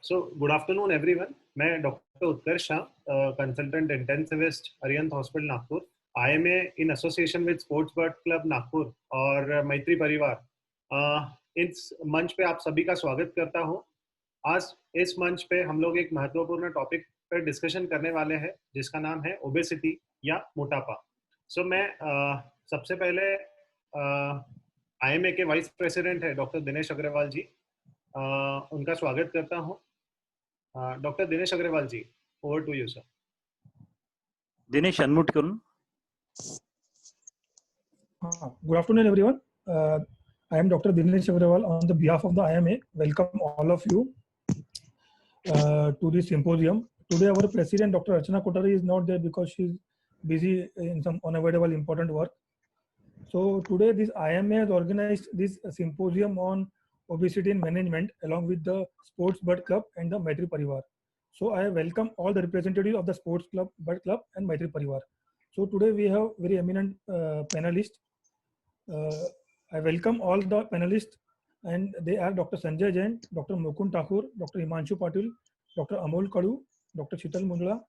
Good afternoon everyone. मैं doctor Utkarsh Shah, consultant intensivist, Arihant hospital Nagpur, IMA in association with sports bird club Nagpur और मैत्री परिवार। इस मंच पे आप सभी का स्वागत करता हूँ। आज इस मंच पे हम लोग एक महत्वपूर्ण टॉपिक पर डिस्कशन करने वाले हैं जिसका नाम है ओबेसिटी या मोटापा। मैं सबसे पहले आईएमए के वाइस प्रेसिडेंट है डॉक्टर दिनेश अग्रवाल जी, उनका स्वागत करता हूँ। Doctor Dinesh Agarwal ji, over to you sir. Dinesh unmute करून। Good afternoon, everyone. I am Dr. Dinesh Agrawal on the behalf of the IMA. Welcome all of you to this symposium. Today, our president, Dr. Archana Kothari, is not there because she is busy in some unavoidable important work. So today, this IMA has organized this symposium on obesity in management along with the Sports Bird Club and the Maitri Parivar. So I welcome all the representatives of the Sports Club, Bird Club and Maitri Parivar. So today we have very eminent panelists. I welcome all the panelists, and they are Dr. Sanjay Jain, Dr. Mukund Thakur, Dr. Himanshu Patil, Dr. Amol Kadu, Dr. Shital Mundla,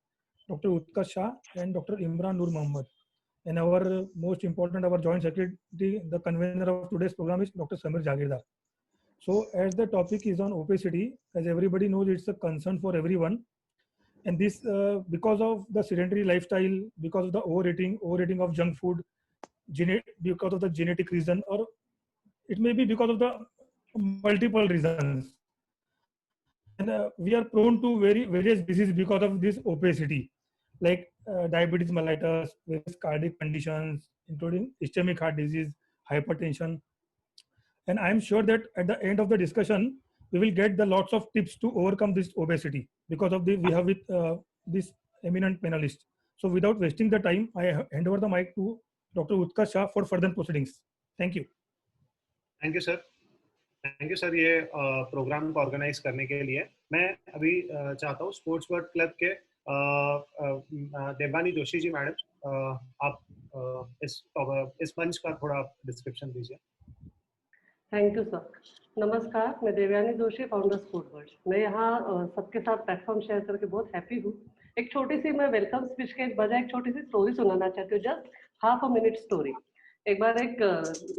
Dr. Utkarsh Shah, and Dr. Imran Nur Mohammed. And our most important, our joint secretary, the convener of today's program is Dr. Samir Jagirdar. So as the topic is on obesity, as everybody knows, it's a concern for everyone. And this because of the sedentary lifestyle, because of the overeating of junk food, because of the genetic reason, or it may be because of the multiple reasons. And we are prone to various diseases because of this obesity, like diabetes mellitus, various cardiac conditions, including ischemic heart disease, hypertension. And I am sure that at the end of the discussion, we will get the lots of tips to overcome this obesity because of we have with this eminent panelist. So without wasting the time, I hand over the mic to Dr. Utkarsh Shah for further proceedings. Thank you. Thank you sir. Thank you sir ये programme को organise करने के लिए। मैं अभी चाहता हूँ sports bird club के देवानी जोशी जी मैडम, आप इस मंच का थोड़ा डिस्क्रिप्शन दीजिए। Thank you sir. नमस्कार, मैं Devyani Joshi, founder sport birds. मैं यहाँ सबके साथ प्लेटफॉर्म शेयर करके बहुत हैप्पी हूँ। एक छोटी सी मैं वेलकम स्पीच के बजाय एक छोटी सी स्टोरी सुनाना चाहती हूँ, just half a minute story. एक बार एक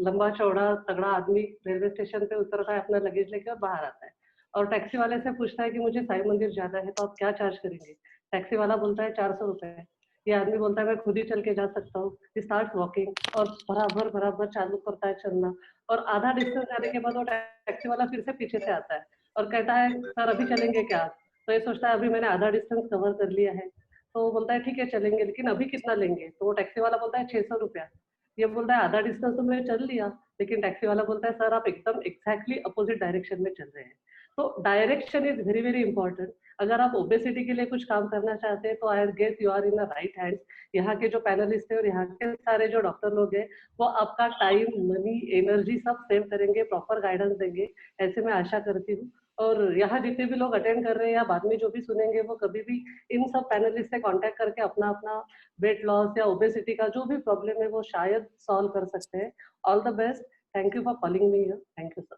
लंबा चौड़ा तगड़ा आदमी रेलवे स्टेशन पे उतरता है, अपना लगेज लेकर बाहर आता है और टैक्सी वाले से पूछता है कि मुझे साई मंदिर जाना है, तो आप क्या चार्ज करेंगे? टैक्सी वाला बोलता है 400 रुपए। ये आदमी बोलता है मैं खुद ही चल के जा सकता हूँ। स्टार्ट वॉकिंग और बराबर चालू करता है चलना, और आधा डिस्टेंस जाने के बाद वो टैक्सी वाला फिर से पीछे से आता है और कहता है सर अभी चलेंगे क्या? तो ये सोचता है अभी मैंने आधा डिस्टेंस कवर कर लिया है। तो वो बोलता है ठीक है चलेंगे, लेकिन अभी कितना लेंगे? तो वो टैक्सी वाला बोलता है 600 रुपया। ये बोलता है आधा डिस्टेंस तो मैं चल लिया, लेकिन टैक्सी वाला बोलता है सर आप एकदम एग्जैक्टली अपोजिट डायरेक्शन में चल रहे हैं। तो direction is very very important. अगर आप ओबेसिटी के लिए कुछ काम करना चाहते हैं तो I guess you are in the right hands. यहाँ के जो पैनलिस्ट है और यहाँ के सारे जो डॉक्टर लोग हैं वो आपका टाइम, मनी, एनर्जी सब सेव करेंगे, प्रॉपर गाइडेंस देंगे, ऐसे मैं आशा करती हूँ। और यहाँ जितने भी लोग अटेंड कर रहे हैं या बाद में जो भी सुनेंगे वो कभी भी इन सब पैनलिस्ट से कांटेक्ट करके अपना अपना वेट लॉस या ओबेसिटी का जो भी प्रॉब्लम है वो शायद सॉल्व कर सकते हैं। All the best. Thank you for calling me here. Thank you sir.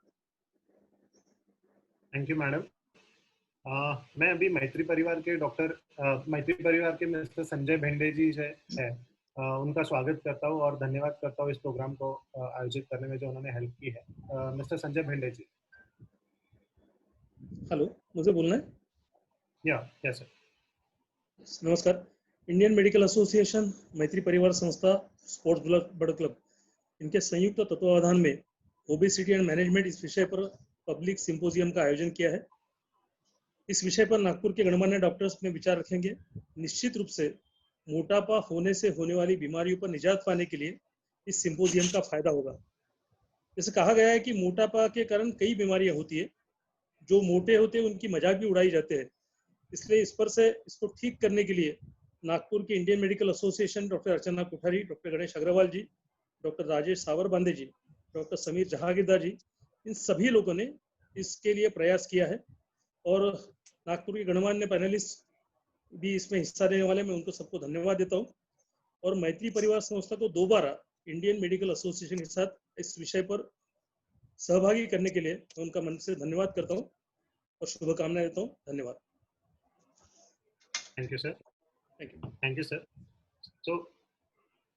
Thank you madam. मैं अभी मैत्री परिवार के मिस्टर संजय भेंडे जी से है, उनका स्वागत करता हूँ और धन्यवाद करता हूँ इस प्रोग्राम को आयोजित करने में जो उन्होंने हेल्प की है। मिस्टर संजय भेंडे जी। हेलो, मुझे बोलना है? Yes sir. नमस्कार। इंडियन मेडिकल एसोसिएशन, मैत्री परिवार संस्था, स्पोर्ट्स बर्ड क्लब, इनके संयुक्त तत्वावधान में ओबेसिटी एंड मैनेजमेंट इस विषय पर पब्लिक सिंपोजियम का आयोजन किया है। इस विषय पर नागपुर के गणमान्य डॉक्टर्स अपने विचार रखेंगे। निश्चित रूप से मोटापा होने से होने वाली बीमारियों पर निजात पाने के लिए इस सिंपोजियम का फायदा होगा। जैसे कहा गया है कि मोटापा के कारण कई बीमारियां होती है, जो मोटे होते हैं उनकी मजाक भी उड़ाई जाते हैं। इसलिए इस पर से इसको ठीक करने के लिए नागपुर के इंडियन मेडिकल एसोसिएशन, डॉक्टर अर्चना कोठारी, डॉक्टर गणेश अग्रवाल जी, डॉक्टर राजेश सावरबांदे जी, डॉक्टर समीर जहागीरदार जी, इन सभी लोगों ने इसके लिए प्रयास किया है और नागपुर के गणमान्य पैनलिस्ट भी इसमें हिस्सा लेने वाले, मैं उनको सबको धन्यवाद देता हूँ। और मैत्री परिवार संस्था को दोबारा इंडियन मेडिकल एसोसिएशन के साथ इस विषय पर सहभागी करने के लिए मैं उनका मन से धन्यवाद करता हूँ। और शुभकामनाएं देता हूँ। धन्यवाद। Thank you sir. Thank you. Thank you sir.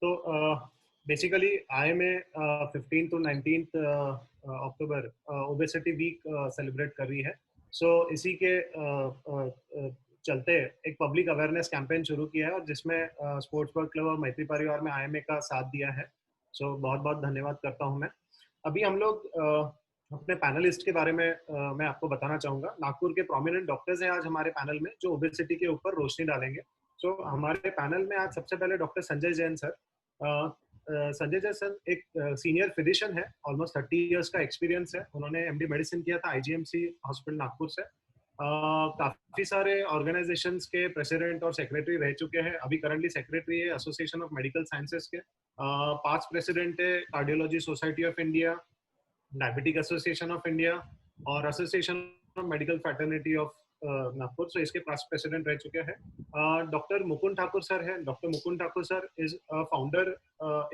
So basically IMA 15 to 19th October obesity week celebrate कर रही है। सो इसी के चलते एक पब्लिक अवेयरनेस कैंपेन शुरू किया है और जिसमें स्पोर्ट्स वर्क क्लब और मैत्री परिवार में IMA का साथ दिया है। सो बहुत बहुत धन्यवाद करता हूं मैं। अभी हम लोग अपने पैनलिस्ट के बारे में मैं आपको बताना चाहूंगा। नागपुर के प्रोमिनेंट डॉक्टर्स हैं आज हमारे पैनल में जो ओबेसिटी के ऊपर रोशनी डालेंगे। सो हमारे पैनल में आज सबसे पहले doctor Sanjay Jain sir. Sanjay Jain sir एक सीनियर फिजिशियन है, ऑलमोस्ट 30 इयर्स का एक्सपीरियंस है। उन्होंने MD मेडिसिन किया था IGMC हॉस्पिटल नागपुर से। काफी सारे ऑर्गेनाइजेशंस के प्रेसिडेंट और सेक्रेटरी रह चुके हैं। अभी करंटली सेक्रेटरी है एसोसिएशन ऑफ मेडिकल साइंसेस के। पास्ट प्रेसिडेंट है cardiology society of India, diabetic association of India और association of medical fraternity of Nagpur. So इसके पास प्रेसिडेंट रह चुके हैं। डॉक्टर मुकुंद ठाकुर सर है। Doctor Mukund Thakur sir is founder,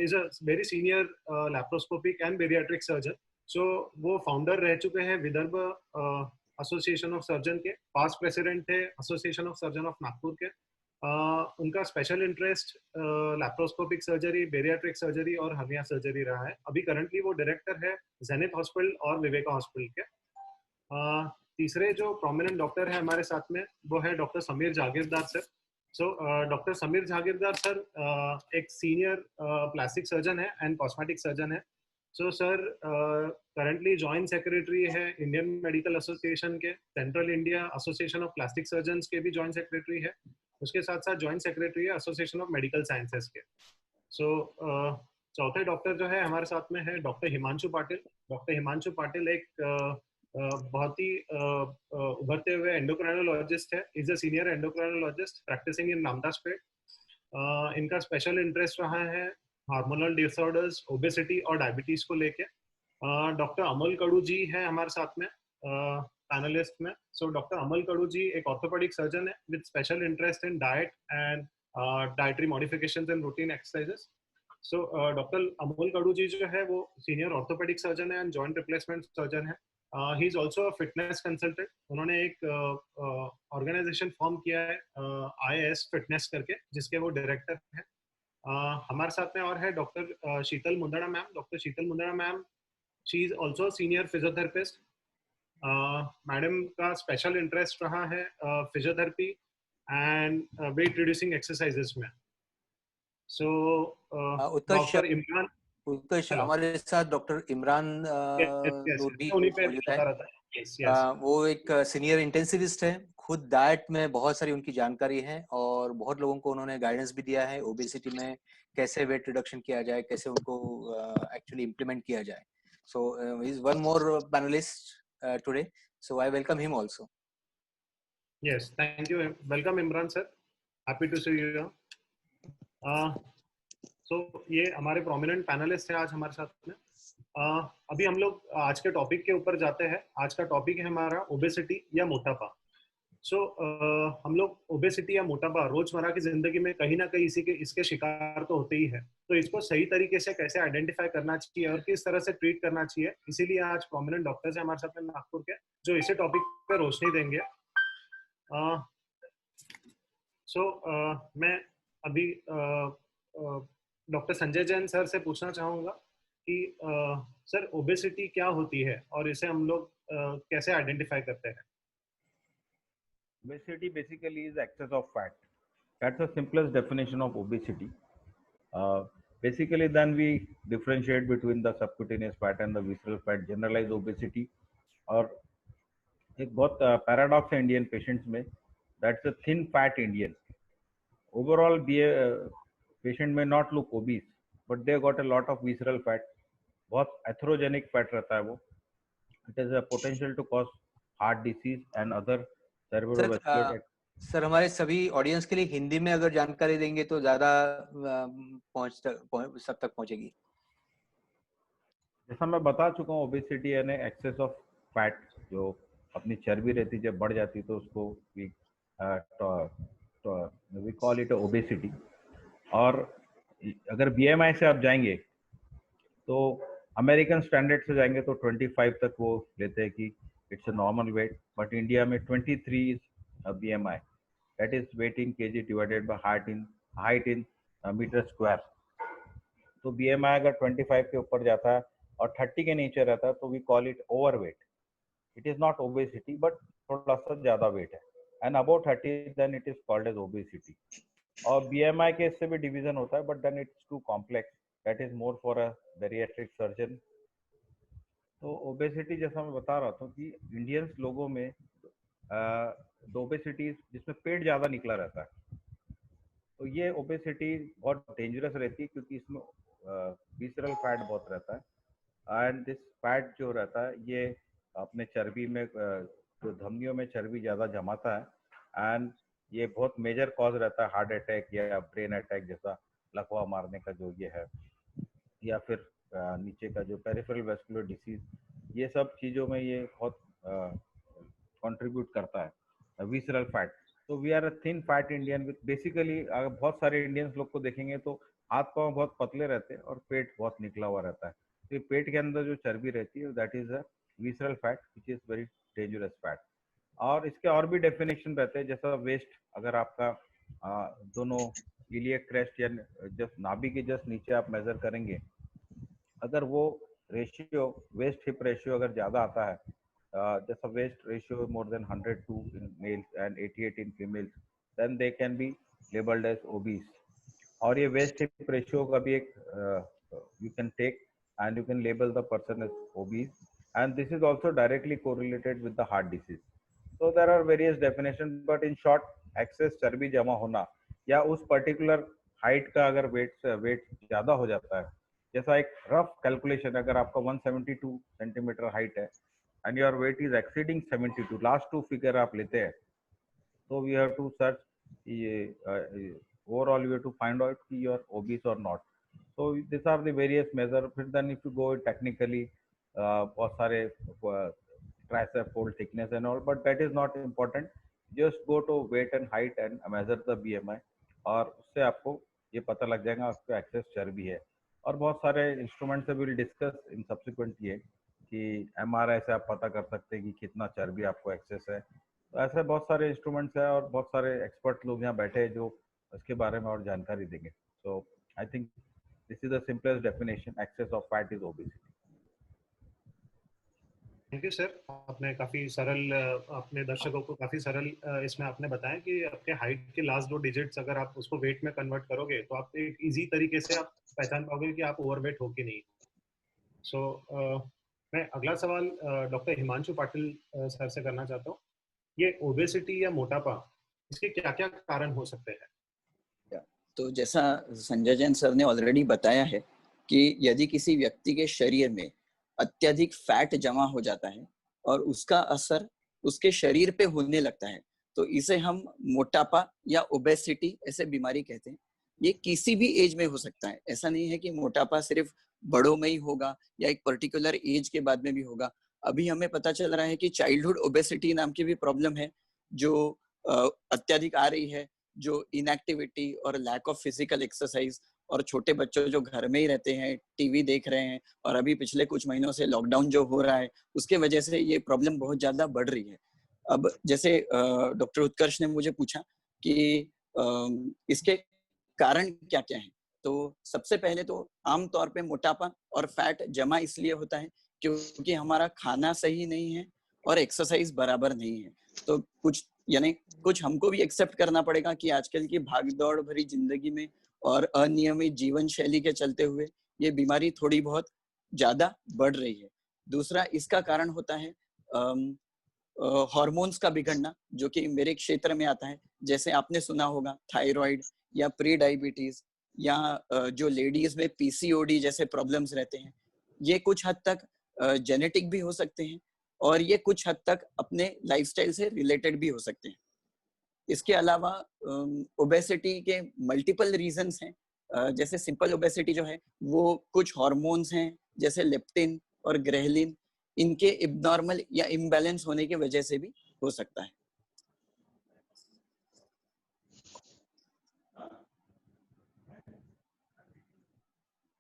is a very senior laparoscopic and bariatric surgeon. So वो founder रह चुके हैं विदर्भ एसोसिएशन ऑफ सर्जन के। पास्ट प्रेसिडेंट थे association of surgeon of Nagpur के। उनका special interest laparoscopic surgery, bariatric surgery और हर्निया सर्जरी रहा है। अभी करंटली वो डायरेक्टर है जेनिथ हॉस्पिटल और विवेका हॉस्पिटल के। तीसरे जो प्रोमिनेंट डॉक्टर है हमारे साथ में वो है doctor Sameer Jagirdar sir. So doctor Sameer Jagirdar sir एक सीनियर प्लास्टिक सर्जन है एंड कॉस्मेटिक सर्जन है। So sir currently joint secretary है इंडियन मेडिकल एसोसिएशन के, central India association of plastic surgeons के भी जॉइंट सेक्रेटरी है। उसके साथ साथ जॉइंट सेक्रेटरी है एसोसिएशन ऑफ मेडिकल साइंसेस के। सो चौथे डॉक्टर जो है हमारे साथ में है डॉक्टर हिमांशु पाटिल। डॉक्टर हिमांशु पाटिल एक बहुत ही उभरते हुए एंडोक्राइनोलॉजिस्ट है। Is a senior endocrinologist practicing in Ramdaspeth. इनका स्पेशल इंटरेस्ट रहा है हार्मोनल डिसऑर्डर्स, ओबेसिटी और डायबिटीज को लेके। डॉक्टर अमल कडू जी है हमारे साथ में पैनलिस्ट में। सो डॉक्टर अमल कडू जी एक ऑर्थोपेडिक सर्जन है with special interest in diet and dietary modifications and routine exercises. So doctor Amal Kadu ji जो है वो सीनियर ऑर्थोपेडिक सर्जन है एंड जॉइंट रिप्लेसमेंट सर्जन है। He is also fitness consultant. उन्होंने एक ऑर्गेनाइजेशन फॉर्म किया है IAS फिटनेस करके, जिसके वो डायरेक्टर हैं। हमारे साथ में और है doctor Sheetal Mundada ma'am. Doctor Sheetal Mundada ma'am, she is also senior physiotherapist. Madam का स्पेशल इंटरेस्ट रहा है physiotherapy and weight reducing exercises में। सो डॉक्टर इमरान उत्कर्ष, हमारे साथ डॉक्टर इमरान भी मौजूद है। वो एक सीनियर इंटेंसिविस्ट है, खुद डाइट में बहुत सारी उनकी जानकारी है और बहुत लोगों को उन्होंने गाइडेंस भी दिया है ओबेसिटी में कैसे वेट रिडक्शन किया जाए, कैसे उनको एक्चुअली इम्प्लीमेंट किया जाए। So he is one more panellist today, so I welcome him also. Yes, thank you. Welcome Imran sir, happy to see you. So ये हमारे प्रोमिनेंट पैनलिस्ट हैं आज हमारे साथ में। अभी हम लोग आज के टॉपिक के ऊपर जाते हैं। आज का टॉपिक है हमारा ओबेसिटी या मोटापा। सो हम लोग ओबेसिटी या मोटापा रोजमर्रा की जिंदगी में कहीं ना कहीं इसके शिकार तो होते ही है। तो इसको सही तरीके से कैसे आइडेंटिफाई करना चाहिए और किस तरह से ट्रीट करना चाहिए, इसीलिए आज प्रोमिनेंट डॉक्टर्स हैं हमारे साथ में नागपुर के जो इसी टॉपिक पे रोशनी देंगे। मैं अभी डॉक्टर संजय जैन सर से पूछना चाहूंगा कि सर ओबेसिटी क्या होती है और इसे हम लोग कैसे आइडेंटिफाई करते हैं? Obesity basically is excess of fat. That's the simplest definition of obesity. Basically, then we differentiate between the subcutaneous fat and the visceral fat, generalized obesity. और एक बहुत पैराडॉक्स है इंडियन पेशेंट्स में, that's a thin fat Indian. Overall, patient may not look obese, but they got a lot of visceral fat. बहुत atherogenic fat रहता है वो. It has a potential to cause heart disease and other cerebrovascular. Sir हमारे सभी audience के लिए हिंदी में अगर जानकारी देंगे तो ज्यादा सब तक पहुंचेगी। जैसा मैं बता चुका हूँ, ओबेसिटी यानी एक्सेस ऑफ फैट, जो अपनी चर्बी रहती जब बढ़ जाती तो उसको वी कॉल इट ओबेसिटी। और अगर BMI से आप जाएंगे तो अमेरिकन स्टैंडर्ड से जाएंगे तो 25 तक वो लेते हैं कि it's a normal weight. But India में 23 is a BMI. That is weight in kg divided by height in meter square. तो BMI अगर 25 के ऊपर जाता है और 30 के नीचे रहता है तो we call it overweight. It is not obesity, but थोड़ा सा ज़्यादा weight है. And above 30 then it is called as obesity. और BMI के इससे भी डिवीजन होता है, but then it's too complex. That is more for a bariatric surgeon. तो ओबेसिटी जैसा मैं बता रहा था कि इंडियंस लोगों में दो ओबेसिटी जिसमें पेट ज़्यादा निकला रहता है, तो ये ओबेसिटी बहुत डेंजरस रहती है क्योंकि इसमें विसरल फैट बहुत रहता है. एंड दिस फैट जो रहता है ये अपने चर्बी में जो धमनियों में चर्बी ज़्यादा जमाता है एंड ये बहुत मेजर कॉज रहता है हार्ट अटैक या ब्रेन अटैक जैसा लकवा मारने का जो ये है, या फिर नीचे का जो पेरिफेरल वेस्कुलर डिसीज, ये सब चीज़ों में ये बहुत कंट्रीब्यूट करता है विसरल फैट. तो we are a thin fat Indian with basically अगर बहुत सारे इंडियंस लोग को देखेंगे तो हाथ पांव बहुत पतले रहते हैं और पेट बहुत निकला हुआ रहता है. तो पेट के अंदर जो चर्बी रहती है that is a visceral fat which is very dangerous fat. और इसके और भी डेफिनेशन रहते हैं, जैसा वेस्ट अगर आपका दोनों इलियक क्रेस्ट या जस्ट नाभि के जस्ट नीचे आप मेजर करेंगे, अगर वो रेशियो वेस्ट हिप रेशियो अगर ज़्यादा आता है, जैसा waist ratio more than 102 in males and 88 in females, then they can be labeled as obese. और ये वेस्ट हिप रेशियो का भी एक you can take and you can label the person as obese, and this is also directly correlated with the heart disease. So there are various definitions, but in short, excess चर्बी जमा होना या उस particular height का अगर wait ज़्यादा हो जाता है, जैसा एक रफ कैलकुलेशन, अगर आपका 172 सेंटीमीटर हाइट है and your weight is exceeding 72, last two figure आप लेते हैं, so we have to search overall we have to find out if you are obese or not. So these are the various measures. Then if you go technically बहुत सारे tricep fold thickness and all, but that is not important. Just go to weight and height and measure the BMI, और उससे आपको ये पता लग जाएगा आपको एक्सेस चर्बी है. और बहुत सारे इंस्ट्रूमेंट से विल डिस्कस इन सब्सिक्वेंट ये कि MRI से आप पता कर सकते हैं कि कितना चर्बी आपको एक्सेस है. तो ऐसे बहुत सारे इंस्ट्रूमेंट्स हैं और बहुत सारे एक्सपर्ट लोग यहाँ बैठे हैं जो इसके बारे में और जानकारी देंगे. So I think this is the simplest definition, excess of fat is obesity. Thank you sir, आपने काफ़ी सरल अपने दर्शकों को काफ़ी सरल इसमें आपने बताया कि आपके हाइट के लास्ट दो डिजिट्स अगर आप उसको वेट में कन्वर्ट करोगे तो आप एक इजी तरीके से आप पहचान पाओगे कि आप ओवरवेट हो कि नहीं. सो मैं अगला सवाल डॉक्टर हिमांशु पाटिल सर से करना चाहता हूँ. ये ओबेसिटी या मोटापा, इसके क्या क्या कारण हो सकते हैं? तो जैसा संजय जैन सर ने ऑलरेडी बताया है कि यदि किसी व्यक्ति के शरीर में अत्यधिक फैट जमा हो जाता है और उसका असर उसके शरीर पे होने लगता है, तो इसे हम मोटापा या ओबेसिटी ऐसे बीमारी कहते हैं. ये किसी भी एज में हो सकता है. ऐसा नहीं है कि मोटापा सिर्फ बड़ों में ही होगा या एक पर्टिकुलर एज के बाद में भी होगा. अभी हमें पता चल रहा है कि चाइल्डहुड ओबेसिटी नाम की भी प्रॉब्लम है जो अत्यधिक आ रही है, जो इनएक्टिविटी और लैक ऑफ फिजिकल एक्सरसाइज और छोटे बच्चों जो घर में ही रहते हैं, टीवी देख रहे हैं, और अभी पिछले कुछ महीनों से लॉकडाउन जो हो रहा है उसके वजह से ये प्रॉब्लम बहुत ज्यादा बढ़ रही है. अब जैसे डॉक्टर उत्कर्ष ने मुझे पूछा कि इसके कारण क्या क्या है, तो सबसे पहले तो आमतौर पे मोटापा और फैट जमा इसलिए होता है क्योंकि हमारा खाना सही नहीं है और एक्सरसाइज बराबर नहीं है. तो कुछ हमको भी एक्सेप्ट करना पड़ेगा कि आजकल की भागदौड़ भरी जिंदगी में और अनियमित जीवन शैली के चलते हुए ये बीमारी थोड़ी बहुत ज्यादा बढ़ रही है. दूसरा इसका कारण होता है हार्मोन्स का बिगड़ना, जो कि मेरे क्षेत्र में आता है. जैसे आपने सुना होगा थायराइड या प्री डायबिटीज या जो लेडीज में PCOD जैसे प्रॉब्लम्स रहते हैं, ये कुछ हद तक जेनेटिक भी हो सकते हैं और ये कुछ हद तक अपने लाइफस्टाइल से रिलेटेड भी हो सकते हैं. इसके अलावा ओबेसिटी के मल्टीपल रीजंस हैं. जैसे सिंपल ओबेसिटी जो है वो कुछ हार्मोन्स हैं जैसे लेप्टिन और ग्रेलिन, इनके इब्नॉर्मल या इम्बैलेंस होने की वजह से भी हो सकता है.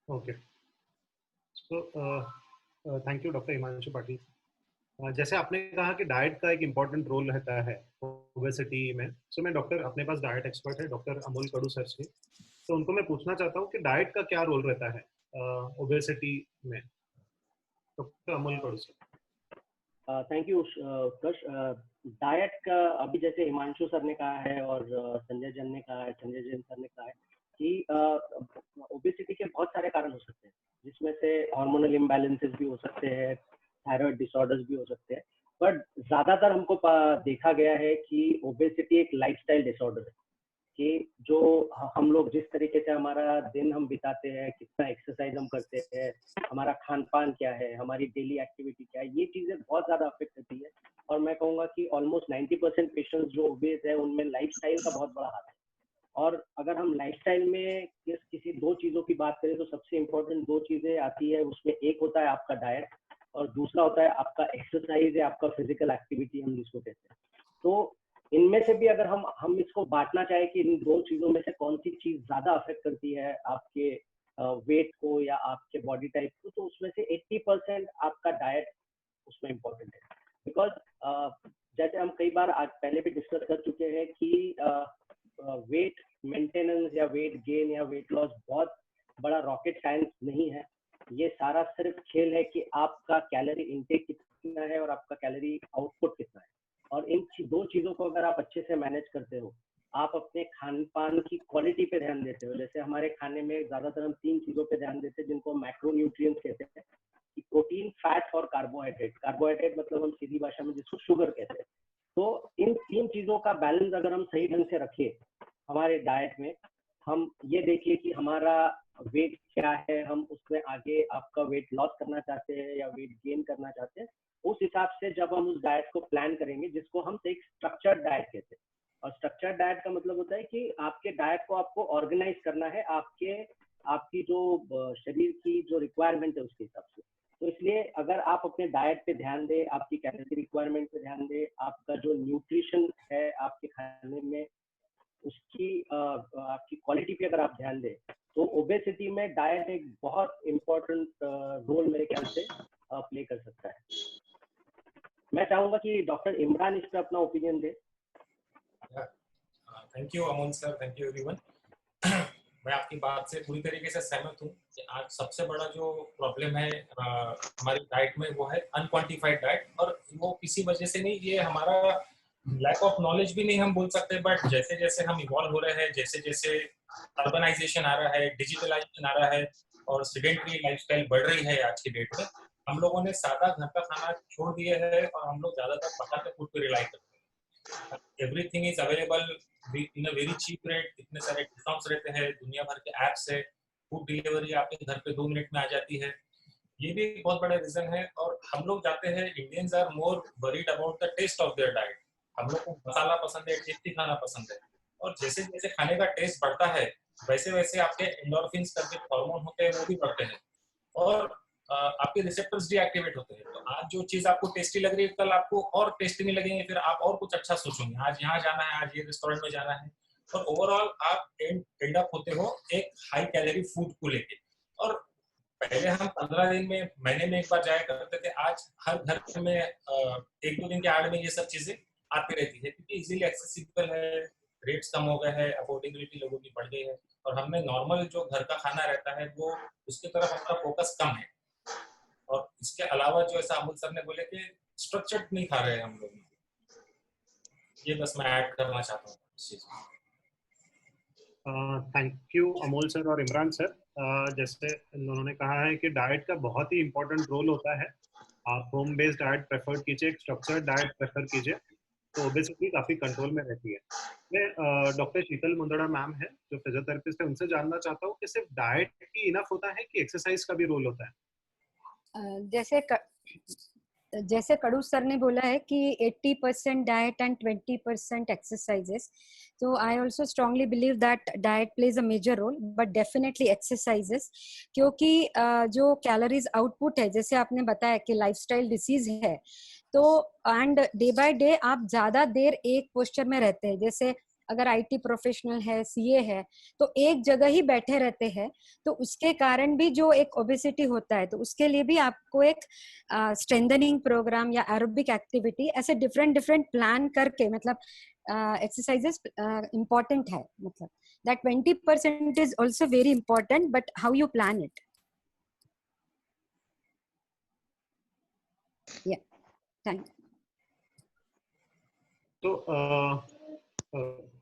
Okay, so thank you doctor Himanshu Patil. जैसे आपने कहा कि डाइट का एक इम्पोर्टेंट रोल रहता है ओबेसिटी में, सो मैं डॉक्टर, अपने पास डाइट एक्सपर्ट है डॉक्टर अमोल कडू सर से, तो उनको मैं पूछना चाहता हूँ कि डाइट का क्या रोल रहता है ओबेसिटी में। Doctor Amol Kadu sir. Thank you Utkarsh. Diet का अभी जैसे हिमांशु सर ने कहा है और संजय जैन ने कहा है, संजय जैन सर ने कहा है कि ओबेसिटी के बहुत सारे कारण हो सकते हैं, जिसमें से हार्मोनल इम्बैलेंसेस भी हो सकते हैं, थायराइड डिसऑर्डर्स भी हो सकते हैं, बट ज्यादातर हमको देखा गया है कि ओबेसिटी एक लाइफस्टाइल डिसऑर्डर है, कि जो हम लोग जिस तरीके से हमारा दिन हम बिताते हैं, कितना एक्सरसाइज हम करते हैं, हमारा खान पान क्या है, हमारी डेली एक्टिविटी क्या है, ये चीजें बहुत ज्यादा अफेक्ट करती है। और मैं कहूँगा कि ऑलमोस्ट 90% पेशेंट्स जो ओबेस है उनमें लाइफस्टाइल का बहुत बड़ा हाथ है। और अगर हम लाइफस्टाइल में किसी दो चीजों की बात करें तो सबसे इम्पोर्टेंट दो चीजें आती है, उसमें एक होता है आपका डाइट और दूसरा होता है आपका एक्सरसाइज या आपका फिजिकल एक्टिविटी हम जिसको कहते हैं। तो इनमें से भी अगर हम इसको बांटना चाहे कि इन दो चीजों में से कौन सी चीज ज्यादा अफेक्ट करती है आपके वेट को या आपके बॉडी टाइप को, तो उसमें से 80% आपका डाइट उसमें इम्पोर्टेंट है। बिकॉज जैसे हम कई बार आज पहले भी डिस्कस कर चुके हैं कि वेट मेंटेनेंस या वेट गेन या वेट लॉस बहुत बड़ा रॉकेट साइंस नहीं है। ये सारा सिर्फ खेल है कि आपका कैलोरी इनटेक कितना है और आपका कैलोरी आउटपुट कितना है। और इन दो चीजों को अगर आप अच्छे से मैनेज करते हो, आप अपने खान पान की क्वालिटी पे ध्यान देते हो। जैसे हमारे खाने में ज्यादातर हम 3 चीजों पे ध्यान देते हैं जिनको मैक्रोन्यूट्रिएंट्स कहते हैं, कि प्रोटीन, फैट और कार्बोहाइड्रेट। कार्बोहाइड्रेट मतलब हम सीधी भाषा में जिसको शुगर कहते हैं। तो इन 3 चीजों का बैलेंस अगर हम सही ढंग से रखें हमारे डाइट में, हम ये देखिए कि हमारा वेट क्या है, हम उसमें आगे आपका वेट लॉस करना चाहते हैं या वेट गेन करना चाहते हैं, उस हिसाब से जब हम उस डाइट को प्लान करेंगे, जिसको हम एक स्ट्रक्चर्ड डाइट कहते हैं। और स्ट्रक्चर्ड डाइट का मतलब होता है कि आपके डाइट को आपको ऑर्गेनाइज करना है आपकी जो शरीर की जो रिक्वायरमेंट है उसके हिसाब से। तो इसलिए अगर आप अपने डाइट पे ध्यान दें, आपकी कैलोरी रिक्वायरमेंट पे ध्यान दें, आपका जो न्यूट्रिशन है आपके खाने में उसकी आपकी क्वालिटी पे अगर आप ध्यान दें, तो ओबेसिटी में डाइट एक बहुत इम्पोर्टेंट रोल मेरे ख्याल से प्ले कर सकता है। मैं चाहूंगा कि डॉक्टर इमरान इस पर अपना opinion they. Thank you Amol sir, thank you everyone. मैं आपकी बात से पूरी तरीके से सहमत हूँ कि आज सबसे बड़ा जो प्रॉब्लम है हमारी डाइट में वो है अनक्वांटिफाइड डाइट। और वो किसी वजह से नहीं, ये हमारा लैक ऑफ नॉलेज भी नहीं हम बोल सकते, बट जैसे जैसे हम इवॉल्व हो रहे हैं, जैसे जैसे अर्बनाइजेशन आ रहा है, डिजिटलाइजेशन आ रहा है और सेडेंटरी लाइफस्टाइल बढ़ रही है आज की डेट में, हम लोगों ने सादा घर का खाना छोड़ दिया है और हम लोग ज्यादातर पकाते फूड पे रिलाई करते हैं। Everything is available in a very cheap rate, इतने सारे डिस्काउंट्स रहते हैं, दुनिया भर के ऐप्स है, फूड डिलीवरी आपके घर पे 2 मिनट में आ जाती है। ये भी बहुत बड़ा रीजन है। और हम लोग जाते हैं, Indians are more worried about the taste of their diet. हम लोग को मसाला पसंद है, टेस्टी खाना पसंद है, और जैसे जैसे खाने का टेस्ट बढ़ता है वैसे वैसे आपके एंडोर्फिन्स करके हार्मोन होते हैं वो भी बढ़ते हैं और आपके रिसेप्टर्स डीएक्टिवेट होते हैं। तो आज जो चीज आपको टेस्टी लग रही है कल आपको और टेस्टी नहीं लगेंगे, फिर आप और कुछ अच्छा सोचोगे, आज यहाँ जाना है, आज ये रेस्टोरेंट में जाना है, और ओवरऑल आप एंड अप होते हो एक हाई कैलोरी फूड को लेके। और पहले हम 15 दिन में, महीने में एक बार जाया करते थे, आज हर घर में 1-2 दिन के आड़ में ये सब चीजें आती रहती है, क्योंकि इजीली एक्सेसिबल है, रेट्स कम हो गए हैं, अफोर्डेबिलिटी लोगों की बढ़ गई है, और हमने नॉर्मल जो घर का खाना रहता है वो उसकी तरफ हमारा फोकस कम है। और इसके अलावा जो ऐसा अमोल सर ने बोले कि स्ट्रक्चर्ड नहीं खा रहे हैं हम लोग, ये बस मैं ऐड करना चाहता हूँ इस चीज में। थैंक यू अमोल सर और इमरान सर। जैसे उन्होंने कहा है कि डाइट का बहुत ही इम्पोर्टेंट रोल होता है। आप होम बेस्ड डाइट प्रेफर कीजिए, एक स्ट्रक्चर्ड डाइट प्रेफर कीजिए, तो ओबेसिटी काफी कंट्रोल में रहती है। मैं डॉक्टर शीतल मुंदड़ा मैम है जो फिजियोथेरेपिस्ट है, उनसे जानना चाहता हूँ कि सिर्फ डाइट ही इनफ होता है कि एक्सरसाइज का भी रोल होता है? जैसे कडू सर ने बोला है कि 80% डाइट एंड 20% एक्सरसाइजेस, तो I also strongly believe that diet plays a major role, but definitely exercises, क्योंकि जो कैलोरीज आउटपुट है, जैसे आपने बताया कि लाइफस्टाइल डिसीज है, तो एंड डे बाय डे आप ज्यादा देर एक पोस्चर में रहते हैं, जैसे अगर IT प्रोफेशनल है, CA है, तो एक जगह ही बैठे रहते हैं, तो उसके कारण भी जो एक ओबेसिटी होता है, तो उसके लिए भी आपको एक स्ट्रेंथनिंग प्रोग्राम या एरोबिक एक्टिविटी ऐसे डिफरेंट डिफरेंट प्लान करके, मतलब एक्सरसाइजेस इम्पोर्टेंट है, मतलब that 20% is also very important, but how you plan it. Yeah, thank you. तो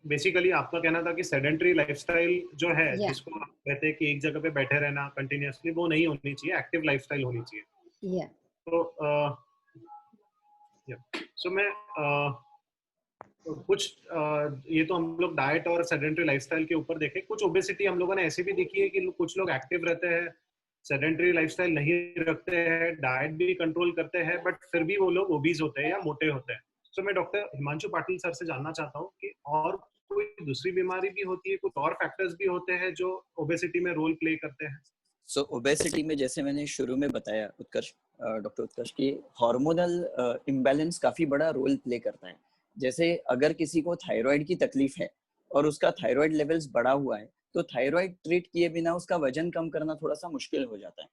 बेसिकली आपका कहना था कि सेडेंटरी लाइफस्टाइल जो है, जिसको आप कहते हैं कि एक जगह पे बैठे रहना कंटिन्यूअसली, वो नहीं होनी चाहिए, एक्टिव लाइफस्टाइल होनी चाहिए। तो सो मैं कुछ ये तो हम लोग डाइट और सेडेंटरी लाइफस्टाइल के ऊपर देखें। कुछ ओबेसिटी हम लोगों ने ऐसी भी देखी है कि कुछ लोग एक्टिव रहते हैं, सेडेंटरी लाइफस्टाइल नहीं रखते हैं, डाइट भी कंट्रोल करते हैं, बट फिर भी वो लोग ओबीज होते हैं या मोटे होते हैं। तो मैं डॉक्टर हिमांशु पाटिल सर से जानना चाहता हूँ कि और कोई दूसरी बीमारी भी होती है, कुछ और फैक्टर्स भी होते हैं जो ओबेसिटी में रोल प्ले करते हैं? सो ओबेसिटी में जैसे मैंने शुरू में बताया उत्कर्ष, डॉक्टर उत्कर्ष, की हार्मोनल इम्बैलेंस काफी बड़ा रोल प्ले करता है। जैसे अगर किसी को थायराइड की तकलीफ है और उसका थायराइड लेवल्स बढ़ा हुआ है, तो थायराइड ट्रीट किए बिना उसका वजन कम करना थोड़ा सा मुश्किल हो जाता है।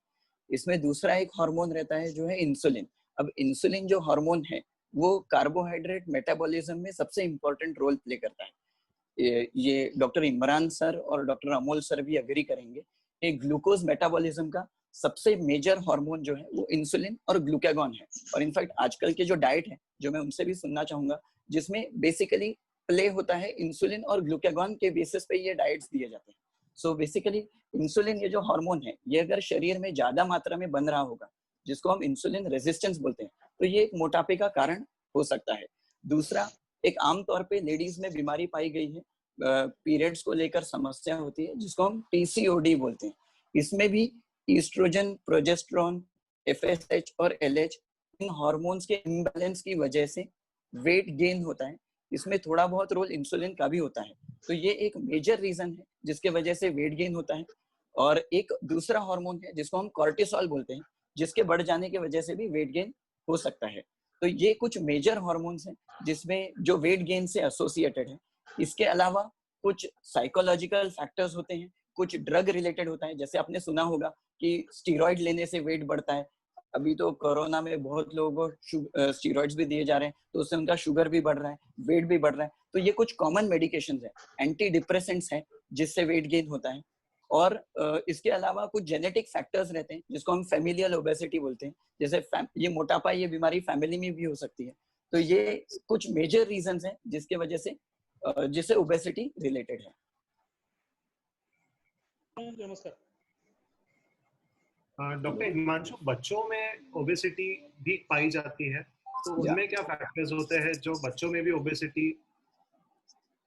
इसमें दूसरा एक हार्मोन रहता है जो है इंसुलिन। अब इंसुलिन जो हार्मोन है वो कार्बोहाइड्रेट मेटाबॉलिज्म में सबसे इम्पोर्टेंट रोल प्ले करता है। ये डॉक्टर इमरान सर और डॉक्टर अमोल सर भी अग्री करेंगे कि ग्लूकोज मेटाबॉलिज्म का सबसे मेजर हार्मोन जो है वो इंसुलिन और ग्लूकागॉन है। और इनफैक्ट आजकल के जो डाइट है, जो मैं उनसे भी सुनना चाहूंगा, जिसमें बेसिकली प्ले होता है इंसुलिन और ग्लूकागॉन के बेसिस पे ये डाइट्स दिए जाते हैं। सो बेसिकली इंसुलिन, ये जो हार्मोन है, ये अगर शरीर में ज्यादा मात्रा में बन रहा होगा, जिसको हम इंसुलिन रेजिस्टेंस बोलते हैं, तो ये एक मोटापे का कारण हो सकता है। दूसरा, एक आमतौर पे लेडीज में बीमारी पाई गई है, पीरियड्स को लेकर समस्या होती है, जिसको हम PCOD बोलते हैं। इसमें भी ईस्ट्रोजन, प्रोजेस्टेरोन, FSH और LH, इन हार्मोन्स के इम्बैलेंस की वजह से वेट गेन होता है। इसमें थोड़ा बहुत रोल इंसुलिन का भी होता है। तो ये एक मेजर रीजन है जिसके वजह से वेट गेन होता है। और एक दूसरा हार्मोन है जिसको हम कॉर्टिसोल बोलते हैं, जिसके बढ़ जाने की वजह से भी वेट गेन हो सकता है। तो ये कुछ मेजर हार्मोन्स हैं जिसमें जो वेट गेन से एसोसिएटेड है। इसके अलावा कुछ साइकोलॉजिकल फैक्टर्स होते हैं, कुछ ड्रग रिलेटेड होता है। जैसे आपने सुना होगा कि स्टीरॉइड लेने से वेट बढ़ता है। अभी तो कोरोना में बहुत लोगों को स्टीरॉइड्स भी दिए जा रहे हैं, तो उससे उनका शुगर भी बढ़ रहा है, वेट भी बढ़ रहा है। तो ये कुछ कॉमन मेडिकेशंस हैं, एंटी डिप्रेसेंट्स हैं, जिससे वेट गेन होता है। और इसके अलावा कुछ जेनेटिक फैक्टर्स रहते हैं जिसको हम फैमिलियल ओबेसिटी बोलते हैं। जैसे ये मोटापा, ये बीमारी फैमिली में भी हो सकती है। तो ये कुछ मेजर रीजंस हैं जिसके वजह से जिससे ओबेसिटी रिलेटेड है। नमस्कार डॉक्टर हिमांशु, बच्चों में ओबेसिटी भी पाई जाती है, तो उनमें क्या फैक्टर्स होते हैं जो बच्चों में भी ओबेसिटी?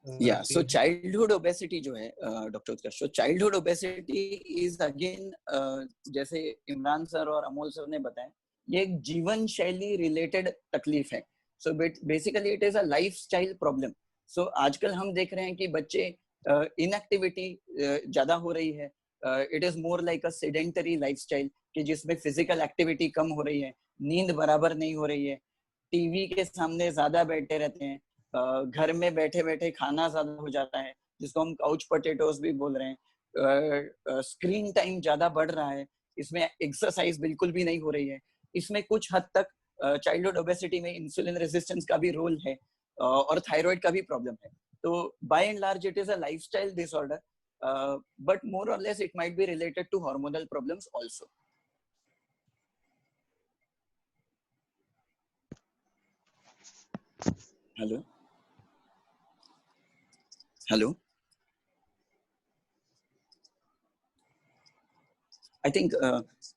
सो चाइल्डहुड ओबेसिटी जो है doctor Utkarsh, childhood obesity is again, जैसे इमरान सर और अमोल सर ने बताया, ये एक जीवन शैली रिलेटेड तकलीफ है। So basically it is a lifestyle problem. So आजकल हम देख रहे हैं कि बच्चे इनएक्टिविटी ज्यादा हो रही है। It is more like a sedentary lifestyle, कि जिसमें फिजिकल एक्टिविटी कम हो रही है, नींद बराबर नहीं हो रही है, टीवी के सामने ज्यादा बैठे रहते हैं, घर में बैठे बैठे खाना ज्यादा हो जाता है, जिसको हम काउच पोटैटोस भी बोल रहे हैं। स्क्रीन टाइम ज्यादा बढ़ रहा है, इसमें एक्सरसाइज बिल्कुल भी नहीं हो रही है। इसमें कुछ हद तक चाइल्डहुड ओबेसिटी में इंसुलिन रेजिस्टेंस का भी रोल है और थायराइड का भी प्रॉब्लम है। तो by and large it is a lifestyle disorder, but more or less it might be related to hormonal problems also. Hello. I think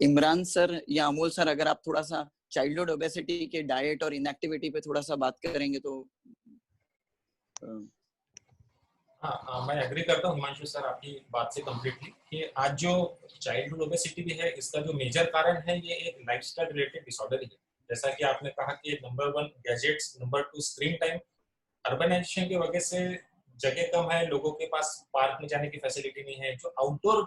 Imran sir या अमोल सर, अगर आप थोड़ा सा चाइल्डहुड ओबेसिटी के डाइट और इनएक्टिविटी पे थोड़ा सा बात करेंगे तो। हाँ, मैं एग्री करता हूँ हिमांशु सर आपकी बात से कम्प्लीटली कि आज जो चाइल्डहुड ओबेसिटी भी है, इसका जो मेजर कारण है ये एक लाइफस्टाइल रिलेटेड डिसऑर्डर ही है। जैसा कि आपने कहा कि number 1 gadgets, number 2 screen time. Urbanisation की वजह से जगह कम है, लोगों के पास पार्क में जाने की फैसिलिटी नहीं है। जो आउटडोर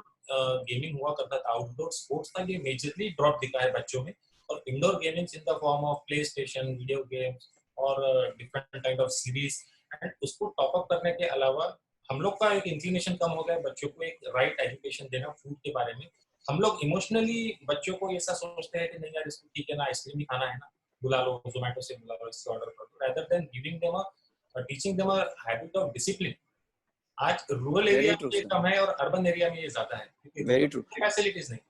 गेमिंग हुआ करता था, आउटडोर स्पोर्ट्स था, ये मेजरली ड्रॉप दिखा है बच्चों में। और indoor gaming in the form of PlayStation, video games और different kind of series and उसको टॉप अप करने के अलावा हम लोग का एक इंक्लिनेशन कम हो गया बच्चों को एक राइट एजुकेशन देना फूड के बारे में। हम लोग इमोशनली बच्चों को ऐसा सोचते हैं कि नहीं यार इसको ठीक है ना, आइसक्रीम ही खाना है ना, बुला लो जोमेटो से, बुला लो, इससे ऑर्डर कर दो, rather than giving them a teaching them a habit of discipline। आज रूरल एरिया में ये कम है और अर्बन एरिया में ये ज्यादा है क्योंकि फैसिलिटीज नहीं।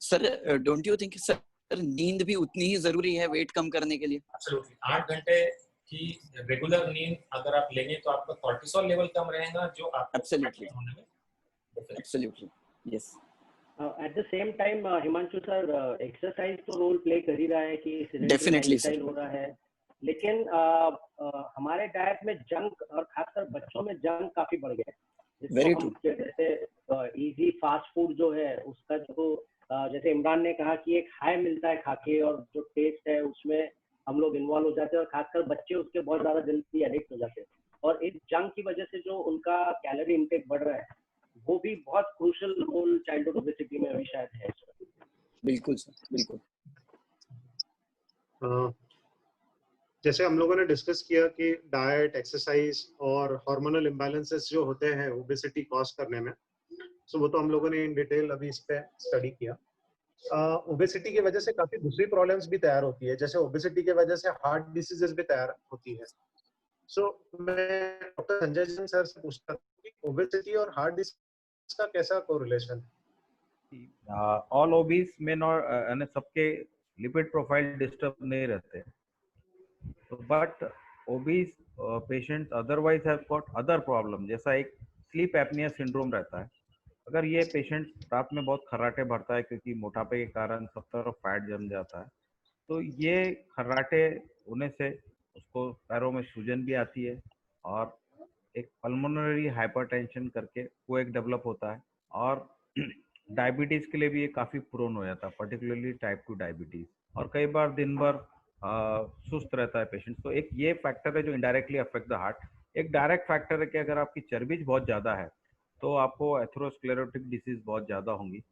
Sir don't you think sir नींद भी उतनी ही जरूरी है वेट कम करने के लिए? एब्सोल्युटली 8 घंटे की रेगुलर नींद अगर आप लेंगे तो आपका कोर्टिसोल लेवल कम रहेगा जो आपको एब्सोल्युटली होने में absolutely yes. At the same time Himanshu sir, exercise तो रोल प्ले कर ही रहा है कि डेफिनेटली सर हो रहा है, लेकिन हमारे डाइट में जंक और खासकर बच्चों में जंक काफी बढ़ गया है। Very true. जैसे इजी फास्ट फूड जो है उसका जो जैसे इमरान ने कहा कि एक हाई मिलता है खाके और जो टेस्ट है उसमें हम लोग इन्वॉल्व हो जाते हैं और खासकर बच्चे उसके बहुत ज्यादा जल्दी एडिक्ट हो जाते हैं और इस जंक की वजह से जो उनका कैलोरी इंटेक बढ़ रहा है वो भी बहुत क्रूशियल रोल चाइल्डहुड ओबेसिटी में अभी शायद है। बिल्कुल सर बिल्कुल। जैसे हम लोगों ने डिस्कस किया कि डाइट, एक्सरसाइज और हार्मोनल इम्बैलेंसेस जो होते हैं ओबेसिटी कॉज करने में, सो वो तो हम लोगों ने इन डिटेल अभी इस पे स्टडी किया। ओबेसिटी की वजह से काफी दूसरी प्रॉब्लम्स भी तैयार होती है, जैसे ओबेसिटी की वजह से हार्ट डिसीजेस भी तैयार होती है। सो मैं डॉक्टर संजय जैन सर से पूछता हूं कि ओबेसिटी और हार्ट डिसीज का कैसा कोरिलेशन है? ऑल ओबीस में नॉट सबके लिपिड प्रोफाइल डिस्टर्ब नहीं रहते, but obese patients otherwise have got other problem, जैसा एक स्लीप एपनिया सिंड्रोम रहता है। अगर ये पेशेंट रात में बहुत खर्राटे भरता है क्योंकि मोटापे के कारण सब तरफ फैट जम जाता है, तो ये खर्राटे होने से उसको पैरों में सूजन भी आती है और एक पल्मोनरी हाइपरटेंशन करके वो एक डेवलप होता है और डायबिटीज के लिए भी ये काफी प्रोन हो जाता है, पर्टिकुलरली टाइप 2 डायबिटीज। और कई बार दिन भर सुस्त रहता है पेशेंट। तो एक ये फैक्टर है जो इनडायरेक्टली अफेक्ट द हार्ट। एक डायरेक्ट फैक्टर है कि अगर आपकी चर्बी बहुत ज्यादा है तो आपको एथेरोस्क्लेरोटिक डिसीज बहुत ज्यादा होंगी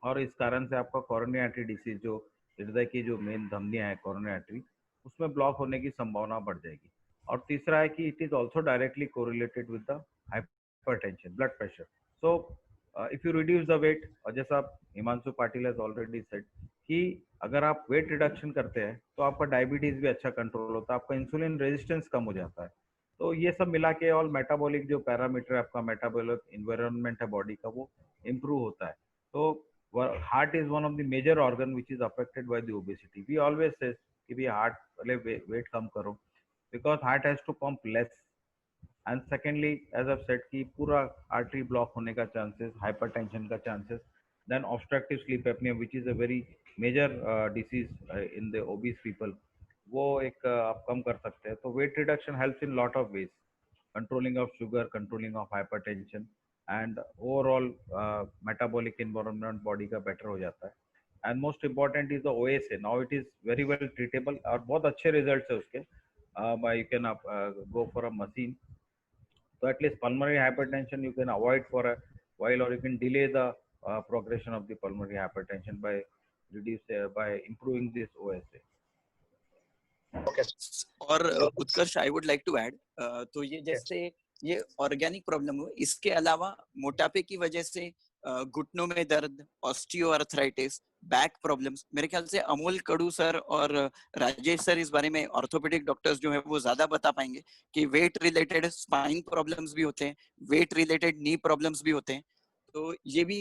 और इस कारण से आपका कोरोनरी आर्टरी डिसीज, जो हृदय की जो मेन धमनियां है कोरोनरी आर्टरी, उसमें ब्लॉक होने की संभावना बढ़ जाएगी। और तीसरा है कि it is also directly correlated with the hypertension, blood pressure. So if you reduce the weight, और जैसा Himanshu Patil has already said कि अगर आप वेट रिडक्शन करते हैं तो आपका डायबिटीज भी अच्छा कंट्रोल होता है, आपका इंसुलिन रेजिस्टेंस कम हो जाता है। तो ये सब मिला के ऑल मेटाबॉलिक जो पैरामीटर आपका मेटाबॉलिक इन्वायरमेंट है बॉडी का, वो इम्प्रूव होता है। तो heart is one of the major organ which is affected by the obesity. We always say कि भी heart पहले weight कम करो because heart has to pump less, and secondly as I've said कि पूरा artery block होने का chances, hypertension का chances, then obstructive sleep apnea which is a very major disease in the obese people, वो एक आप कम कर सकते हैं। तो weight reduction helps in lot of ways, controlling of sugar, controlling of hypertension, and overall metabolic environment body का better हो जाता है। And most important is the OSA. Now it is very well treatable और बहुत अच्छे results है उसके। You can go for a machine, तो at least pulmonary hypertension you can avoid for a while, or you can delay the progression of the pulmonary hypertension by improving this OSA. Okay. और Utkarsh, I would like to add, तो ये जैसे ये organic problem हुआ, इसके अलावा मोटापे की वजह से घुटनों में दर्द, ऑस्टियोआर्थराइटिस, बैक प्रॉब्लम्स, मेरे ख्याल से अमोल कड़ू सर और राजेश सर इस बारे में, ऑर्थोपेडिक डॉक्टर्स जो है वो ज्यादा बता पाएंगे कि वेट रिलेटेड स्पाइन प्रॉब्लम्स भी होते हैं, वेट रिलेटेड नी प्रॉब्लम्स भी होते हैं, तो ये भी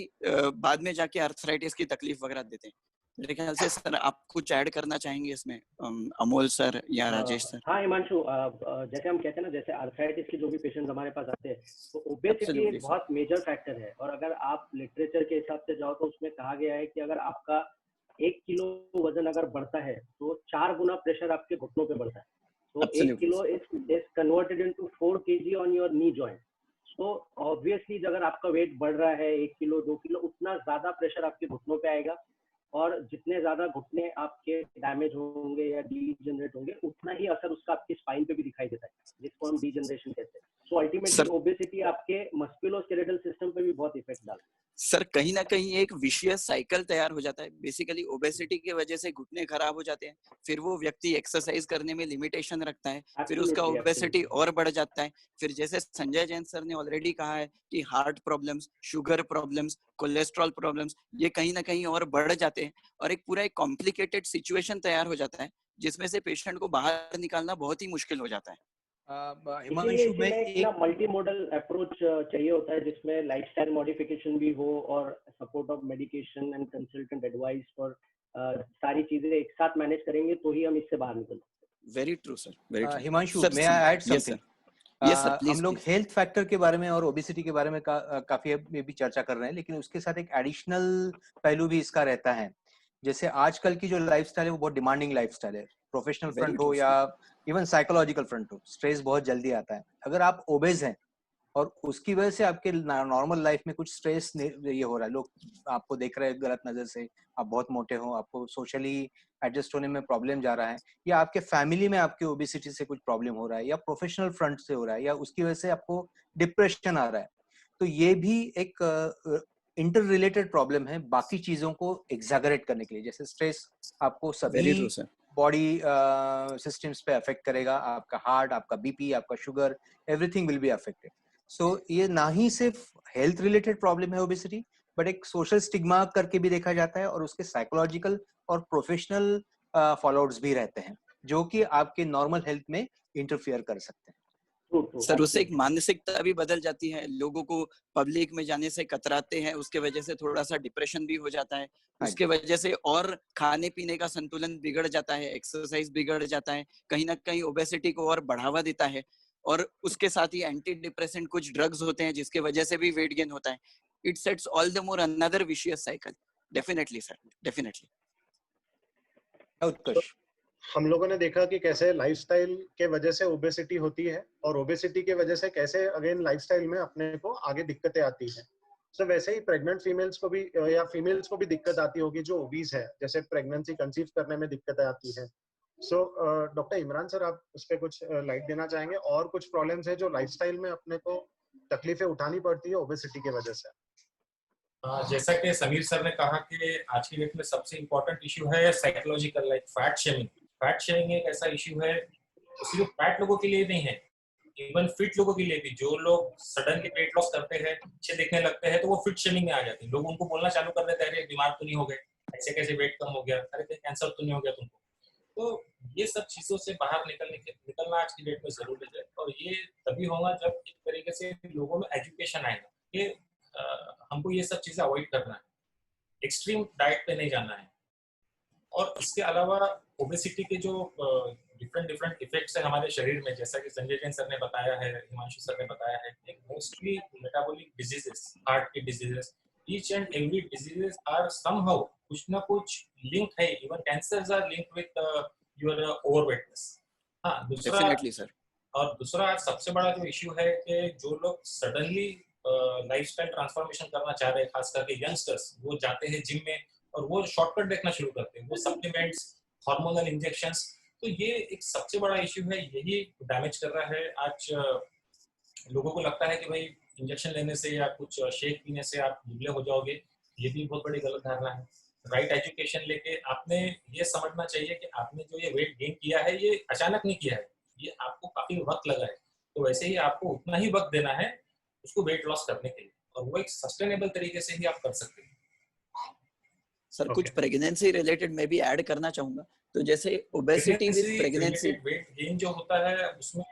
बाद में जाके आर्थराइटिस की तकलीफ वगैरह देते हैं। मेरे ख्याल से सर आप कुछ ऐड करना चाहेंगे इसमें, अमोल सर या राजेश सर? हाँ हिमांशु, जैसे हम कहते हैं ना, जैसे आर्थराइटिस के जो भी पेशेंट्स हमारे पास आते हैं, तो ओबेसिटी एक बहुत मेजर फैक्टर है। और अगर आप लिटरेचर के हिसाब से जाओ तो उसमें कहा गया है कि अगर आपका 1 किलो वजन अगर बढ़ता है तो 4 गुना प्रेशर आपके घुटनों पे बढ़ता है। तो 1 kilo is converted into 4 kg on your knee joint. तो ऑब्वियसली अगर आपका वेट बढ़ रहा है 1 किलो 2 किलो, उतना ज्यादा प्रेशर आपके घुटनों पे आएगा, और जितने ज्यादा घुटने आपके डैमेज होंगे या डीजनरेट होंगे, उतना ही असर उसका आपकी स्पाइन पे भी दिखाई देता है, जिसको हम डीजनरेशन कहते हैं। सो अल्टीमेटली ओबेसिटी आपके मस्कुलोस्केलेटल सिस्टम पे भी बहुत इफेक्ट डालता है। सर कहीं ना कहीं एक विशियस साइकिल तैयार हो जाता है। बेसिकली ओबेसिटी की वजह से घुटने खराब हो जाते हैं, फिर वो व्यक्ति एक्सरसाइज करने में लिमिटेशन रखता है, फिर उसका ओबेसिटी और बढ़ जाता है। फिर जैसे संजय जैन सर ने ऑलरेडी कहा है कि heart problems, sugar problems, cholesterol problems ये कहीं ना कहीं और बढ़ जाते हैं और एक पूरा एक कॉम्प्लिकेटेड सिचुएशन तैयार हो जाता है जिसमें से पेशेंट को बाहर निकालना बहुत ही मुश्किल हो जाता है। हिमांशु में एक मल्टी मॉडल अप्रोच चाहिए होता है जिसमें लाइफस्टाइल मॉडिफिकेशन भी हो और support of medication and consultant advice और सारी चीजें एक साथ मैनेज करेंगे तो ही हम इससे बाहर निकल सकते हैं। Very true sir, very true. Himanshu, may I add something? हम लोग हेल्थ फैक्टर के बारे में और ओबेसिटी के बारे में काफी भी चर्चा कर रहे हैं, लेकिन उसके साथ एक एडिशनल पहलू भी इसका रहता है। जैसे आजकल की जो लाइफस्टाइल है वो बहुत डिमांडिंग लाइफस्टाइल है, प्रोफेशनल फ्रंट हो या इवन साइकोलॉजिकल फ्रंट हो, स्ट्रेस बहुत जल्दी आता है। अगर आप ओबेज हैं और उसकी वजह से आपके नॉर्मल लाइफ में कुछ स्ट्रेस ये हो रहा है, लोग आपको देख रहे हैं गलत नजर से, आप बहुत मोटे हो, आपको सोशली एडजस्ट होने में प्रॉब्लम जा रहा है, या आपके फैमिली में आपके ओबेसिटी से कुछ प्रॉब्लम हो रहा है, या प्रोफेशनल फ्रंट से हो रहा है, या उसकी वजह से आपको डिप्रेशन आ रहा है, तो ये भी एक इंटर रिलेटेड प्रॉब्लम है बाकी चीजों को एग्जैगरेट करने के लिए। जैसे स्ट्रेस आपको सभी बॉडी सिस्टम्स पे अफेक्ट करेगा, आपका हार्ट, आपका बीपी, आपका sugar, everything will be affected. So ये ना ही सिर्फ हेल्थ रिलेटेड प्रॉब्लम है ओबेसिटी, बट एक सोशल स्टिग्मा करके भी देखा जाता है और उसके साइकोलॉजिकल और प्रोफेशनल फॉलोअर्स भी रहते हैं जो कि आपके नॉर्मल हेल्थ में इंटरफियर कर सकते हैं। सर उससे एक मानसिकता भी बदल जाती है, लोगों को पब्लिक में जाने से कतराते हैं, उसके वजह से थोड़ा सा डिप्रेशन भी हो जाता है, उसके वजह से और खाने पीने का संतुलन बिगड़ जाता है, एक्सरसाइज बिगड़ जाता है, कहीं ना कहीं ओबेसिटी को और बढ़ावा देता है। और उसके साथ ही एंटी डिप्रेसेंट कुछ ड्रग्स होते हैं जिसके वजह से भी वेट गेन होता है। It sets all the more another vicious cycle. Definitely sir, definitely. Utkarsh, हम लोगों ने देखा कि कैसे लाइफस्टाइल के वजह से ओबेसिटी होती है और ओबेसिटी के वजह से कैसे अगेन लाइफस्टाइल में अपने को आगे दिक्कतें आती हैं। सो वैसे ही प्रेग्नेंट फीमेल्स को भी या फीमेल्स को भी दिक्कत आती होगी जो ओबीज है, जैसे प्रेगनेंसी कंसीव करने में दिक्कतें आती है। सो डॉक्टर इमरान सर, आप उस पर कुछ लाइट देना चाहेंगे? और कुछ प्रॉब्लम्स है जो लाइफस्टाइल में अपने को तकलीफें उठानी पड़ती है ओबेसिटी की वजह से? जैसा कि समीर सर ने कहा कि आज की डेट में सबसे इम्पोर्टेंट इश्यू है psychological, like fat shaming. Fat shaming एक ऐसा इश्यू है, सिर्फ फैट लोगों के लिए नहीं है, इवन फिट लोगों के लिए भी। जो लोग सडनली वेट लॉस करते हैं, अच्छे दिखने लगते हैं, तो वो फिट शेमिंग में आ जाते हैं। लोग उनको बोलना चालू कर देते हैं, अरे बीमार तो नहीं हो गए, ऐसे कैसे वेट कम हो गया, अरे कैंसर तो नहीं हो गया तुमको। तो ये सब चीजों से बाहर निकलना आज की डेट में जरूरी है, और ये तभी होगा जब एक तरीके से लोगों में एजुकेशन आएगा कि हमको ये सब चीजें अवॉइड करना है, एक्सट्रीम डाइट पे नहीं जाना है। और इसके अलावा ओबेसिटी के जो डिफरेंट इफेक्ट्स है हमारे शरीर में, जैसा कि संजय जैन सर ने बताया है, हिमांशु सर ने बताया है, मोस्टली मेटाबॉलिक डिजीजेस, हार्ट की diseases, each and every diseases are somehow कुछ ना कुछ लिंक है। Even cancers are linked with your overweightness. हाँ, दूसरा सबसे बड़ा जो इश्यू है कि जो लोग सडनली लाइफस्टाइल ट्रांसफॉर्मेशन करना चाह रहे हैं, खास करके यंगस्टर्स, वो जाते हैं जिम में और वो शॉर्टकट देखना शुरू करते हैं, वो सप्लीमेंट्स, हार्मोनल इंजेक्शंस। तो ये एक सबसे बड़ा इश्यू है, यही डैमेज कर रहा है। आज लोगों को लगता है कि भाई इंजेक्शन लेने से या कुछ शेक पीने से आप दुबले हो जाओगे, ये भी बहुत बड़ी गलत धारणा है। राइट एजुकेशन लेके आपने ये समझना चाहिए कि आपने जो ये वेट गेन किया है, ये अचानक नहीं किया है, ये आपको काफी वक्त लगा है। तो वैसे ही आपको उतना ही वक्त देना है उसको वेट लॉस करने के लिए, और वो एक सस्टेनेबल तरीके से ही आप कर सकते हैं। सर कुछ प्रेगनेंसी रिलेटेड मैं भी ऐड करना चाहूंगा। तो जैसे obesity with pregnancy, weight gain जो होता है उसमें,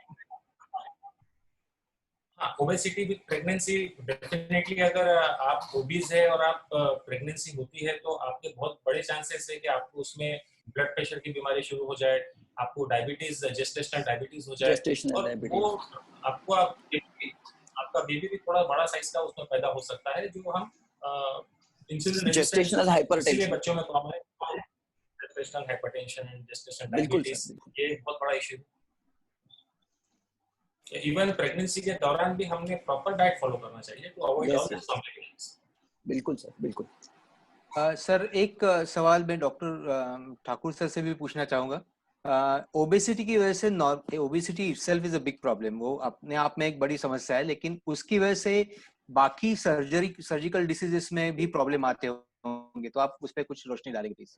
हाँ, ओबेसिटी विद प्रेगनेंसी डेफिनेटली अगर आप ओबीज है और आप प्रेगनेंसी होती है तो आपके बहुत बड़े चांसेस है कि आपको उसमें ब्लड प्रेशर की बीमारी शुरू हो जाए, आपको डायबिटीज, जेस्टेशनल डायबिटीज हो जाए, और वो आपको आपका बेबी भी थोड़ा बड़ा साइज का उसमें पैदा हो सकता है, जो हम इंसुलिन जेस्टेशनल हाइपरटेंशन, बच्चों में प्रॉब्लम है, gestational hypertension and gestational diabetes, ये बहुत बड़ा इशू है। इवन प्रेगनेंसी के दौरान भी हमने प्रॉपर डाइट फॉलो करना चाहिए to avoid all this complications. बिल्कुल सर, बिल्कुल। सर एक सवाल मैं डॉक्टर ठाकुर सर से भी पूछना चाहूंगा। ओबेसिटी की वजह से, obesity itself is a big problem, वो अपने आप में एक बड़ी समस्या है, लेकिन उसकी वजह से बाकी सर्जिकल डिसीजेस में भी प्रॉब्लम आते होंगे, तो आप उस पर कुछ रोशनी डालेंगे प्लीज।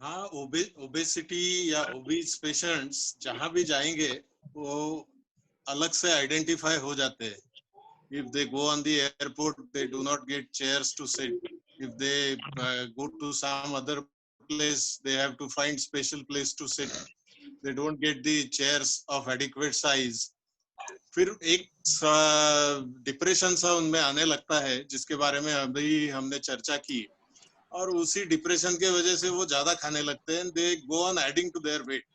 हाँ, ओबेसिटी या ओबीज पेशेंट्स जहाँ भी जाएंगे वो अलग से आइडेंटिफाई हो जाते हैं। If they go on the airport, they do not get chairs to sit. If they go to some other place, they have to find special place to sit. They don't get the chairs of adequate size. फिर एक depression सा उनमें आने लगता है, जिसके बारे में अभी हमने चर्चा की, और उसी डिप्रेशन के वजह से वो ज्यादा खाने लगते हैं। They go on adding to their weight.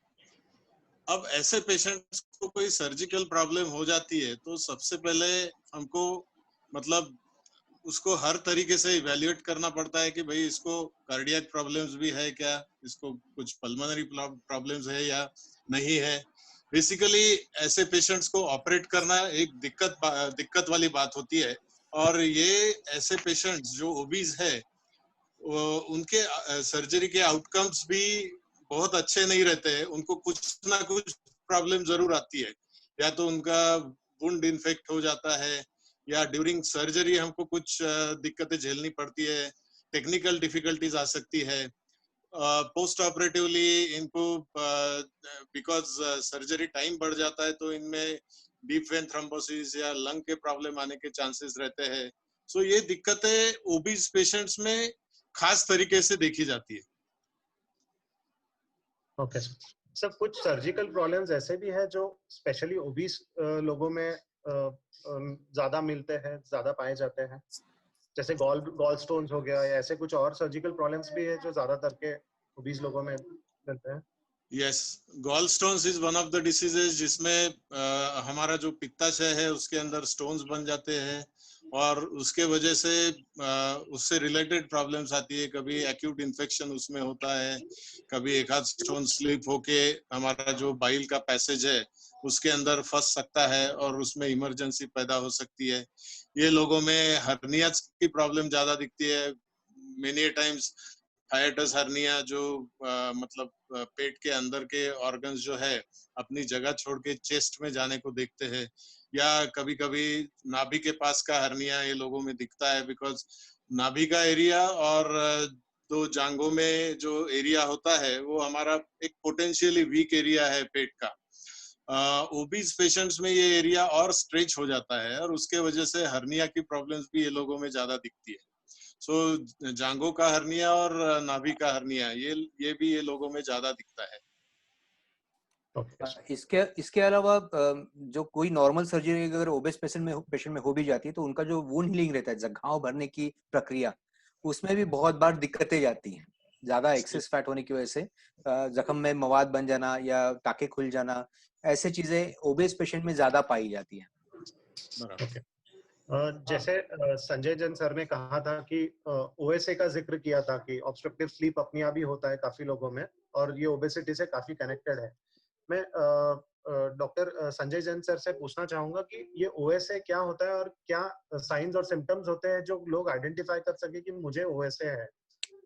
अब ऐसे पेशेंट्स को कोई सर्जिकल प्रॉब्लम हो जाती है तो सबसे पहले हमको मतलब उसको हर तरीके से इवैल्यूएट करना पड़ता है कि भाई इसको कार्डियक प्रॉब्लम्स भी है क्या, इसको कुछ पल्मोनरी प्रॉब्लम्स है या नहीं है। बेसिकली ऐसे पेशेंट्स को ऑपरेट करना एक दिक्कत वाली बात होती है, और ये ऐसे पेशेंट्स जो ओबीज है उनके सर्जरी के आउटकम्स भी बहुत अच्छे नहीं रहते हैं। उनको कुछ ना कुछ प्रॉब्लम जरूर आती है, या तो उनका वुंड इन्फेक्ट हो जाता है, या ड्यूरिंग सर्जरी हमको कुछ दिक्कतें झेलनी पड़ती है, टेक्निकल डिफिकल्टीज आ सकती है। पोस्ट ऑपरेटिवली इनको बिकॉज सर्जरी टाइम बढ़ जाता है तो इनमें डीप वेन थ्रोम्बोसिस या लंग के प्रॉब्लम आने के चांसेस रहते हैं। सो ये दिक्कतें ओबीज पेशेंट्स में खास तरीके से देखी जाती है। ओके सर, कुछ सर्जिकल प्रॉब्लम्स ऐसे भी है जो स्पेशली ओबीस लोगों में ज्यादा मिलते हैं, ज्यादा पाए जाते हैं, जैसे गॉल स्टोन्स हो गया, या ऐसे कुछ और सर्जिकल प्रॉब्लम्स भी है जो ज्यादातर के ओबीस लोगों में मिलते हैं? Yes, gallstones is one of the diseases जिसमें हमारा जो पित्ताशय है उसके अंदर स्टोन्स बन जाते हैं, और उसके वजह से उससे रिलेटेड प्रॉब्लम्स आती है। कभी एक्यूट इन्फेक्शन उसमें होता है, कभी एक आध स्टोन स्लिप होके हमारा जो बाइल का पैसेज है उसके अंदर फंस सकता है और उसमें इमरजेंसी पैदा हो सकती है। ये लोगों में हर्निया की प्रॉब्लम ज्यादा दिखती है। मेनी टाइम्स हाइएटस हर्निया जो मतलब पेट के अंदर के ऑर्गन्स जो है अपनी जगह छोड़ के चेस्ट में जाने को देखते हैं, या कभी कभी नाभि के पास का हर्निया ये लोगों में दिखता है, बिकॉज नाभि का एरिया और दो जांघों में जो एरिया होता है वो हमारा एक पोटेंशियली वीक एरिया है पेट का। ओबीज पेशेंट्स में ये एरिया और स्ट्रेच हो जाता है, और उसके वजह से हर्निया की प्रॉब्लम्स भी ये लोगों में ज्यादा दिखती है। सो जांघों का हर्निया और नाभि का हर्निया ये भी ये लोगों में ज्यादा दिखता है। इसके अलावा जो कोई नॉर्मल सर्जरी अगर ओबेस पेशेंट में हो भी जाती है तो उनका जो वुंड हीलिंग रहता है, घाव भरने की प्रक्रिया, उसमें भी बहुत बार दिक्कतें जाती हैं। ज्यादा एक्सेस फैट होने की वजह से जख्म में मवाद बन जाना या टाके खुल जाना, ऐसे चीजें ओबेस पेशेंट में ज्यादा पाई जाती हैं। जैसे संजय जैन सर ने कहा था कि ओएसए का जिक्र किया था कि ऑब्स्ट्रक्टिव स्लीप अपनिया भी होता है काफी लोगों में, और ये ओबेसिटी से काफी कनेक्टेड है। मैं डॉक्टर संजय जैन सर से पूछना चाहूंगा कि ये ओएसए क्या होता है और क्या साइंस और सिम्टम्स होते हैं जो लोग आइडेंटिफाई कर सके कि मुझे ओएसए है।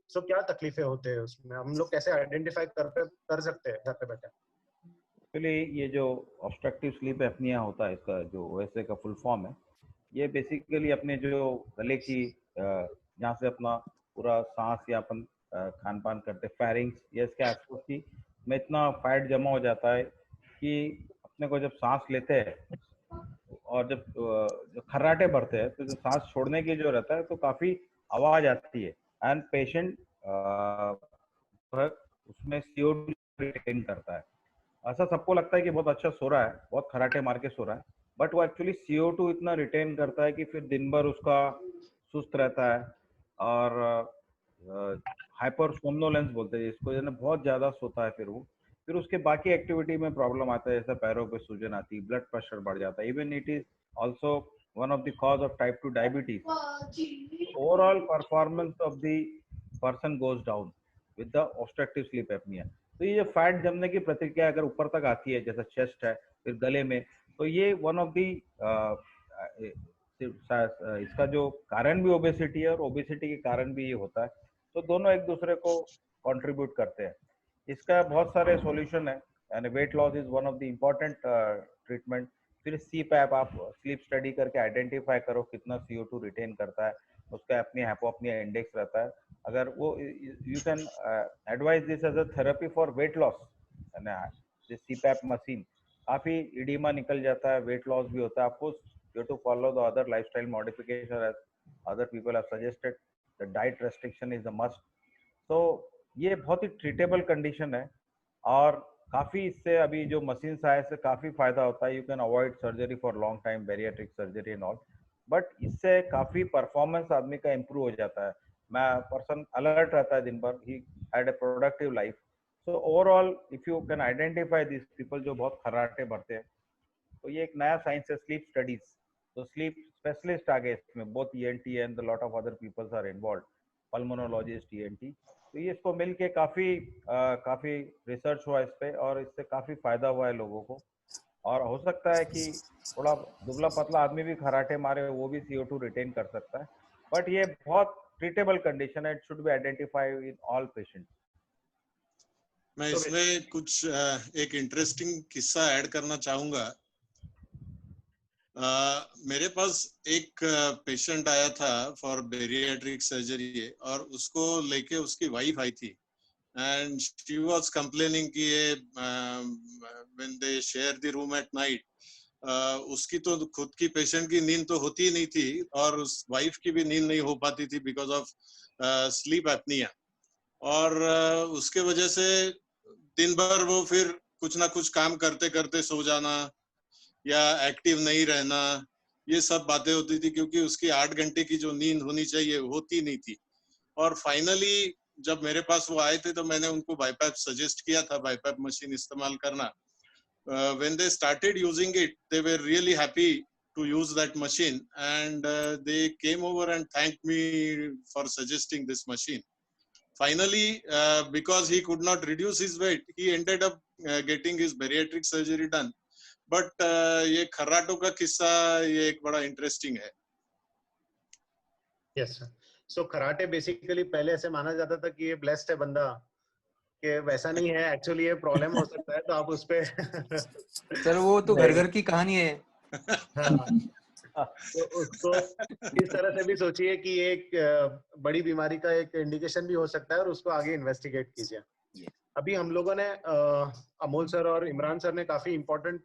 सो क्या तकलीफें होते हैं उसमें, हम लोग कैसे आइडेंटिफाई कर सकते हैं घर पे बैठे? एक्चुअली ये जो ऑब्स्ट्रक्टिव स्लीप एपनिया होता है, इसका जो ओएसए का फुल फॉर्म है, ये बेसिकली अपने जो गले की जहाँ से अपना पूरा सांस या अपन खान पान करते फेरिंग्स या इसके आसपास की में इतना फैट जमा हो जाता है कि अपने को जब सांस लेते हैं और जब खर्राटे भरते हैं तो जो सांस छोड़ने की जो रहता है तो काफी आवाज आती है, एंड पेशेंट उसमें CO2 रिटेन करता है। ऐसा सबको लगता है कि बहुत अच्छा सो रहा है, बहुत खराटे मार के सो रहा है, बट वो एक्चुअली CO2 इतना रिटेन करता है कि फिर दिन भर उसका सुस्त रहता है, और हाइपर सोमनोलेंस बोलते हैं इसको, यानी बहुत ज्यादा सोता है। फिर उसके बाकी एक्टिविटी में प्रॉब्लम आता है, जैसे पैरों पे सूजन आती है, ब्लड प्रेशर बढ़ जाता है। Even it is also one of the cause of type 2 diabetes. Overall performance of the person goes down with the obstructive sleep apnoea. तो ये फैट जमने की प्रतिक्रिया अगर ऊपर तक आती है, जैसे चेस्ट है, फिर गले में, तो ये वन ऑफ दी इसका जो कारण भी ओबेसिटी है और ओबेसिटी के कारण भी ये होता है। तो दोनों एक दूसरे को कंट्रीब्यूट करते हैं। इसका बहुत सारे सॉल्यूशन है, यानी weight loss is one of the important treatment फिर CPAP आप स्लीप स्टडी करके आइडेंटिफाई करो कितना CO2 रिटेन करता है, उसका अपनी हाइपोपनिया इंडेक्स रहता है। अगर वो you can advise this as a therapy for weight loss. This CPAP machine काफी इडीमा निकल जाता है, वेट लॉस भी होता है। आपको you to follow the other lifestyle modification as other people have suggested. The diet restriction is the must. तो ये बहुत ही ट्रीटेबल कंडीशन है और काफी इससे अभी जो मशीन्स आए से काफी फायदा होता है। You can avoid surgery for long time, bariatric surgery and all, but इससे काफी परफॉर्मेंस आदमी का इम्प्रूव हो जाता है। मैं पर्सन अलर्ट रहता है दिन भर, he had a productive life. So overall if you can identify this people जो बहुत खर्राटे भरते हैं, तो ये एक नया साइंस है स्लीप स्टडीज। तो स्लीप स्पेशलिस्ट आ गए इसमें, both ENT and the lot of other peoples are involve, pulmonologist, ENT। तो ये इसको मिलके काफी रिसर्च हुआ इस पे और इससे काफी फायदा हुआ है लोगों को। और हो सकता है कि थोड़ा दुबला पतला आदमी भी खराटे मारे वो भी CO2 रिटेन कर सकता है, बट ये बहुत ट्रीटेबल कंडीशन है। It should be identified in all patients. मैं इसमें कुछ एक इंटरेस्टिंग किस्सा ऐड करना चाहूंगा। मेरे पास एक पेशेंट आया था फॉर बेरियाट्रिक सर्जरी और उसको लेके उसकी वाइफ आई थी एंड शी वाज कंप्लेनिंग कि ये when they share the room at night, उसकी तो खुद की पेशेंट की नींद तो होती ही नहीं थी और उस वाइफ की भी नींद नहीं हो पाती थी बिकॉज ऑफ स्लीप एपनिया। और उसके वजह से दिन भर वो फिर कुछ ना कुछ काम करते करते सो जाना या एक्टिव नहीं रहना, ये सब बातें होती थी क्योंकि उसकी 8 घंटे की जो नींद होनी चाहिए होती नहीं थी। और फाइनली जब मेरे पास वो आए थे तो मैंने उनको बाईपैप सजेस्ट किया था, बाईपैप मशीन इस्तेमाल करना। when they started using it, they were really happy to use that machine and they came over and thanked me for suggesting this machine. Finally, because he could not reduce his weight, he ended up getting his bariatric surgery done. But ये खर्राटों का किस्सा ये एक बड़ा interesting है। Yes sir. So karate basically पहले ऐसे माना जाता था कि ये ब्लेस्ड है बंदा, कि वैसा नहीं है, एक्चुअली ये प्रॉब्लम हो सकता है। तो आप उस पे सर वो तो घर घर की कहानी है। तो उसको इस तरह से भी सोचिए कि एक बड़ी बीमारी का एक इंडिकेशन भी हो सकता है और उसको आगे इन्वेस्टिगेट कीजिए। अभी हम लोगों ने अमोल सर और इमरान सर ने काफी इम्पोर्टेंट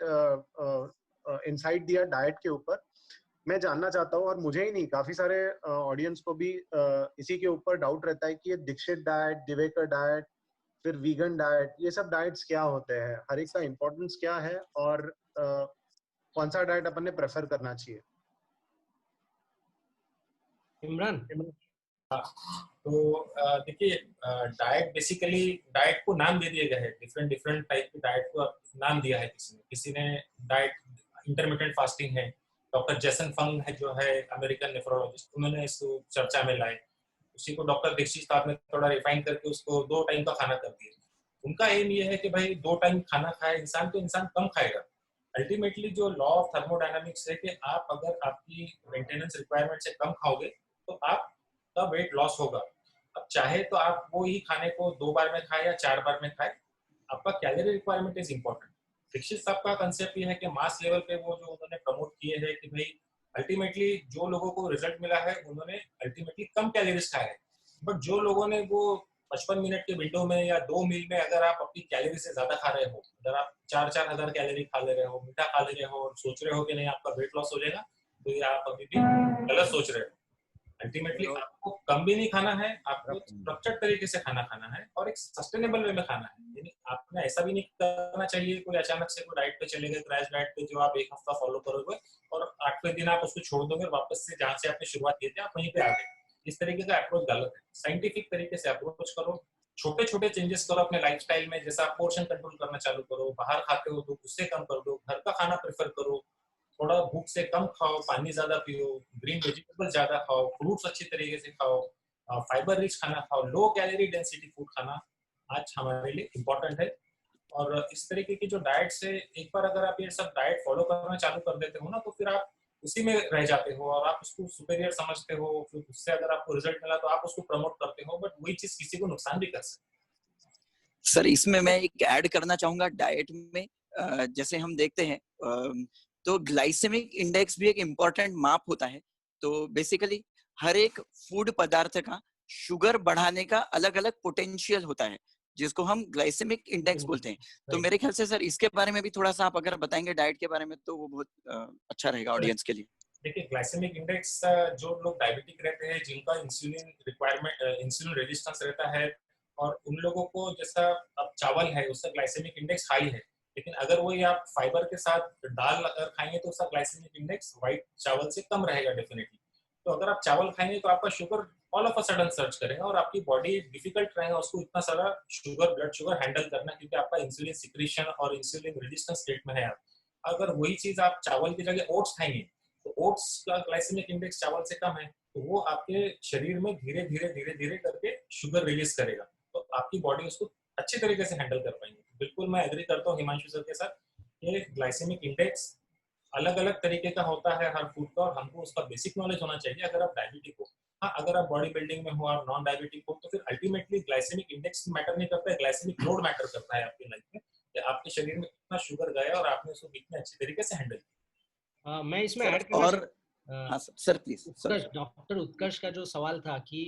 इंसाइट दिया डाइट के ऊपर। मैं जानना चाहता हूँ, और मुझे ही नहीं, काफी सारे ऑडियंस को भी इसी के ऊपर डाउट रहता है कि ये दीक्षित डाइट, दिवेकर डाइट, फिर वीगन डाइट, ये सब डाइट्स क्या होते हैं, हर एक का इम्पोर्टेंस क्या है और कौन सा डाइट अपन ने प्रेफर करना चाहिए। इमरान? हाँ, तो देखिए डाइट बेसिकली, डाइट को नाम दे दिया गया है, डिफरेंट डिफरेंट टाइप की डाइट को नाम दिया है किसी ने डाइट इंटरमिटेंट फास्टिंग है। डॉक्टर जेसन फंग है जो है अमेरिकन नेफ्रोलॉजिस्ट, उन्होंने इसको चर्चा में लाए। उसी को डॉक्टर दीक्षित साहब ने थोड़ा रिफाइन करके उसको 2 टाइम का खाना कर दिया। उनका एम ये है कि भाई 2 टाइम खाना खाए इंसान तो इंसान कम खाएगा। अल्टीमेटली जो लॉ ऑफ थर्मोडायनामिक्स है कि आप अगर आपकी मेंटेनेंस रिक्वायरमेंट से कम खाओगे तो आपका वेट लॉस होगा। अब चाहे तो आप वो ही खाने को 2 बार में खाए या 4 बार में खाए, आपका calorie requirement is important. Dixit साहब का कंसेप्ट ये है कि मास लेवल पे वो जो उन्होंने प्रमोट किए हैं कि भाई अल्टीमेटली जो लोगों को रिजल्ट मिला है उन्होंने अल्टीमेटली कम कैलोरीज खाए हैं, बट जो लोगों ने वो 55 मिनट के विंडो में या 2 मील में अगर आप अपनी कैलोरी से ज्यादा खा रहे हो, अगर आप 4-4 हजार कैलोरी खा ले रहे हो, मीठा खा ले रहे हो और सोच रहे हो कि नहीं आपका वेट लॉस हो जाएगा, तो ये आप अभी भी गलत सोच रहे हो। अल्टीमेटली आपको कम भी नहीं खाना है, आपको स्ट्रक्चर्ड तरीके से खाना खाना है और एक सस्टेनेबल वे में खाना है। यानी आपने ऐसा भी नहीं करना चाहिए कोई अचानक से कोई डाइट पे चले गए, क्रैश डाइट पे जो आप 1 हफ्ता फॉलो करोगे और 8वें दिन आप उसको छोड़ दोगे और वापस से जहाँ से आपने शुरुआत की थी आप वहीं पे आ गए। इस तरीके का अप्रोच गलत है। साइंटिफिक तरीके से अप्रोच करो, छोटे छोटे चेंजेस करो अपने लाइफस्टाइल में, जैसा आप पोर्शन कंट्रोल करना चालू करो, बाहर खाते हो तो उससे कम कर दो, घर का खाना प्रेफर करो, थोड़ा भूख से कम खाओ, पानी ज्यादा पियो, ग्रीन वेजिटेबल ज्यादा खाओ, फ्रूट्स अच्छी तरीके से खाओ, फाइबर रिच खाना खाओ, लो कैलोरी डेंसिटी फूड खाना आज हमारे लिए इम्पोर्टेंट है। और इस तरीके की जो डाइट से एक बार अगर आप ये सब डाइट फॉलो करना चालू कर देते हो ना, तो फिर आप उसी में रह जाते हो और आप उसको सुपेरियर समझते हो, फिर उससे अगर आपको रिजल्ट मिला तो आप उसको प्रमोट करते हो, बट वही चीज किसी को नुकसान भी कर सकती। सर इसमें मैं एक ऐड करना चाहूंगा डाइट में। जैसे हम देखते हैं तो ग्लाइसेमिक इंडेक्स भी एक इम्पोर्टेंट माप होता है। तो बेसिकली हर एक फूड पदार्थ का शुगर बढ़ाने का अलग अलग पोटेंशियल होता है, जिसको हम ग्लाइसेमिक इंडेक्स बोलते हैं। तो मेरे ख्याल से सर इसके बारे में भी थोड़ा सा आप अगर बताएंगे डाइट के बारे में, तो वो बहुत अच्छा रहेगा ऑडियंस के लिए। देखिए, ग्लाइसेमिक इंडेक्स जो लोग डायबिटिक रहते हैं, जिनका इंसुलिन रिक्वायरमेंट, इंसुलिन रेजिस्टेंस रहता है, और उन लोगों को जैसा अब चावल है उसका ग्लाइसेमिक इंडेक्स हाई है, लेकिन अगर वही आप फाइबर के साथ दाल अगर खाएंगे तो उसका ग्लाइसेमिक इंडेक्स व्हाइट चावल से कम रहेगा डेफिनेटली। तो अगर आप चावल खाएंगे तो आपका sugar all of a sudden search करेगा और आपकी बॉडी डिफिकल्ट रहेगा उसको इतना सारा शुगर, ब्लड शुगर हैंडल करना, क्योंकि आपका इंसुलिन सिक्रीशन और इंसुलिन रेजिस्टेंस स्टेट में है आप। अगर वही चीज आप चावल की जगह ओट्स खाएंगे तो ओट्स का ग्लाइसेमिक इंडेक्स चावल से कम है, तो वो आपके शरीर में धीरे धीरे धीरे धीरे करके शुगर रिलीज करेगा, तो आपकी बॉडी उसको अच्छी तरीके से हैंडल कर पाएंगे। बिल्कुल मैं एग्री करता हूँ हिमांशु सर के साथ कि ग्लाइसेमिक इंडेक्स अलग अलग तरीके का होता है हर फूड का, और हमको उसका बेसिक नॉलेज होना चाहिए अगर आप डायबिटिक हो। हाँ, अगर आप बॉडी बिल्डिंग में हो, आप नॉन डायबिटिक हो, तो फिर अल्टीमेटली ग्लाइसेमिक इंडेक्स मैटर नहीं करता है, ग्लाइसेमिक लोड मैटर करता है आपकी लाइफ में, कि आपके शरीर में कितना शुगर गया और आपने उसको कितने अच्छी तरीके से हैंडल किया। मैं इसमें ऐड करना और हाँ सर प्लीज। डॉक्टर उत्कर्ष का जो सवाल था कि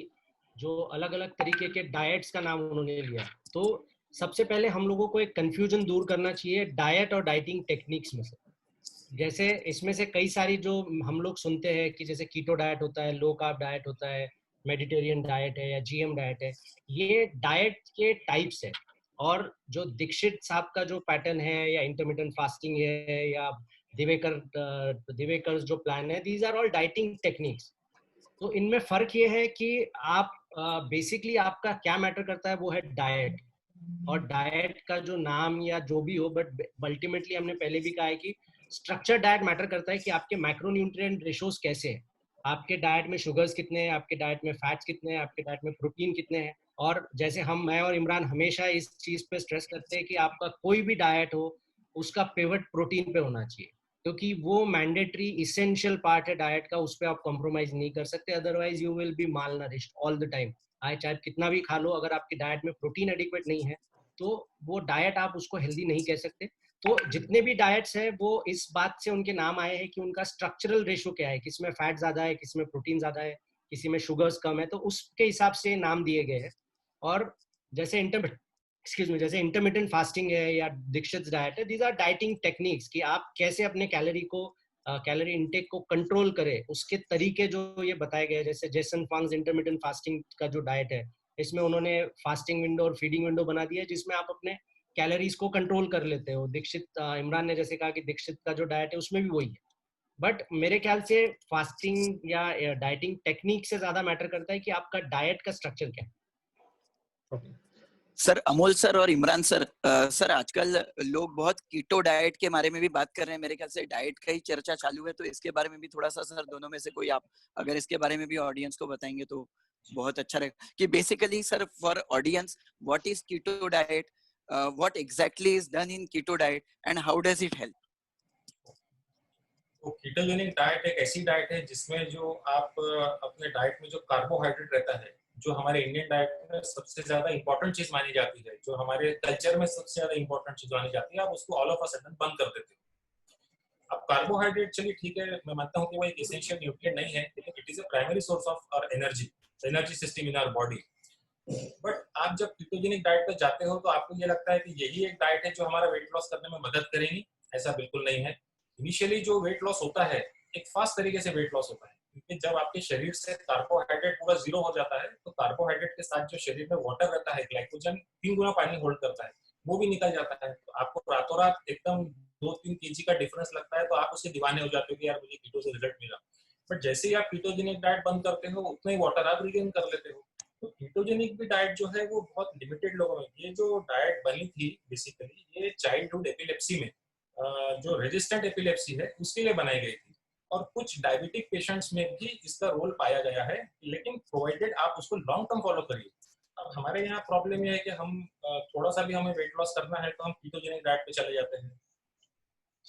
जो अलग अलग तरीके के डाइट्स का नाम उन्होंने लिया, तो सबसे पहले हम लोगों को एक कंफ्यूजन दूर करना चाहिए डाइट और डाइटिंग टेक्निक्स में से। जैसे इसमें से कई सारी जो हम लोग सुनते हैं कि जैसे कीटो डाइट होता है, लो कार्ब डाइट होता है, मेडिटेरियन डाइट है या जीएम डाइट है, ये डाइट के टाइप्स है। और जो दीक्षित साहब का जो पैटर्न है या इंटरमिटेंट फास्टिंग है या दिवेकर जो प्लान है, these are all dieting techniques. तो इनमें फर्क ये है कि आप बेसिकली आपका क्या मैटर करता है वो है डाइट, और डाइट का जो नाम या जो भी हो, बट अल्टीमेटली हमने पहले भी कहा है कि स्ट्रक्चर डाइट मैटर करता है कि आपके मैक्रोन्यूट्रिएंट रेशोज कैसे हैं, आपके डाइट में शुगर्स कितने हैं, आपके डाइट में फैट्स कितने हैं, आपके डाइट में प्रोटीन कितने हैं। और जैसे मैं और इमरान हमेशा इस चीज पे स्ट्रेस करते हैं कि आपका कोई भी डाइट हो उसका पिवट प्रोटीन पे होना चाहिए, क्योंकि वो मैंडेटरी इसेंशियल पार्ट है डाइट का, उस पर आप कॉम्प्रोमाइज नहीं कर सकते, otherwise you will be mall nourished all the time. चाहे कितना भी खा लो, अगर आपकी डाइट में प्रोटीन एडिक्वेट नहीं है तो वो डाइट आप उसको हेल्दी नहीं कह सकते। तो जितने भी डाइट्स हैं वो इस बात से उनके नाम आए हैं कि उनका स्ट्रक्चरल रेशो क्या है, किसमें फैट ज्यादा है, किसमें प्रोटीन ज्यादा है, किसी में शुगर्स कम है, तो उसके हिसाब से नाम दिए गए हैं। और जैसे इंटरमिटेंट फास्टिंग है या दीक्षित डाइट है, दीज आर डाइटिंग टेक्निक्स कि आप कैसे अपने कैलोरी इनटेक को कंट्रोल करें, उसके तरीके जो ये बताए गए। जैसे जेसन फंग्स इंटरमिटेंट फास्टिंग का जो डाइट है, इसमें उन्होंने फास्टिंग विंडो और फीडिंग विंडो बना दिया है, जिसमें आप अपने कैलोरीज को कंट्रोल कर लेते हो। दीक्षित इमरान ने जैसे कहा कि दीक्षित का जो डाइट है उसमें भी वही है। बट मेरे ख्याल से फास्टिंग या डाइटिंग टेक्निक से ज्यादा मैटर करता है कि आपका डाइट का स्ट्रक्चर क्या है। सर अमोल सर और इमरान सर, सर आजकल लोग बहुत कीटो डाइट के बारे में भी बात कर रहे हैं, मेरे ख्याल से डाइट का ही चर्चा चालू है, तो इसके बारे में भी थोड़ा सा सर दोनों में से कोई आप अगर इसके बारे में भी ऑडियंस को बताएंगे तो बहुत अच्छा रहेगा। कि basically sir for audience, what is keto diet, what exactly is done in keto diet and how does it help? तो कीटोजेनिक डाइट एक ऐसी डाइट है जिसमें जो आप अपने डाइट में जो कार्बोहाइड्रेट रहता है, जो हमारे इंडियन डाइट में सबसे ज्यादा इंपॉर्टेंट चीज मानी जाती है, जो हमारे कल्चर में सबसे ज्यादा इंपॉर्टेंट चीज मानी जाती है, आप उसको ऑल ऑफ अ सडन बंद कर देते हो। अब कार्बोहाइड्रेट चलिए ठीक है, मैं मानता हूँ कि वो एक एसेंशियल न्यूट्रिएंट नहीं है, लेकिन it is a primary source of our energy system in our body. But आप जब कीटोजेनिक डाइट पे जाते हो तो आपको ये लगता है कि यही एक डाइट है जो हमारा वेट लॉस करने में मदद करेगी। ऐसा बिल्कुल नहीं है। इनिशियली जो वेट लॉस होता है एक फास्ट तरीके से वेट लॉस होता है, क्योंकि जब आपके शरीर से कार्बोहाइड्रेट पूरा जीरो हो जाता है तो कार्बोहाइड्रेट के साथ जो शरीर में वाटर रहता है, ग्लाइकोजन 3 गुना पानी होल्ड करता है, वो भी निकल जाता है। तो आपको रातों रात एकदम 2-3 kg का डिफरेंस लगता है, तो आप उसके दीवाने हो जाते हो कि यार मुझे कीटो से रिजल्ट मिला। बट जैसे ही आप कीटोजेनिक डाइट बंद करते हो उतना ही वाटर आप रिगेन कर लेते हो। तो कीटोजेनिक भी डाइट जो है वो बहुत लिमिटेड लोगों में, ये जो डाइट बनी थी बेसिकली ये चाइल्डहुड एपिलेप्सी में जो रेजिस्टेंट एपिलेप्सी है उसके लिए बनाई गई थी, और कुछ डायबिटिक पेशेंट्स में भी इसका रोल पाया गया है, लेकिन प्रोवाइडेड आप उसको लॉन्ग टर्म फॉलो करिए। अब हमारे यहाँ प्रॉब्लम ये है कि हम थोड़ा सा भी हमें वेट लॉस करना है तो हम कीटोजेनिक डाइट पे चले जाते हैं,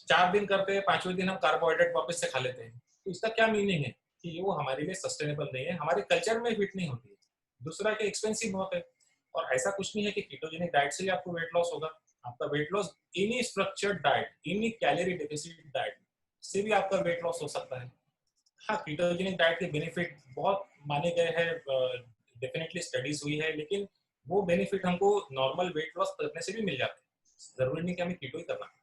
4 दिन करते हैं, 5वें दिन हम कार्बोहाइड्रेट वापस से खा लेते हैं। तो इसका क्या मीनिंग है कि वो हमारे लिए सस्टेनेबल नहीं है, हमारे कल्चर में फिट नहीं होती है। दूसरा कि एक्सपेंसिव बहुत है, और ऐसा कुछ नहीं है कि कीटोजेनिक डाइट से ही आपको वेट लॉस होगा। आपका weight loss any structured diet, any calorie deficit diet से भी आपका वेट लॉस हो सकता है। हाँ, कीटोजेनिक डाइट के बेनिफिट बहुत माने गए हैं, डेफिनेटली स्टडीज हुई है, लेकिन वो बेनिफिट हमको नॉर्मल वेट लॉस करने से भी मिल जाते हैं। जरूरी नहीं कि हमें कीटो ही करना है।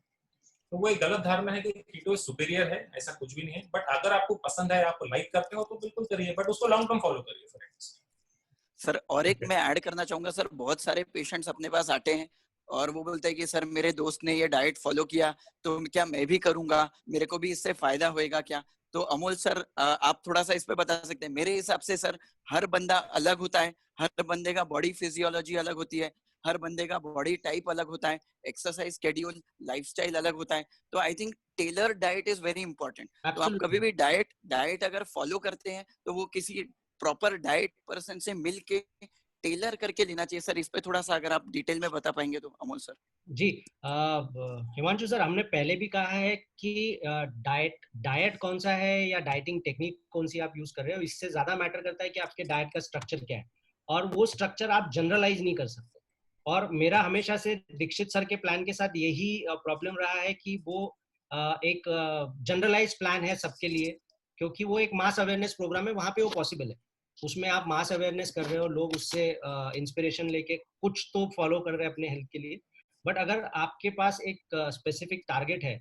तो वो एक गलत धारणा है कि कीटो सुपीरियर है, ऐसा कुछ भी नहीं है। बट अगर आपको पसंद है, आपको लाइक करते हो तो बिल्कुल करिए, बट उसको लॉन्ग टर्म फॉलो करिए फ्रेंड्स। सर और एक मैं ऐड करना चाहूंगा सर, बहुत सारे पेशेंट्स अपने पास आते हैं और वो बोलते हैं कि सर मेरे दोस्त ने ये डाइट फॉलो किया तो क्या मैं भी करूंगा, मेरे को भी इससे फायदा होएगा क्या? तो अमोल सर आप थोड़ा सा इस पे बता सकते हैं? मेरे हिसाब से सर हर बंदा अलग होता है, हर बंदे का बॉडी फिजियोलॉजी अलग होती है, हर बंदे का बॉडी टाइप अलग होता है, एक्सरसाइज शेड्यूल, लाइफस्टाइल अलग होता है। तो I think tailor diet is very important. तो आप कभी भी डाइट अगर फॉलो करते हैं तो वो किसी प्रॉपर डाइट पर्सन से मिल के टेलर करके लेना चाहिए। सर इस पे थोड़ा सा अगर आप डिटेल में बता पाएंगे तो अमोल सर। जी हिमांशु सर, हमने पहले भी कहा है कि डाइट कौन सा है या डाइटिंग टेक्निक कौन सी आप यूज कर रहे हो, इससे ज्यादा मैटर करता है कि आपके डाइट का स्ट्रक्चर क्या है, और वो स्ट्रक्चर आप जनरलाइज नहीं कर सकते। और मेरा हमेशा से दीक्षित सर के प्लान के साथ यही प्रॉब्लम रहा है कि वो एक जनरलाइज प्लान है सबके लिए, क्योंकि वो एक मास अवेयरनेस प्रोग्राम है, वहां पे वो पॉसिबल है। उसमें आप मास अवेयरनेस कर रहे हो, लोग उससे इंस्पिरेशन लेके कुछ तो फॉलो कर रहे हैं अपने हेल्थ के लिए। बट अगर आपके पास एक स्पेसिफिक टारगेट है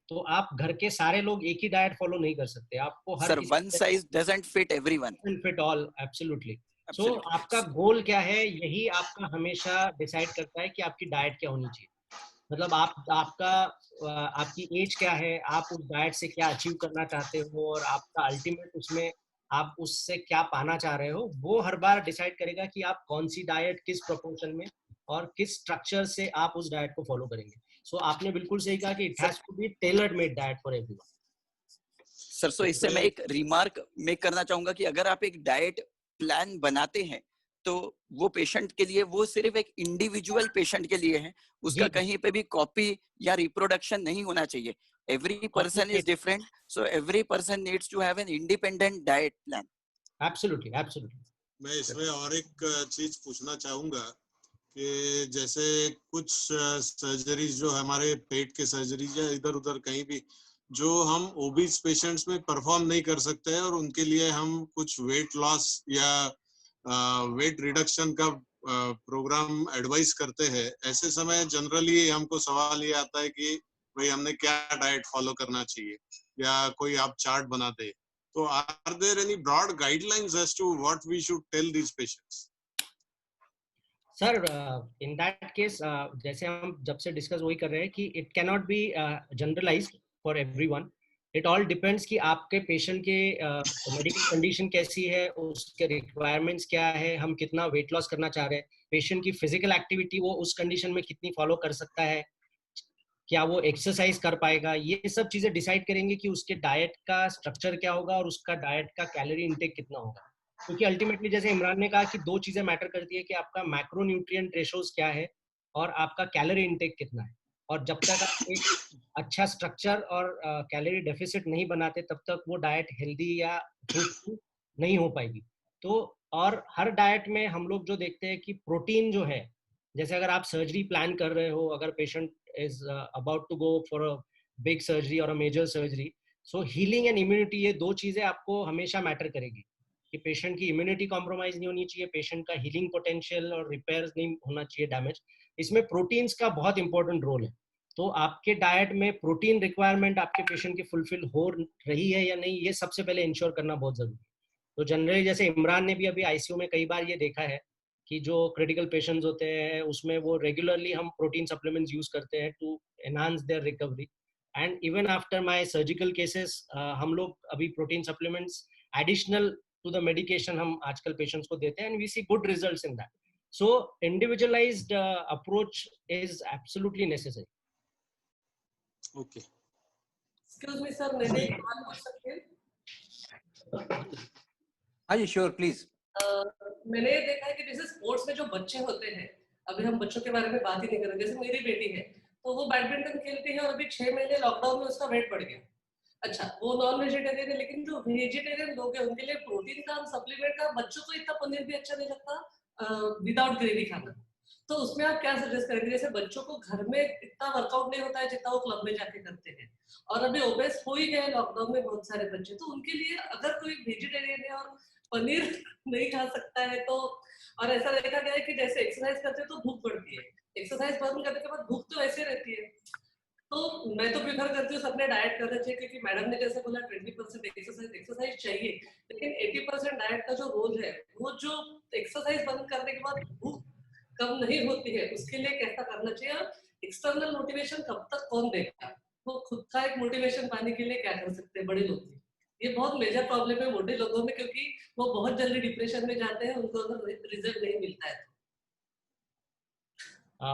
तो आप घर के सारे लोग एक ही डाइट फॉलो नहीं कर सकते। आपको हर sir one size doesn't fit everyone, fit all, absolutely. So आपका गोल क्या है, यही आपका हमेशा डिसाइड करता है कि आपकी डाइट क्या होनी चाहिए। मतलब आपकी एज क्या है, आप उस डाइट से क्या अचीव करना चाहते हो, और आपका अल्टीमेट उसमें आप उससे क्या पाना चाह रहे हो, वो हर बार डिसाइड करेगा कि आप कौन सी डाइट किस प्रोपोर्शन में और किस स्ट्रक्चर से आप उस डाइट को फॉलो करेंगे। सो आपने बिल्कुल सही कहा कि it has to be tailored made diet for everyone. Sir so इससे मैं एक रिमार्क मेक करना चाहूंगा कि अगर आप एक डाइट प्लान बनाते हैं तो वो पेशेंट के लिए, वो सिर्फ एक इंडिविजुअल पेशेंट के लिए है, उसका कहीं पे भी कॉपी या रिप्रोडक्शन नहीं होना चाहिए। Every person is different, so every person needs to have an independent diet plan. Absolutely absolutely. मैं इसमें और एक चीज पूछना चाहूंगा कि जैसे कुछ सर्जरीज जो हमारे पेट के सर्जरीज या इधर उधर कहीं भी जो हम ओबीज पेशेंट्स में परफॉर्म नहीं कर सकते हैं और उनके लिए हम कुछ वेट लॉस या वेट रिडक्शन का प्रोग्राम एडवाइस करते हैं, ऐसे समय जनरली हमको सवाल ये आता है कि भाई हमने क्या डाइट फॉलो करना चाहिए, या कोई आप चार्ट बना दे। तो are there any broad guidelines as to what we should tell these patients? Sir in that case जैसे हम जब से डिस्कस वही कर रहे हैं कि it cannot be generalised for everyone. It all depends कि आपके पेशेंट के मेडिकल कंडीशन कैसी है, उसके रिक्वायरमेंट्स क्या है, हम कितना वेट लॉस करना चाह रहे हैं, पेशेंट की फिजिकल एक्टिविटी वो उस कंडीशन में कितनी फॉलो कर सकता है, क्या वो एक्सरसाइज कर पाएगा, ये सब चीजें डिसाइड करेंगे कि उसके डाइट का स्ट्रक्चर क्या होगा और उसका डाइट का कैलोरी इंटेक कितना होगा। क्योंकि अल्टीमेटली जैसे इमरान ने कहा कि दो चीजें मैटर करती है कि आपका मैक्रोन्यूट्रिएंट रेशोज क्या है और आपका कैलोरी इंटेक कितना है। और जब तक आप एक अच्छा स्ट्रक्चर और कैलोरी डेफिसिट नहीं बनाते तब तक वो डाइट हेल्दी या फ्रूटफुल नहीं हो पाएगी। तो और हर डाइट में हम लोग जो देखते हैं कि प्रोटीन जो है, जैसे अगर आप सर्जरी प्लान कर रहे हो, अगर patient is about to go for a big surgery और a major surgery, so healing and immunity, ये दो चीजें आपको हमेशा मैटर करेगी कि पेशेंट की इम्यूनिटी कॉम्प्रोमाइज नहीं होनी चाहिए, पेशेंट का हीलिंग पोटेंशियल और रिपेयर्स नहीं होना चाहिए डैमेज। इसमें प्रोटीन्स का बहुत इंपॉर्टेंट रोल है। तो आपके डाइट में प्रोटीन रिक्वायरमेंट आपके पेशेंट की फुलफिल हो रही है या नहीं, ये सबसे पहले इंश्योर करना बहुत जरूरी है। तो जनरली जैसे इमरान ने भी अभी आईसीयू में कई बार ये देखा है कि जो क्रिटिकल पेशेंट्स होते हैं उसमें वो रेगुलरली हम प्रोटीन सप्लीमेंट्स यूज करते हैं to enhance their recovery. And even after my surgical cases हम लोग अभी protein supplements additional to the medication हम आजकल पेशेंट्स को देते हैं, and we see good results in that. So individualised approach is absolutely necessary. Okay, excuse me sir, मैंने एक सवाल पूछ सकती हूँ? हाँ जी श्योर प्लीज। मैंने ये देखा है कि जैसे स्पोर्ट्स में जो बच्चे होते हैं, अभी हम बच्चों के बारे में बात ही नहीं करेंगे, जैसे मेरी बेटी है तो वो बैडमिंटन खेलती है और अभी 6 महीने लॉकडाउन में उसका वेट बढ़ गया। अच्छा, वो नॉन वेजिटेरियन है, लेकिन जो वेजिटेरियन लोग हैं उनके लिए प्रोटीन का सप्लीमेंट का, बच्चों को इतना पनीर भी अच्छा नहीं लगता विदाउट ग्रेवी खाना। तो उसमें आप क्या सजेस्ट करेंगे? जैसे बच्चों को घर में इतना वर्कआउट नहीं होता है जितना वो क्लब में जाके करते हैं, और अभी ओबेस हो ही गए लॉकडाउन में बहुत सारे बच्चे, तो उनके लिए अगर कोई वेजिटेरियन है और पनीर नहीं खा सकता है तो, और ऐसा देखा गया है कि जैसे एक्सरसाइज करते हैं तो भूख बढ़ती है, एक्सरसाइज बंद करने के बाद भूख तो ऐसे रहती है, तो मैं तो प्रेफर करती हूँ सबने डाइट करना चाहिए, क्योंकि मैडम ने जैसे बोला 20% एक्सरसाइज चाहिए, लेकिन 80% डाइट का जो रोल है, वो जो एक्सरसाइज बंद करने के बाद भूख कम नहीं होती है, उसके लिए कैसा करना चाहिए, और एक्सटर्नल मोटिवेशन कब तक कौन देगा, वो खुद का एक मोटिवेशन पाने के लिए क्या कर सकते हैं बड़े लोग। ये बहुत मेजर प्रॉब्लम है मोटे लोगों में, क्योंकि वो बहुत जल्दी डिप्रेशन में जाते हैं, उनको अगर रिजल्ट नहीं मिलता है।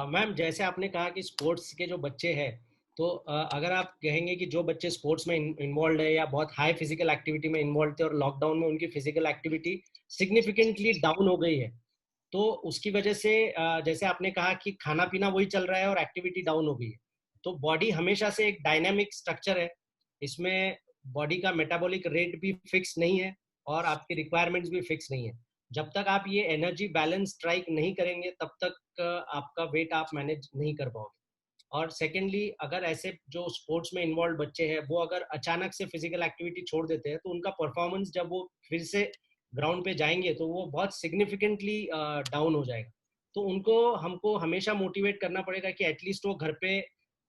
मैम जैसे आपने कहा कि स्पोर्ट्स के जो बच्चे हैं, तो अगर आप कहेंगे कि जो बच्चे स्पोर्ट्स में इन्वॉल्व है या बहुत हाई फिजिकल एक्टिविटी में इन्वॉल्व थे और लॉकडाउन में उनकी फिजिकल एक्टिविटी सिग्निफिकेंटली डाउन हो गई है, तो उसकी वजह से जैसे आपने कहा कि खाना पीना वही चल रहा है और एक्टिविटी डाउन हो गई है, तो बॉडी हमेशा से एक डायनामिक स्ट्रक्चर है, इसमें बॉडी का मेटाबॉलिक रेट भी फिक्स नहीं है और आपकी रिक्वायरमेंट्स भी फिक्स नहीं है। जब तक आप ये एनर्जी बैलेंस स्ट्राइक नहीं करेंगे तब तक आपका वेट आप मैनेज नहीं कर पाओगे। और सेकेंडली, अगर ऐसे जो स्पोर्ट्स में इन्वॉल्व बच्चे हैं वो अगर अचानक से फिजिकल एक्टिविटी छोड़ देते हैं, तो उनका परफॉर्मेंस जब वो फिर से ग्राउंड पे जाएंगे तो वो बहुत सिग्निफिकेंटली डाउन हो जाएगा। तो उनको हमको हमेशा मोटिवेट करना पड़ेगा कि एटलीस्ट वो घर पे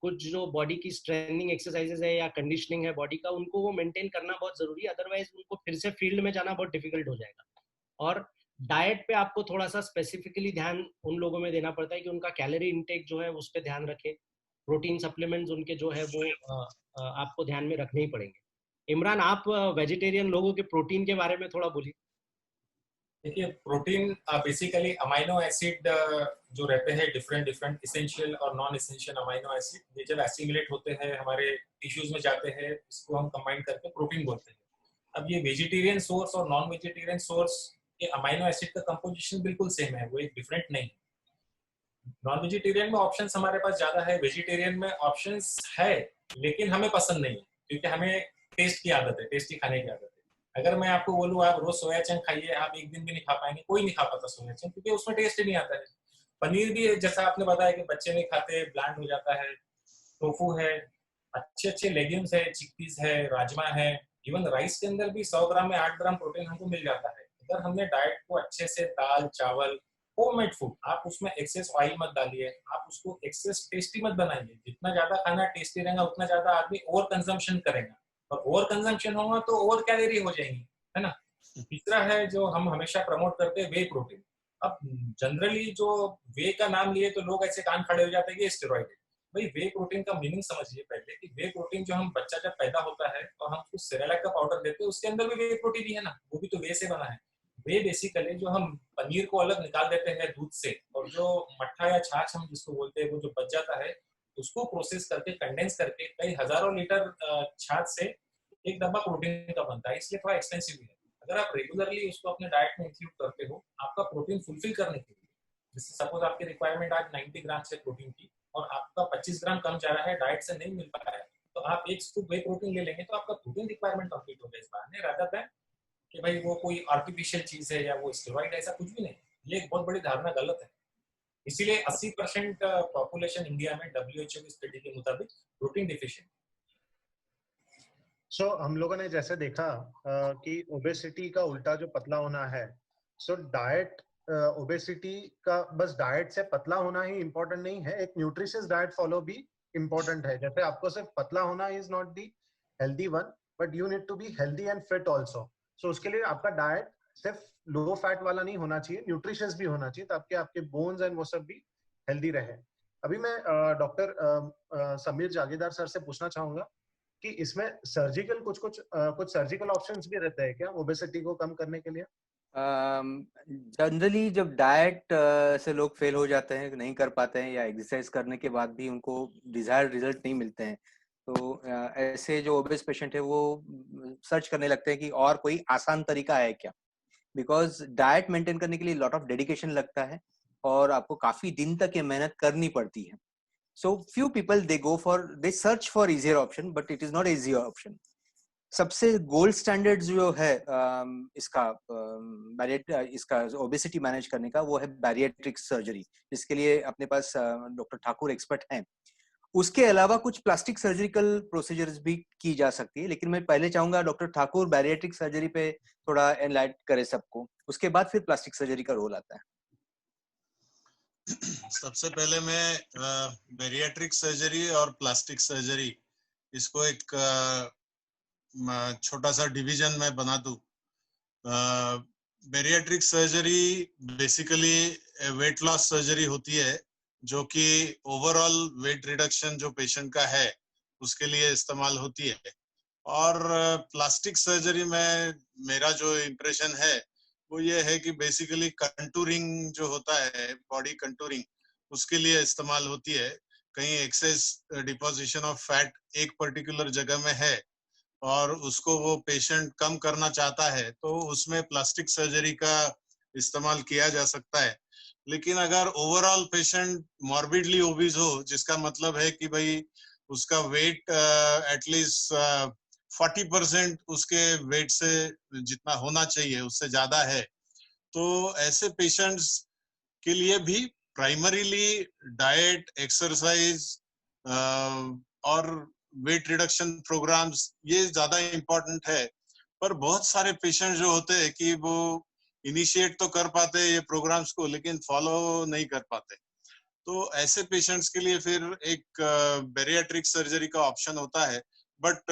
कुछ जो बॉडी की स्ट्रेंथनिंग एक्सरसाइजेज है या कंडीशनिंग है बॉडी का, उनको वो मेंटेन करना बहुत जरूरी है, अदरवाइज उनको फिर से फील्ड में जाना बहुत डिफिकल्ट हो जाएगा। और डाइट पे आपको थोड़ा सा स्पेसिफिकली ध्यान उन लोगों में देना पड़ता है कि उनका कैलोरी इंटेक जो है उस पर ध्यान रखें, प्रोटीन सप्लीमेंट्स उनके जो है वो आपको ध्यान में रखने ही पड़ेंगे। इमरान, आप वेजिटेरियन लोगों के प्रोटीन के बारे में थोड़ा बोलिए। देखिए, प्रोटीन बेसिकली अमाइनो एसिड जो रहते हैं डिफरेंट इसेंशियल और नॉन इसेंशियल अमाइनो एसिड, ये जब एसिमिलेट होते हैं हमारे टिश्यूज में जाते हैं, इसको हम कंबाइन करके प्रोटीन बोलते हैं। अब ये वेजिटेरियन सोर्स और नॉन वेजिटेरियन सोर्स के अमाइनो एसिड का कंपोजिशन बिल्कुल सेम है, वो एक डिफरेंट नहीं। नॉन वेजिटेरियन में ऑप्शंस हमारे पास ज्यादा है, वेजिटेरियन में ऑप्शंस है लेकिन हमें पसंद नहीं है, क्योंकि हमें टेस्ट की आदत है, टेस्टी खाने की आदत है। अगर मैं आपको बोलूँ आप रोज सोया चंक खाइए, आप एक दिन भी नहीं खा पाएंगे, कोई नहीं खा पाता सोया चंक, क्योंकि उसमें टेस्ट ही नहीं आता है। पनीर भी जैसा आपने बताया कि बच्चे नहीं खाते, ब्लैंड हो जाता है। टोफू है, अच्छे लेग्यूम्स है, चिकपीस है, राजमा है, इवन राइस के अंदर भी 100 ग्राम में 8 ग्राम प्रोटीन हमको मिल जाता है। अगर हमने डाइट को अच्छे से दाल चावल होममेड फूड, आप उसमें एक्सेस ऑयल मत डालिए, आप उसको एक्सेस टेस्टी मत बनाइए। जितना ज्यादा खाना टेस्टी रहेगा उतना ज्यादा आदमी ओवर कंजम्पशन करेगा, और ओवर कंजम्पशन होगा तो ओवर कैलोरी हो जाएंगी, है ना। तीसरा है जो हम हमेशा प्रमोट करते हैं, वे प्रोटीन। अब जनरली जो वे का नाम लिए तो लोग ऐसे कान खड़े हो जाते हैं कि स्टेरॉइड है। भाई वे प्रोटीन का मीनिंग समझिए पहले कि वे प्रोटीन जो हम बच्चा जब पैदा होता है और हम उसको सेरेलैक का पाउडर देते हैं, उसके अंदर भी वे प्रोटीन ही है ना, वो भी तो वे से बना है। वे बेसिकली जो हम पनीर को अलग निकाल देते हैं दूध से, और जो मट्ठा या छाछ हम जिसको बोलते हैं वो जो बच जाता है, उसको प्रोसेस करके कंडेंस करके कई हजारों लीटर छाछ से एक डब्बा प्रोटीन का बनता है, इसलिए थोड़ा एक्सपेंसिव है। अगर आप रेगुलरली उसको अपने डाइट में इंक्लूड करते हो, आपका प्रोटीन फुलफिल करने के लिए, जैसे सपोज आपकी रिक्वायरमेंट आज 90 ग्राम से प्रोटीन की और आपका 25 ग्राम कम जा रहा है, डाइट से नहीं मिल पाया है, तो आप एक स्कूप वे प्रोटीन ले लेंगे तो आपका प्रोटीन रिक्वायरमेंट कंप्लीट हो गया इस बार, रादर देन कि भाई वो कोई आर्टिफिशियल चीज है या वो स्टेरॉइड, ऐसा कुछ भी नहीं। ये एक बहुत बड़ी धारणा गलत है। इसीलिए 80% पॉपुलेशन इंडिया में WHO की स्टडी के मुताबिक प्रोटीन डिफिशिएंट। सो हम लोगों ने जैसे देखा कि ओबेसिटी का उल्टा जो पतला होना है, सो डाइट ओबेसिटी का बस डाइट से पतला होना ही इम्पोर्टेंट नहीं है, एक न्यूट्रिशियस डाइट फॉलो भी इम्पोर्टेंट है। जैसे आपको सिर्फ पतला होना is not the healthy one, but you need to be healthy and fit also. So उसके लिए आपका डाइट सिर्फ लो फैट वाला नहीं होना चाहिए, न्यूट्रिशियस भी होना चाहिए, ताकि आपके बोन्स एंड वो सब भी हेल्दी रहे। अभी मैं डॉक्टर समीर जागीरदार सर से पूछना चाहूंगा कि इसमें सर्जिकल कुछ सर्जिकल ऑप्शंस भी रहते हैं क्या ओबेसिटी को कम करने के लिए? जनरली जब डाइट से लोग फेल हो जाते हैं, नहीं कर पाते हैं, या एक्सरसाइज करने के बाद भी उनको डिजायर्ड रिजल्ट नहीं मिलते हैं, तो ऐसे जो ओबेस पेशेंट है वो सर्च करने लगते हैं कि और कोई आसान तरीका है क्या, बिकॉज डाइट मेंटेन करने के लिए लॉट ऑफ डेडिकेशन लगता है और आपको काफी दिन तक ये मेहनत करनी पड़ती है। So few people they search for easier option, but it is not easier option. सबसे गोल्ड स्टैंडर्ड जो है इसका ओबेसिटी मैनेज करने का, वो है बैरिएट्रिक सर्जरी, जिसके लिए अपने पास डॉक्टर ठाकुर एक्सपर्ट हैं। उसके अलावा कुछ प्लास्टिक सर्जिकल प्रोसीजर्स भी की जा सकती है, लेकिन मैं पहले चाहूंगा डॉक्टर ठाकुर बैरिएट्रिक सर्जरी पे थोड़ा एनलाइट करे सबको, उसके बाद फिर प्लास्टिक सर्जरी का रोल आता है। सबसे पहले मैं बैरिएट्रिक सर्जरी और प्लास्टिक सर्जरी, इसको एक छोटा सा डिवीजन में बना दूं। Bariatric surgery basically weight loss surgery होती है, जो कि ओवरऑल वेट रिडक्शन जो पेशेंट का है उसके लिए इस्तेमाल होती है। और प्लास्टिक सर्जरी में मेरा जो इम्प्रेशन है वो ये है कि बेसिकली कंटूरिंग जो होता है, बॉडी कंटूरिंग, उसके लिए इस्तेमाल होती है। कहीं एक्सेस डिपोजिशन ऑफ फैट एक पर्टिकुलर जगह में है और उसको वो पेशेंट कम करना चाहता है, तो उसमें प्लास्टिक सर्जरी का इस्तेमाल किया जा सकता है। लेकिन अगर ओवरऑल पेशेंट मॉर्बिडली ओबीज हो, जिसका मतलब है कि भाई उसका वेट एटलीस्ट 40% उसके वेट से जितना होना चाहिए उससे ज्यादा है, तो ऐसे पेशेंट्स के लिए भी प्राइमरीली डाइट, एक्सरसाइज और वेट रिडक्शन प्रोग्राम्स ये ज्यादा इम्पोर्टेंट है। पर बहुत सारे पेशेंट जो होते हैं कि वो इनिशिएट तो कर पाते हैं ये प्रोग्राम्स को, लेकिन फॉलो नहीं कर पाते, तो ऐसे पेशेंट्स के लिए फिर एक बैरिएट्रिक सर्जरी का ऑप्शन होता है। बट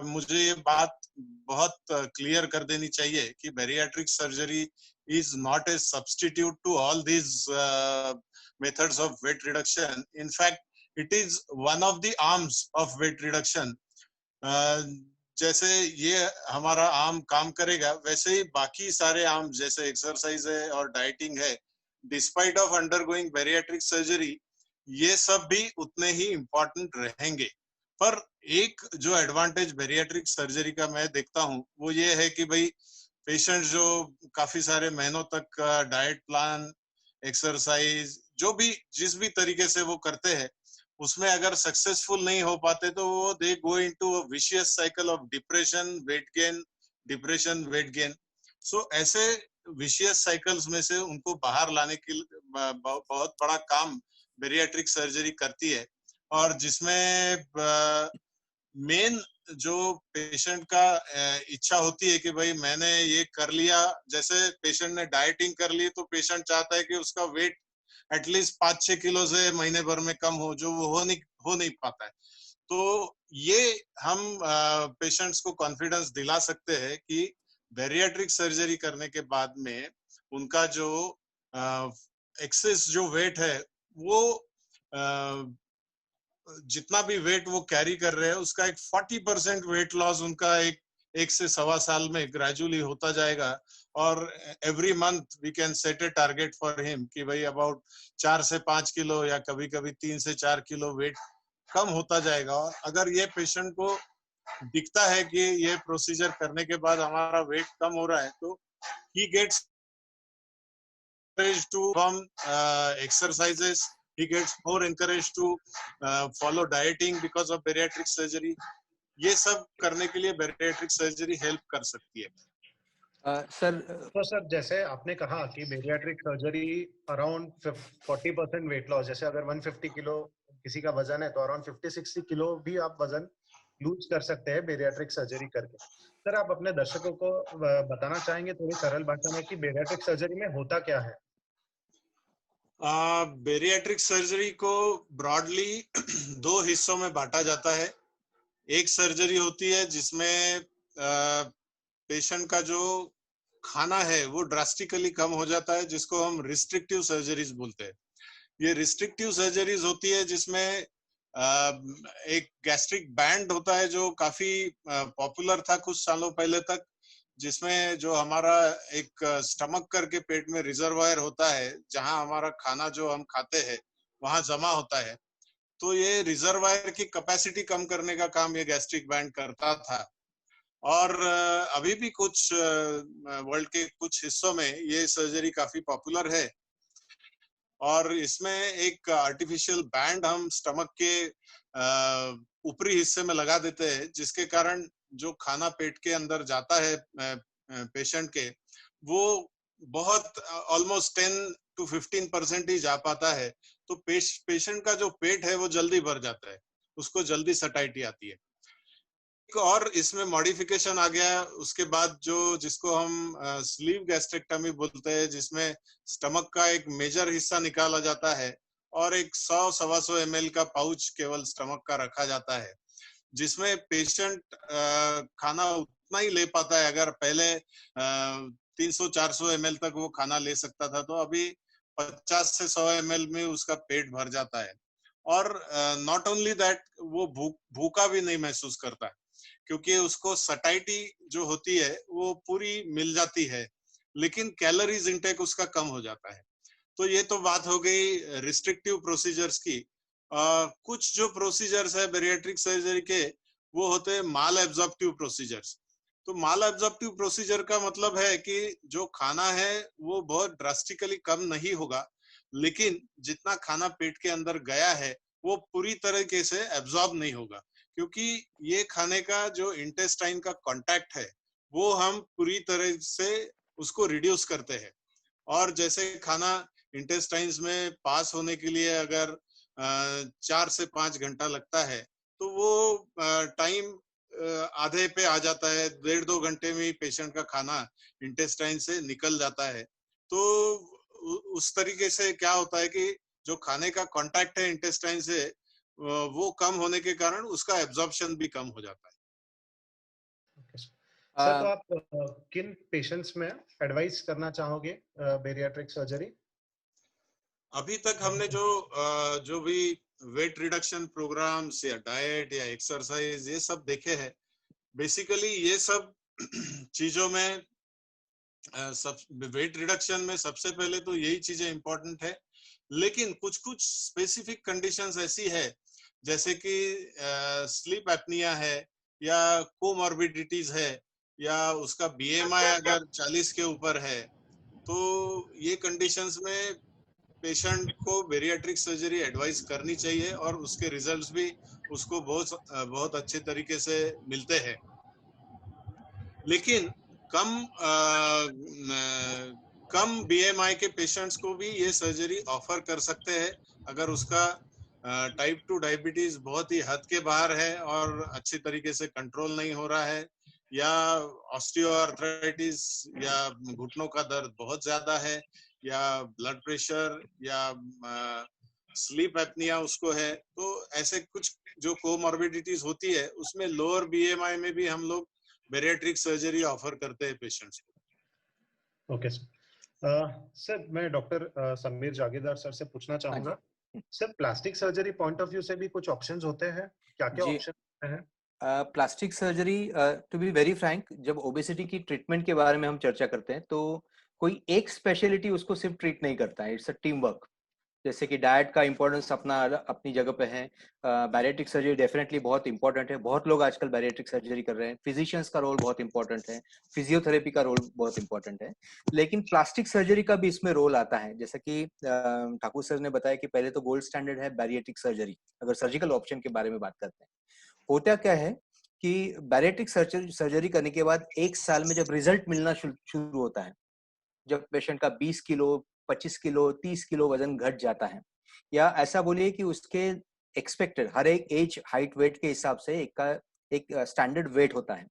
मुझे ये बात बहुत क्लियर कर देनी चाहिए कि bariatric surgery is not a substitute to all these methods of weight reduction. In fact, it is one of the arms of weight reduction. जैसे ये हमारा आर्म काम करेगा, वैसे ही बाकी सारे आर्म जैसे एक्सरसाइज है और डाइटिंग है, despite of undergoing bariatric surgery, ये सब भी उतने ही इम्पोर्टेंट रहेंगे। पर एक जो एडवांटेज बैरिएट्रिक सर्जरी का मैं देखता हूँ वो ये है कि भाई पेशेंट जो काफी सारे महीनों तक डाइट प्लान, एक्सरसाइज जो भी जिस भी तरीके से वो करते हैं, उसमें अगर सक्सेसफुल नहीं हो पाते तो वो they go into a vicious cycle of depression, weight gain, depression, weight gain. So ऐसे विशियस साइकिल्स में से उनको बाहर लाने के बहुत बड़ा काम बैरिएट्रिक सर्जरी करती है। और जिसमें मेन जो पेशेंट का इच्छा होती है कि भाई मैंने ये कर लिया, जैसे पेशेंट ने डाइटिंग कर ली तो पेशेंट चाहता है कि उसका वेट एटलीस्ट 5-6 किलो से महीने भर में कम हो, जो वो हो नहीं पाता है। तो ये हम पेशेंट्स को कॉन्फिडेंस दिला सकते हैं कि बैरिएट्रिक सर्जरी करने के बाद में उनका जो एक्सेस जो वेट है वो जितना भी वेट वो कैरी कर रहे हैं उसका एक 40% वेट लॉस उनका एक से 1.25 साल में ग्रेजुअली होता जाएगा। और every month we can set a target for him कि भाई अबाउट 4 से 5 किलो या कभी कभी 3 से 4 किलो वेट कम होता जाएगा। और अगर ये पेशेंट को दिखता है कि ये प्रोसीजर करने के बाद हमारा वेट कम हो रहा है, तो he gets to from exercises, he gets more encouraged to follow dieting because of bariatric surgery. ये सब करने के लिए bariatric surgery help कर सकती है। सर जैसे आपने कहा कि bariatric surgery around 40% weight loss, जैसे अगर 150 किलो किसी का वजन है तो around 50-60 किलो भी आप वजन लूज कर सकते हैं bariatric surgery करके। सर आप अपने दर्शकों को बताना चाहेंगे थोड़ी सरल भाषा में कि bariatric surgery में होता क्या है? बैरिएट्रिक सर्जरी को ब्रॉडली 2 हिस्सों में बांटा जाता है। एक सर्जरी होती है जिसमें पेशेंट का जो खाना है वो ड्रास्टिकली कम हो जाता है, जिसको हम रिस्ट्रिक्टिव सर्जरीज बोलते हैं। ये रिस्ट्रिक्टिव सर्जरीज होती है जिसमें एक गैस्ट्रिक बैंड होता है जो काफी पॉपुलर था कुछ सालों पहले तक, जिसमें जो हमारा एक स्टमक करके पेट में रिजर्वायर होता है जहां हमारा खाना जो हम खाते हैं वहां जमा होता है। तो ये रिजर्वायर की कैपेसिटी कम करने का काम ये गैस्ट्रिक बैंड करता था। और अभी भी कुछ वर्ल्ड के कुछ हिस्सों में ये सर्जरी काफी पॉपुलर है। और इसमें एक आर्टिफिशियल बैंड हम स्टमक के ऊपरी हिस्से में लगा देते हैं, जिसके कारण जो खाना पेट के अंदर जाता है पेशेंट के, वो बहुत ऑलमोस्ट 10 to 15% ही जा पाता है। तो पेशेंट का जो पेट है वो जल्दी भर जाता है, उसको जल्दी सटाइटी आती है। एक और इसमें मॉडिफिकेशन आ गया उसके बाद, जो जिसको हम स्लीव गैस्ट्रेक्टमी बोलते हैं, जिसमें स्टमक का एक मेजर हिस्सा निकाला जाता है और एक 100-125 ml का पाउच केवल स्टमक का रखा जाता है, जिसमें पेशेंट खाना उतना ही ले पाता है। अगर पहले 300-400 ml तक वो खाना ले सकता था, तो अभी 50 से 100 ml में उसका पेट भर जाता है। और नॉट ओनली दैट, वो भूखा भी नहीं महसूस करता है, क्योंकि उसको सटाइटी जो होती है वो पूरी मिल जाती है, लेकिन कैलोरीज इंटेक उसका कम हो जाता है। तो ये तो बात हो गई रिस्ट्रिक्टिव प्रोसीजर्स की। कुछ जो प्रोसीजर्स है बेरियाट्रिक सर्जरी के, वो होते हैं माल एब्जॉर्प्टिव प्रोसीजर्स। तो माल एब्जॉर्प्टिव प्रोसीजर का मतलब है कि जो खाना है वो बहुत ड्रास्टिकली कम नहीं होगा, लेकिन जितना खाना पेट के अंदर गया है वो पूरी तरीके से एब्जॉर्ब नहीं होगा, क्योंकि ये खाने का जो इंटेस्टाइन का कांटेक्ट है वो हम पूरी तरह से उसको रिड्यूस करते हैं। और जैसे खाना इंटेस्टाइन्स में पास होने के लिए अगर 4 से 5 घंटा लगता है, तो वो टाइम आधे पे आ जाता है। 1.5-2 घंटे में पेशेंट का खाना इंटेस्टाइन से निकल जाता है। तो उस तरीके से क्या होता है कि जो खाने का कांटेक्ट है इंटेस्टाइन से, वो कम होने के कारण उसका एब्जॉर्प्शन भी कम हो जाता है। सर, तो आप किन पेशेंट्स में एडवाइस करना चाहोगे बेरियाट्रिक सर्जरी? अभी तक हमने जो भी वेट रिडक्शन प्रोग्राम्स या डाइट या एक्सरसाइज ये सब देखे हैं, बेसिकली ये सब चीजों में सब वेट रिडक्शन में सबसे पहले तो यही चीजें इंपॉर्टेंट है, लेकिन कुछ कुछ स्पेसिफिक कंडीशंस ऐसी है, जैसे कि स्लीप एपनिया है या कोमॉर्बिडिटीज है या उसका बीएमआई अगर 40 के ऊपर है, तो ये कंडीशंस में पेशेंट को बेरियाट्रिक सर्जरी एडवाइस करनी चाहिए और उसके रिजल्ट्स भी उसको बहुत अच्छे तरीके से मिलते हैं। लेकिन कम बीएमआई के पेशेंट्स को भी ये सर्जरी ऑफर कर सकते हैं, अगर उसका टाइप 2 डायबिटीज बहुत ही हद के बाहर है और अच्छे तरीके से कंट्रोल नहीं हो रहा है, या ऑस्टियोआर्थराइटिस या घुटनों का दर्द बहुत ज्यादा है, या ब्लड प्रेशर या स्लीप एपनिया उसको है। तो ऐसे कुछ जो कोमॉर्बिडिटीज होती है, उसमें लोअर बीएमआई में भी हम लोग बेरियाट्रिक सर्जरी ऑफर करते हैं पेशेंट्स को। ओके सर, मैं डॉक्टर समीर जागीरदार सर से पूछना चाहूंगा, sir plastic surgery point of view से भी कुछ ऑप्शंस होते हैं, क्या-क्या ऑप्शन हैं? Plastic surgery, to be very frank, जब ओबेसिटी की ट्रीटमेंट के बारे में हम चर्चा करते हैं तो कोई एक स्पेशलिटी उसको सिर्फ ट्रीट नहीं करता है, इट्स अ टीम वर्क। जैसे कि डाइट का इंपॉर्टेंस अपनी जगह पे है, बैरियाट्रिक सर्जरी डेफिनेटली बहुत इंपॉर्टेंट है, बहुत लोग आजकल बैरियाट्रिक सर्जरी कर रहे हैं, फिजिशियंस का रोल बहुत इंपॉर्टेंट है, फिजियोथेरेपी का रोल बहुत इंपॉर्टेंट है, लेकिन प्लास्टिक सर्जरी का भी इसमें रोल आता है। जैसे कि ठाकुर सर ने बताया कि पहले तो गोल्ड स्टैंडर्ड है बैरियाट्रिक सर्जरी, अगर सर्जिकल ऑप्शन के बारे में बात करते हैं। होता क्या है कि बैरियाट्रिक सर्जरी करने के बाद 1 साल में जब रिजल्ट मिलना शुरू होता है, जब पेशेंट का 20 किलो 25 किलो 30 किलो वजन घट जाता है, या ऐसा बोलिए कि उसके एक्सपेक्टेड हर एक एज हाइट वेट के हिसाब से एक स्टैंडर्ड वेट होता है,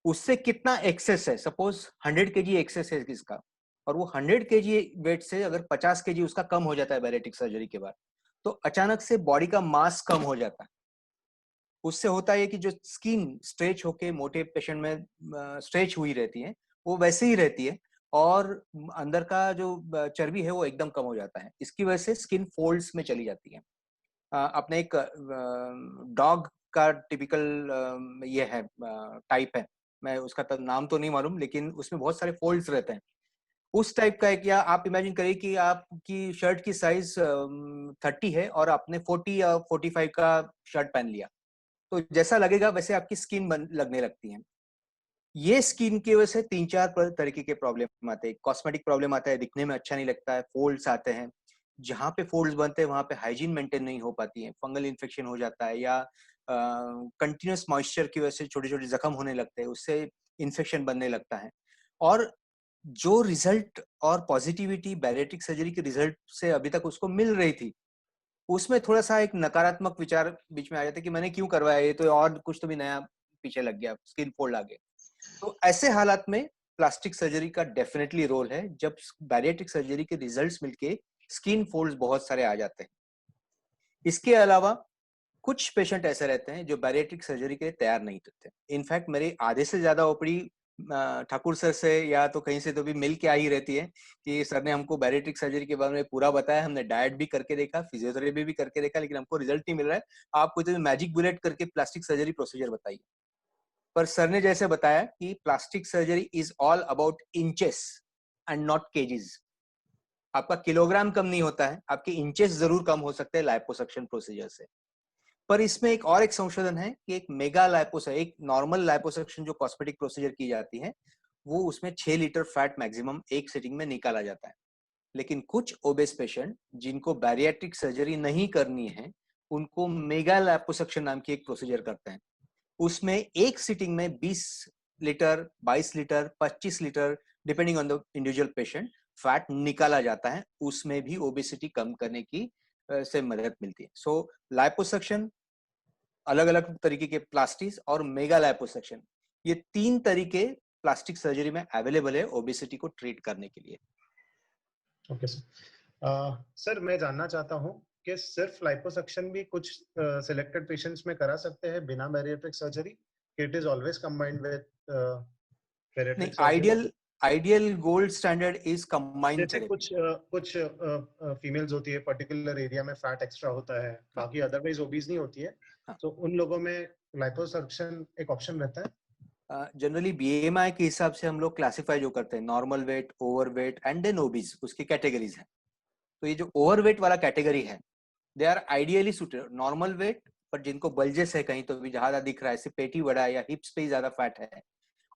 उससे कितना एक्सेस है, सपोज 100 kg एक्सेस है किसका, और वो 100 kg वेट से अगर 50 kg उसका कम हो जाता है बैरियाट्रिक सर्जरी के बाद, तो अचानक से बॉडी का मास कम हो जाता है। उससे होता है कि जो स्किन स्ट्रेच होके मोटे पेशेंट में स्ट्रेच हुई रहती है, वो वैसे ही रहती है, और अंदर का जो चर्बी है वो एकदम कम हो जाता है। इसकी वजह से स्किन फोल्ड्स में चली जाती है। अपने एक डॉग का टिपिकल ये है टाइप है, मैं उसका नाम तो नहीं मालूम, लेकिन उसमें बहुत सारे फोल्ड्स रहते हैं। उस टाइप का एक, या आप इमेजिन करिए कि आपकी शर्ट की साइज 30 है और आपने 40 या 45 का शर्ट पहन लिया, तो जैसा लगेगा वैसे आपकी स्किन लगने लगती है। ये स्किन की वजह से 3-4 तरीके के प्रॉब्लम आते हैं। कॉस्मेटिक प्रॉब्लम आता है, दिखने में अच्छा नहीं लगता है, फोल्ड्स आते हैं, जहाँ पे फोल्ड्स बनते हैं वहां पे हाइजीन मेंटेन नहीं हो पाती है, फंगल इन्फेक्शन हो जाता है, या कंटिन्यूस मॉइस्चर की वजह से छोटे छोटे जख्म होने लगते हैं, उससे इन्फेक्शन बनने लगता है। और जो रिजल्ट और पॉजिटिविटी बैरिएट्रिक सर्जरी के रिजल्ट से अभी तक उसको मिल रही थी, उसमें थोड़ा सा एक नकारात्मक विचार बीच में आ जाता है कि मैंने क्यों करवाया, ये तो और कुछ तो भी नया पीछे लग गया, स्किन फोल्ड आ गया। तो ऐसे हालात में प्लास्टिक सर्जरी का डेफिनेटली रोल है, जब बैरिएट्रिक सर्जरी के रिजल्ट्स मिलके स्किन फोल्ड्स बहुत सारे आ जाते हैं। इसके अलावा कुछ पेशेंट ऐसे रहते हैं जो बैरिएट्रिक सर्जरी के लिए तैयार नहीं होते। इनफैक्ट मेरे आधे से ज्यादा ओपीडी ठाकुर सर से या तो कहीं से तो भी मिल के आ ही रहती है कि सर ने हमको बैरिएट्रिक सर्जरी के बारे में पूरा बताया, हमने डाइट भी करके देखा, फिजियोथेरेपी भी करके देखा, लेकिन हमको रिजल्ट नहीं मिल रहा है, आप कोई तो मैजिक बुलेट करके प्लास्टिक सर्जरी प्रोसीजर बताइए। पर सर ने जैसे बताया कि plastic surgery is all about inches and not KGs. आपका किलोग्राम कम नहीं होता है, आपके इंचेस जरूर कम हो सकते हैं लाइपोसक्शन प्रोसीजर से। पर इसमें एक संशोधन है कि एक मेगा लाइपोसक्शन, एक नॉर्मल लाइपोसक्शन जो कॉस्मेटिक प्रोसीजर की जाती है, वो उसमें 6 लीटर फैट मैक्सिमम एक सिटिंग में निकाला जाता है। लेकिन कुछ ओबेस पेशेंट जिनको बैरिएट्रिक सर्जरी नहीं करनी है, उनको मेगा लाइपोसक्शन नाम की एक प्रोसीजर करते हैं। उसमें एक सिटिंग में 20 litre, 22 litre, 25 litre depending on the individual patient fat निकाला जाता है। उसमें भी ओबेसिटी कम करने की से मदद मिलती है। सो लाइपोसक्शन, अलग अलग तरीके के प्लास्टिक्स और मेगा लाइपोसक्शन, ये 3 तरीके प्लास्टिक सर्जरी में अवेलेबल है ओबेसिटी को ट्रीट करने के लिए। ओके सर, मैं जानना चाहता हूँ कि सिर्फ लाइपोसक्शन भी कुछ सिलेक्टेड पेशेंट्स में करा सकते हैं बिना bariatric surgery, it is always combined with bariatric surgery? Ideal gold standard is combined जैसे कुछ फीमेल्स होती है, पर्टिकुलर एरिया में फैट एक्स्ट्रा होता है, बाकी अदरवाइज ओबीज नहीं होती है, तो उन लोगों में लाइपोसक्शन एक ऑप्शन रहता है? जनरली बीएमआई के हिसाब से हम लोग क्लासिफाई जो करते हैं, normal weight, over weight and then obese, उसकी कैटेगरीज हैं। तो ये जो ओवर वेट वाला कैटेगरी है, they are ideally suited. Normal weight पर जिनको बल्जेस है, कहीं तो भी ज्यादा दिख रहा है, जैसे पेटी बड़ा है या हिप्स पे ही ज्यादा फैट है,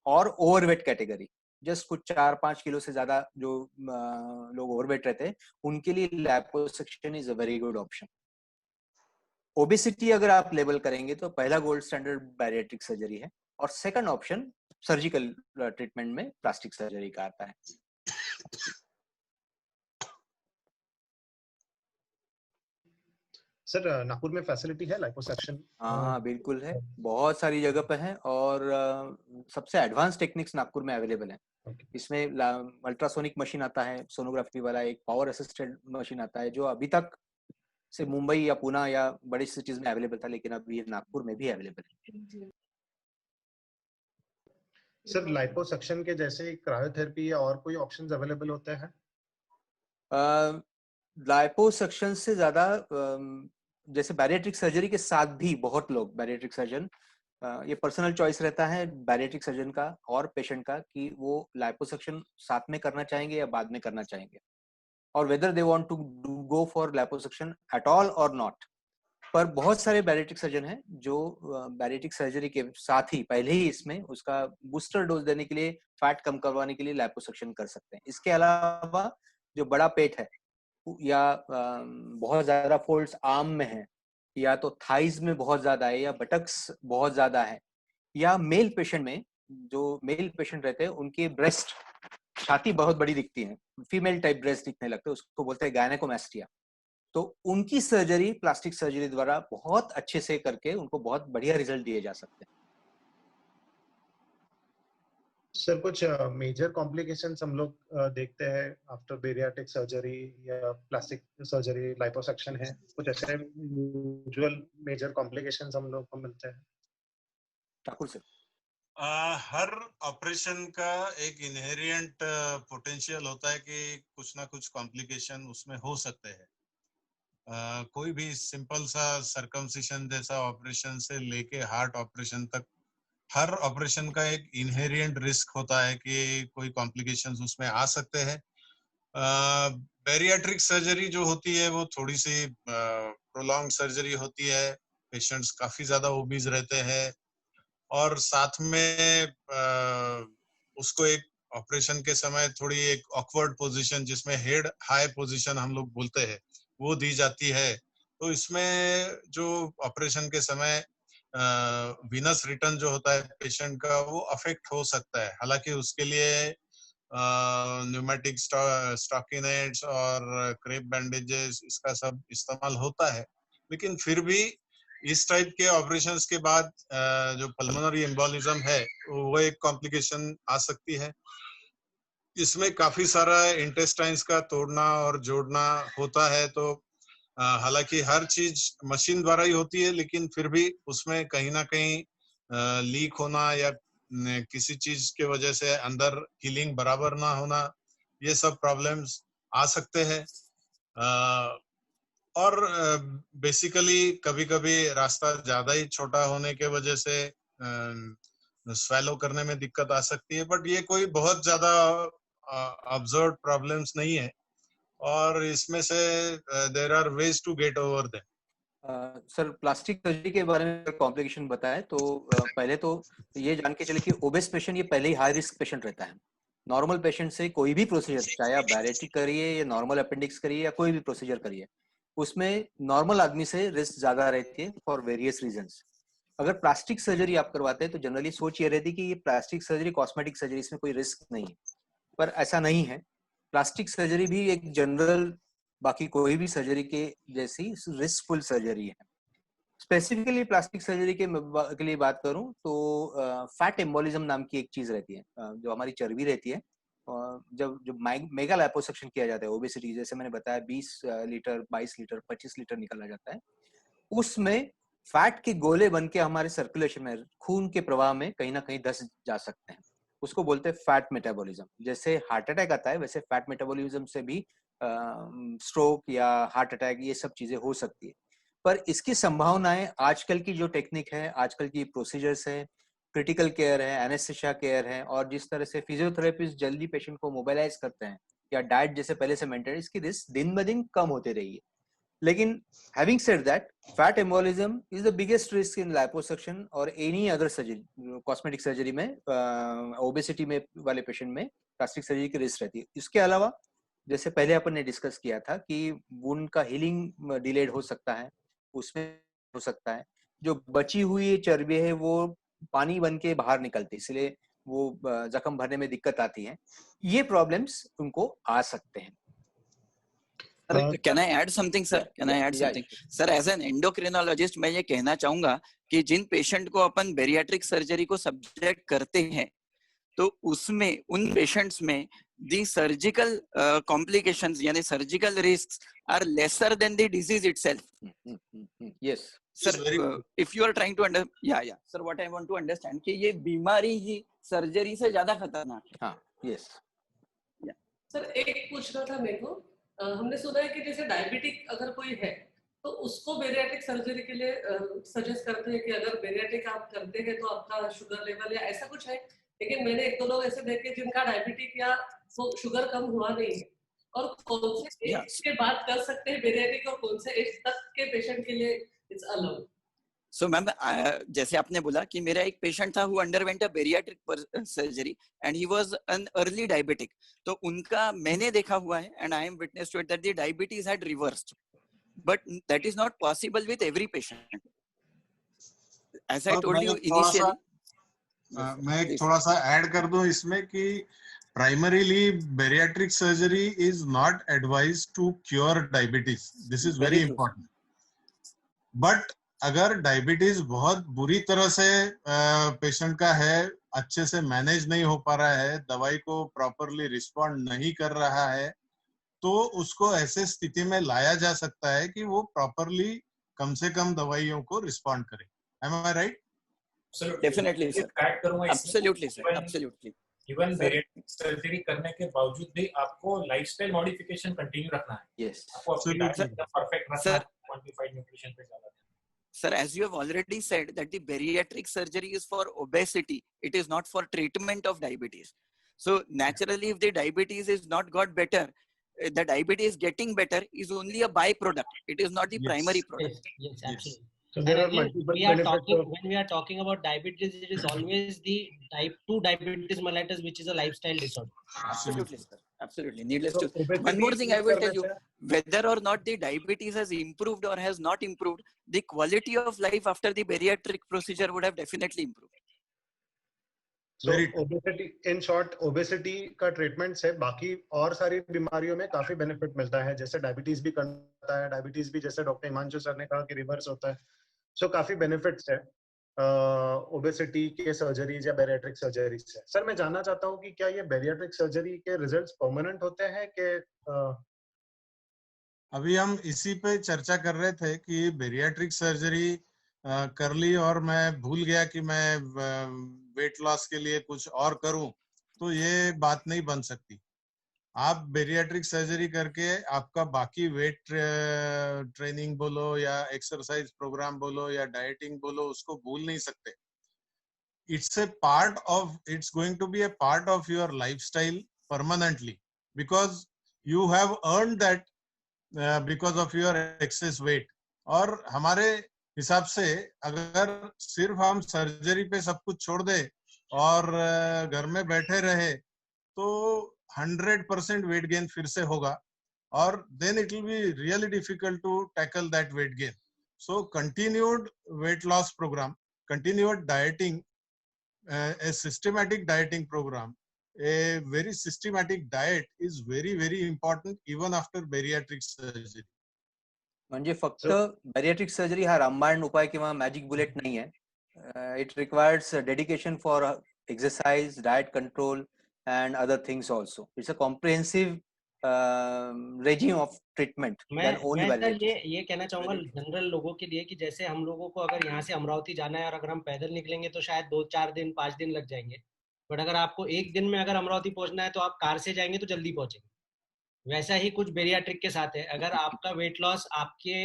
और ओवर वेट कैटेगरी जस्ट कुछ 4-5 किलो से ज्यादा जो लोग ओवरवेट रहते हैं, उनके लिए liposuction is a very good option. Obesity अगर आप लेवल करेंगे तो पहला गोल्ड स्टैंडर्ड बैरिएट्रिक सर्जरी है, और सेकंड ऑप्शन सर्जिकल ट्रीटमेंट में प्लास्टिक सर्जरी का आता है। सर, नागपुर में फैसिलिटी है लाइपोसक्शन? हाँ बिल्कुल है, बहुत सारी जगह पे है, और सबसे एडवांस टेक्निक्स नागपुर में अवेलेबल है। इसमें अल्ट्रासोनिक मशीन आता है, सोनोग्राफी वाला एक पावर असिस्टेड मशीन आता है, जो अभी तक से मुंबई या पुणे या बड़ी सिटीज में अवेलेबल था, लेकिन अब ये नागपुर में भी अवेलेबल है। सर, लाइपोसक्शन के जैसे क्रायोथेरेपी या और कोई ऑप्शंस अवेलेबल होते हैं? लाइपोसक्शन से ज्यादा जैसे बैरिएट्रिक सर्जरी के साथ भी बहुत लोग, बैरिएट्रिक सर्जन, ये पर्सनल चॉइस रहता है बैरिएट्रिक सर्जन का और पेशेंट का कि वो लाइपोसक्शन साथ में करना चाहेंगे या बाद में करना चाहेंगे, और whether they want to go for liposuction at all और नॉट। पर बहुत सारे बैरिएट्रिक सर्जन हैं जो बैरिएट्रिक सर्जरी के साथ ही पहले ही इसमें उसका बूस्टर डोज देने के लिए, फैट कम करवाने के लिए लाइपोसक्शन कर सकते हैं। इसके अलावा जो बड़ा पेट है या बहुत ज्यादा फोल्ड्स आर्म में है, या तो थाइज में बहुत ज्यादा है, या बटक्स बहुत ज्यादा है, या मेल पेशेंट में, जो मेल पेशेंट रहते हैं उनकी ब्रेस्ट, छाती बहुत बड़ी दिखती है, फीमेल टाइप ब्रेस्ट दिखने लगते हैं, उसको बोलते हैं गायनेकोमास्टिया, तो उनकी सर्जरी प्लास्टिक सर्जरी द्वारा बहुत अच्छे से करके उनको बहुत बढ़िया रिजल्ट दिए जा सकते हैं। सर, कुछ मेजर कॉम्प्लिकेशंस हम लोग देखते हैं आफ्टर बैरिएट्रिक सर्जरी या प्लास्टिक सर्जरी, लाइपोसक्शन है, कुछ ऐसे यूजुअल मेजर कॉम्प्लिकेशंस हम लोग को मिलते हैं? ठाकुर सर, हर ऑपरेशन का एक इनहेरिएंट पोटेंशियल होता है कि कुछ ना कुछ कॉम्प्लिकेशन उसमें हो सकते हैं। कोई भी सिंपल सा सर्कमसिशन जैसा ऑपरेशन से लेके हार्ट ऑपरेशन तक, हर ऑपरेशन का एक इनहेरिएंट रिस्क होता है कि कोई कॉम्प्लिकेशंस उसमें आ सकते हैं। बैरिएट्रिक सर्जरी जो होती है वो थोड़ी सी प्रोलॉन्ग सर्जरी होती है, पेशेंट्स काफी ज्यादा ओबीज रहते हैं, और साथ में उसको एक ऑपरेशन के समय थोड़ी एक ऑकवर्ड पोजीशन, जिसमें हेड हाई पोजीशन हम लोग बोलते हैं, वो दी जाती है। तो इसमें जो ऑपरेशन के समय वीनस रिटर्न जो होता है पेशेंट का वो अफेक्ट हो सकता है। हालांकि उसके लिए न्यूमेटिक स्टॉकिनेट्स और क्रेप बैंडेजेस इसका सब इस्तेमाल होता है, लेकिन फिर भी इस टाइप के ऑपरेशंस के बाद जो पल्मोनरी एम्बोलिज्म है वो एक कॉम्प्लिकेशन आ सकती है। इसमें काफी सारा इंटेस्टाइन्स का तोड़ना और जोड़ना होता है, तो हालांकि हर चीज मशीन द्वारा ही होती है, लेकिन फिर भी उसमें कहीं ना कहीं लीक होना या किसी चीज के वजह से अंदर हीलिंग बराबर ना होना, ये सब प्रॉब्लम्स आ सकते हैं। और बेसिकली कभी कभी रास्ता ज्यादा ही छोटा होने के वजह से स्वेलो करने में दिक्कत आ सकती है, बट ये कोई बहुत ज्यादा ऑब्जर्व प्रॉब्लम्स नहीं है और इसमें से there are ways to get over them. Sir plastic surgery के बारे में कॉम्प्लिकेशन बताएं तो पहले तो ये जान के चले कि ओबेस पेशेंट ये पहले ही हाई रिस्क पेशेंट रहता है। नॉर्मल पेशेंट से कोई भी प्रोसीजर, चाहे आप बैरेटिक करिए या नॉर्मल अपेंडिक्स करिए या कोई भी प्रोसीजर करिए, उसमें नॉर्मल आदमी से रिस्क ज्यादा रहती है फॉर वेरियस रीजंस। अगर प्लास्टिक सर्जरी आप करवाते हैं तो जनरली सोच ये रहती है कि ये प्लास्टिक सर्जरी कॉस्मेटिक सर्जरी, इसमें कोई रिस्क नहीं है, पर ऐसा नहीं है। प्लास्टिक सर्जरी भी एक जनरल बाकी कोई भी सर्जरी के जैसी रिस्कफुल सर्जरी है। स्पेसिफिकली प्लास्टिक सर्जरी के लिए बात करूं तो फैट एम्बोलिज्म नाम की एक चीज रहती है, जो हमारी चर्बी रहती है। जब मेगा लाइपोसक्शन किया जाता है, ओबेसिटी जैसे मैंने बताया 20 लीटर 22 लीटर 25 लीटर निकाला जाता है, उसमें फैट के गोले बन के हमारे सर्कुलेशन में, खून के प्रवाह में कहीं ना कहीं धंस जा सकते हैं। उसको बोलते हैं फैट मेटाबॉलिज्म। जैसे हार्ट अटैक आता है वैसे फैट मेटाबॉलिज्म से भी स्ट्रोक या हार्ट अटैक ये सब चीजें हो सकती है। पर इसकी संभावनाएं आजकल की जो टेक्निक है, आजकल की प्रोसीजर्स है, क्रिटिकल केयर है, एनेस्थेसिया केयर है, और जिस तरह से फिजियोथेरेपिस्ट जल्दी पेशेंट को मोबिलाइज करते हैं या डाइट जैसे पहले से मेंटेन, इसकी रिस्क दिन ब दिन कम होते रही है। लेकिन having said that, fat embolism is the biggest risk in liposuction और any other surgery, cosmetic surgery में, ओबेसिटी में वाले पेशेंट में प्लास्टिक सर्जरी की रिस्क रहती है। इसके अलावा जैसे पहले अपन ने डिस्कस किया था कि वुंड का हीलिंग डिलेड हो सकता है, उसमें हो सकता है जो बची हुई चर्बी है वो पानी बन के बाहर निकलती है, इसलिए वो जख्म भरने में दिक्कत आती है। ये प्रॉब्लम्स उनको आ सकते हैं। Can I add something, sir? Can I add something? Sir, as an endocrinologist, मैं ये कहना चाहूंगा कि जिन पेशेंट को अपन बेरियाट्रिक सर्जरी को सब्जेक्ट करते हैं, तो उसमें उन पेशेंट्स में the surgical complications यानी surgical risks are lesser than the disease itself. Yes. Sir, if you are trying to sir, what I want to understand कि ये बीमारी ही सर्जरी से ज्यादा खतरनाक है। हाँ, yes. सर एक पूछना था मेरे को, हमने सुना है कि जैसे डायबिटिक अगर कोई है तो उसको बेरियाट्रिक सर्जरी के लिए सजेस्ट करते हैं कि अगर बेरियाट्रिक आप करते हैं तो आपका शुगर लेवल या ऐसा कुछ है। लेकिन मैंने एक दो लोग ऐसे देखे जिनका डायबिटिक या शुगर कम हुआ नहीं है, और कौन से एज के बाद कर सकते हैं बेरियाट्रिक और कौन से एज तक के पेशेंट के लिए इट्स अलाउड? सो मैम, जैसे आपने बोला कि मेरा एक पेशेंट था who underwent a bariatric surgery and he was an early diabetic, तो उनका मैंने देखा हुआ है and I am witness to it that the diabetes had reversed, but that is not possible with every patient. As I told you initially, मैं एक थोड़ा सा ऐड कर दूं इसमें कि primarily bariatric surgery is not advised to cure diabetes. This is very important. But अगर diabetes बहुत बुरी तरह से पेशेंट का है, अच्छे से मैनेज नहीं हो पा रहा है, दवाई को प्रॉपरली रिस्पॉन्ड नहीं कर रहा है, तो उसको ऐसे स्थिति में लाया जा सकता है कि वो प्रॉपरली कम से कम दवाइयों को रिस्पॉन्ड करे। Am I right? Definitely, sir. Absolutely, sir. Absolutely. Even bariatric surgery करने के बावजूद भी आपको लाइफस्टाइल मॉडिफिकेशन कंटिन्यू रखना है। Yes. आपको अपनी डाइट का परफेक्ट रखना है, क्वांटिफाइड न्यूट्रिशन पे जाना है। Sir, as you have already said that the bariatric surgery is for obesity, it is not for treatment of diabetes. So naturally, if the diabetes is not got better, the diabetes getting better is only a byproduct. It is not the primary product. Yes, absolutely. So there are multiple benefits. When we are talking about diabetes, it is always the type 2 diabetes mellitus, which is a lifestyle disorder. Absolutely, sir. Absolutely. Needless to. One more thing I will tell you, whether or not the diabetes has improved or has not improved, the quality of life after the bariatric procedure would have definitely improved. So obesity, in short, obesity का treatment से बाकी और सारी बीमारियों में काफी benefit मिलता है, जैसे डायबिटीज भी करता है, डायबिटीज भी जैसे डॉक्टर हिमांशु सर ने कहा कि रिवर्स होता है. सो काफी बेनिफिट्स है ओबेसिटी के सर्जरीज या बैरिएट्रिक सर्जरीज से. सर मैं जानना चाहता हूँ कि क्या ये बैरिएट्रिक सर्जरी के रिजल्ट्स परमानेंट होते हैं कि अभी हम इसी पे चर्चा कर रहे थे कि बैरिएट्रिक सर्जरी कर ली और मैं भूल गया कि मैं वेट लॉस के लिए कुछ और करूं, तो ये बात नहीं बन सकती. आप बैरिएट्रिक सर्जरी करके आपका बाकी वेट ट्रेनिंग बोलो या एक्सरसाइज प्रोग्राम बोलो या डाइटिंग बोलो, उसको भूल नहीं सकते. it's going to be a part of your lifestyle permanently, because you have earned that because of your excess weight. और हमारे हिसाब से अगर सिर्फ हम सर्जरी पे सब कुछ छोड़ दे और घर में बैठे रहे तो 100% वेट गेन फिर से होगा, और then it will be really difficult to tackle that weight gain. So continued weight loss program, continued dieting, a systematic dieting program, a very systematic diet is very, very important even after bariatric surgery. म्हणजे फक्त बॅरिएट्रिक surgery हा रामबाण उपाय किंवा magic bullet नाही आहे. It requires dedication for exercise, diet control and other things also. It's a comprehensive regime of treatment. मैं ये कहना चाहूंगा जनरल लोगों के लिए कि जैसे हम लोगों को अगर यहाँ से अमरावती जाना है और अगर हम पैदल निकलेंगे तो शायद 2-4 दिन 5 दिन लग जाएंगे, बट अगर आपको एक दिन में अगर अमरावती पहुंचना है तो आप कार से जाएंगे तो जल्दी पहुंचेंगे. वैसा ही कुछ बेरियाट्रिक के साथ है. अगर आपका वेट लॉस आपके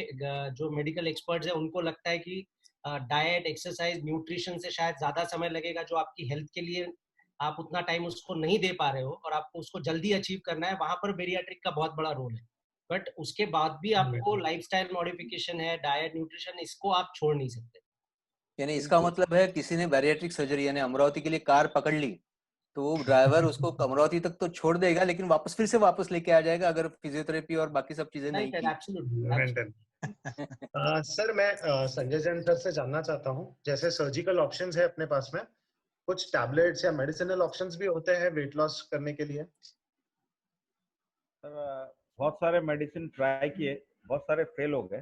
जो मेडिकल एक्सपर्ट्स है उनको लगता है कि डाइट, एक्सरसाइज, न्यूट्रिशन से शायद ज्यादा समय लगेगा, जो आपकी हेल्थ के लिए आप उतना टाइम उसको नहीं दे पा रहे हो और आपको उसको जल्दी अचीव करना है, वहां पर बेरियाट्रिक का बहुत बड़ा रोल है. बट उसके बाद भी आपको लाइफस्टाइल मॉडिफिकेशन है, डाइट, न्यूट्रिशन, इसको आप छोड़ नहीं सकते. यानी इसका मतलब है किसी ने बैरिएट्रिक सर्जरी यानी अमरावती के लिए कार पकड़ ली तो वो ड्राइवर उसको अमरावती तक तो छोड़ देगा, लेकिन वापस फिर से वापस लेके आ जाएगा अगर फिजियोथेरेपी और बाकी सब चीजें नहीं की. सर मैं संजय जैन सर से जानना चाहता हूँ, जैसे सर्जिकल ऑप्शंस है अपने पास में, कुछ टैबलेट्स या मेडिसिनल ऑप्शंस भी होते हैं वेट लॉस करने के लिए? बहुत सारे मेडिसिन ट्राई किए, बहुत सारे फेल हो गए,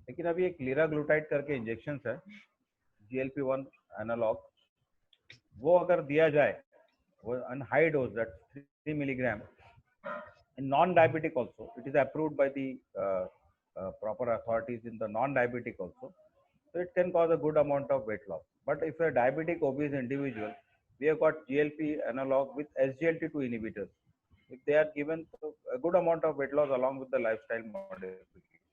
लेकिन अभी एक लीराग्लूटाइड करके इंजेक्शन है, GLP-1 एनालॉग, वो अगर दिया जाए वो on high dose, that 3 milligram in non-diabetic also, it is approved by the proper authorities in the non-diabetic also, so it can cause a good amount of weight loss. But if a diabetic obese individual, we have got GLP analog with SGLT2 inhibitors, if they are given a good amount of weight loss along with the lifestyle modification.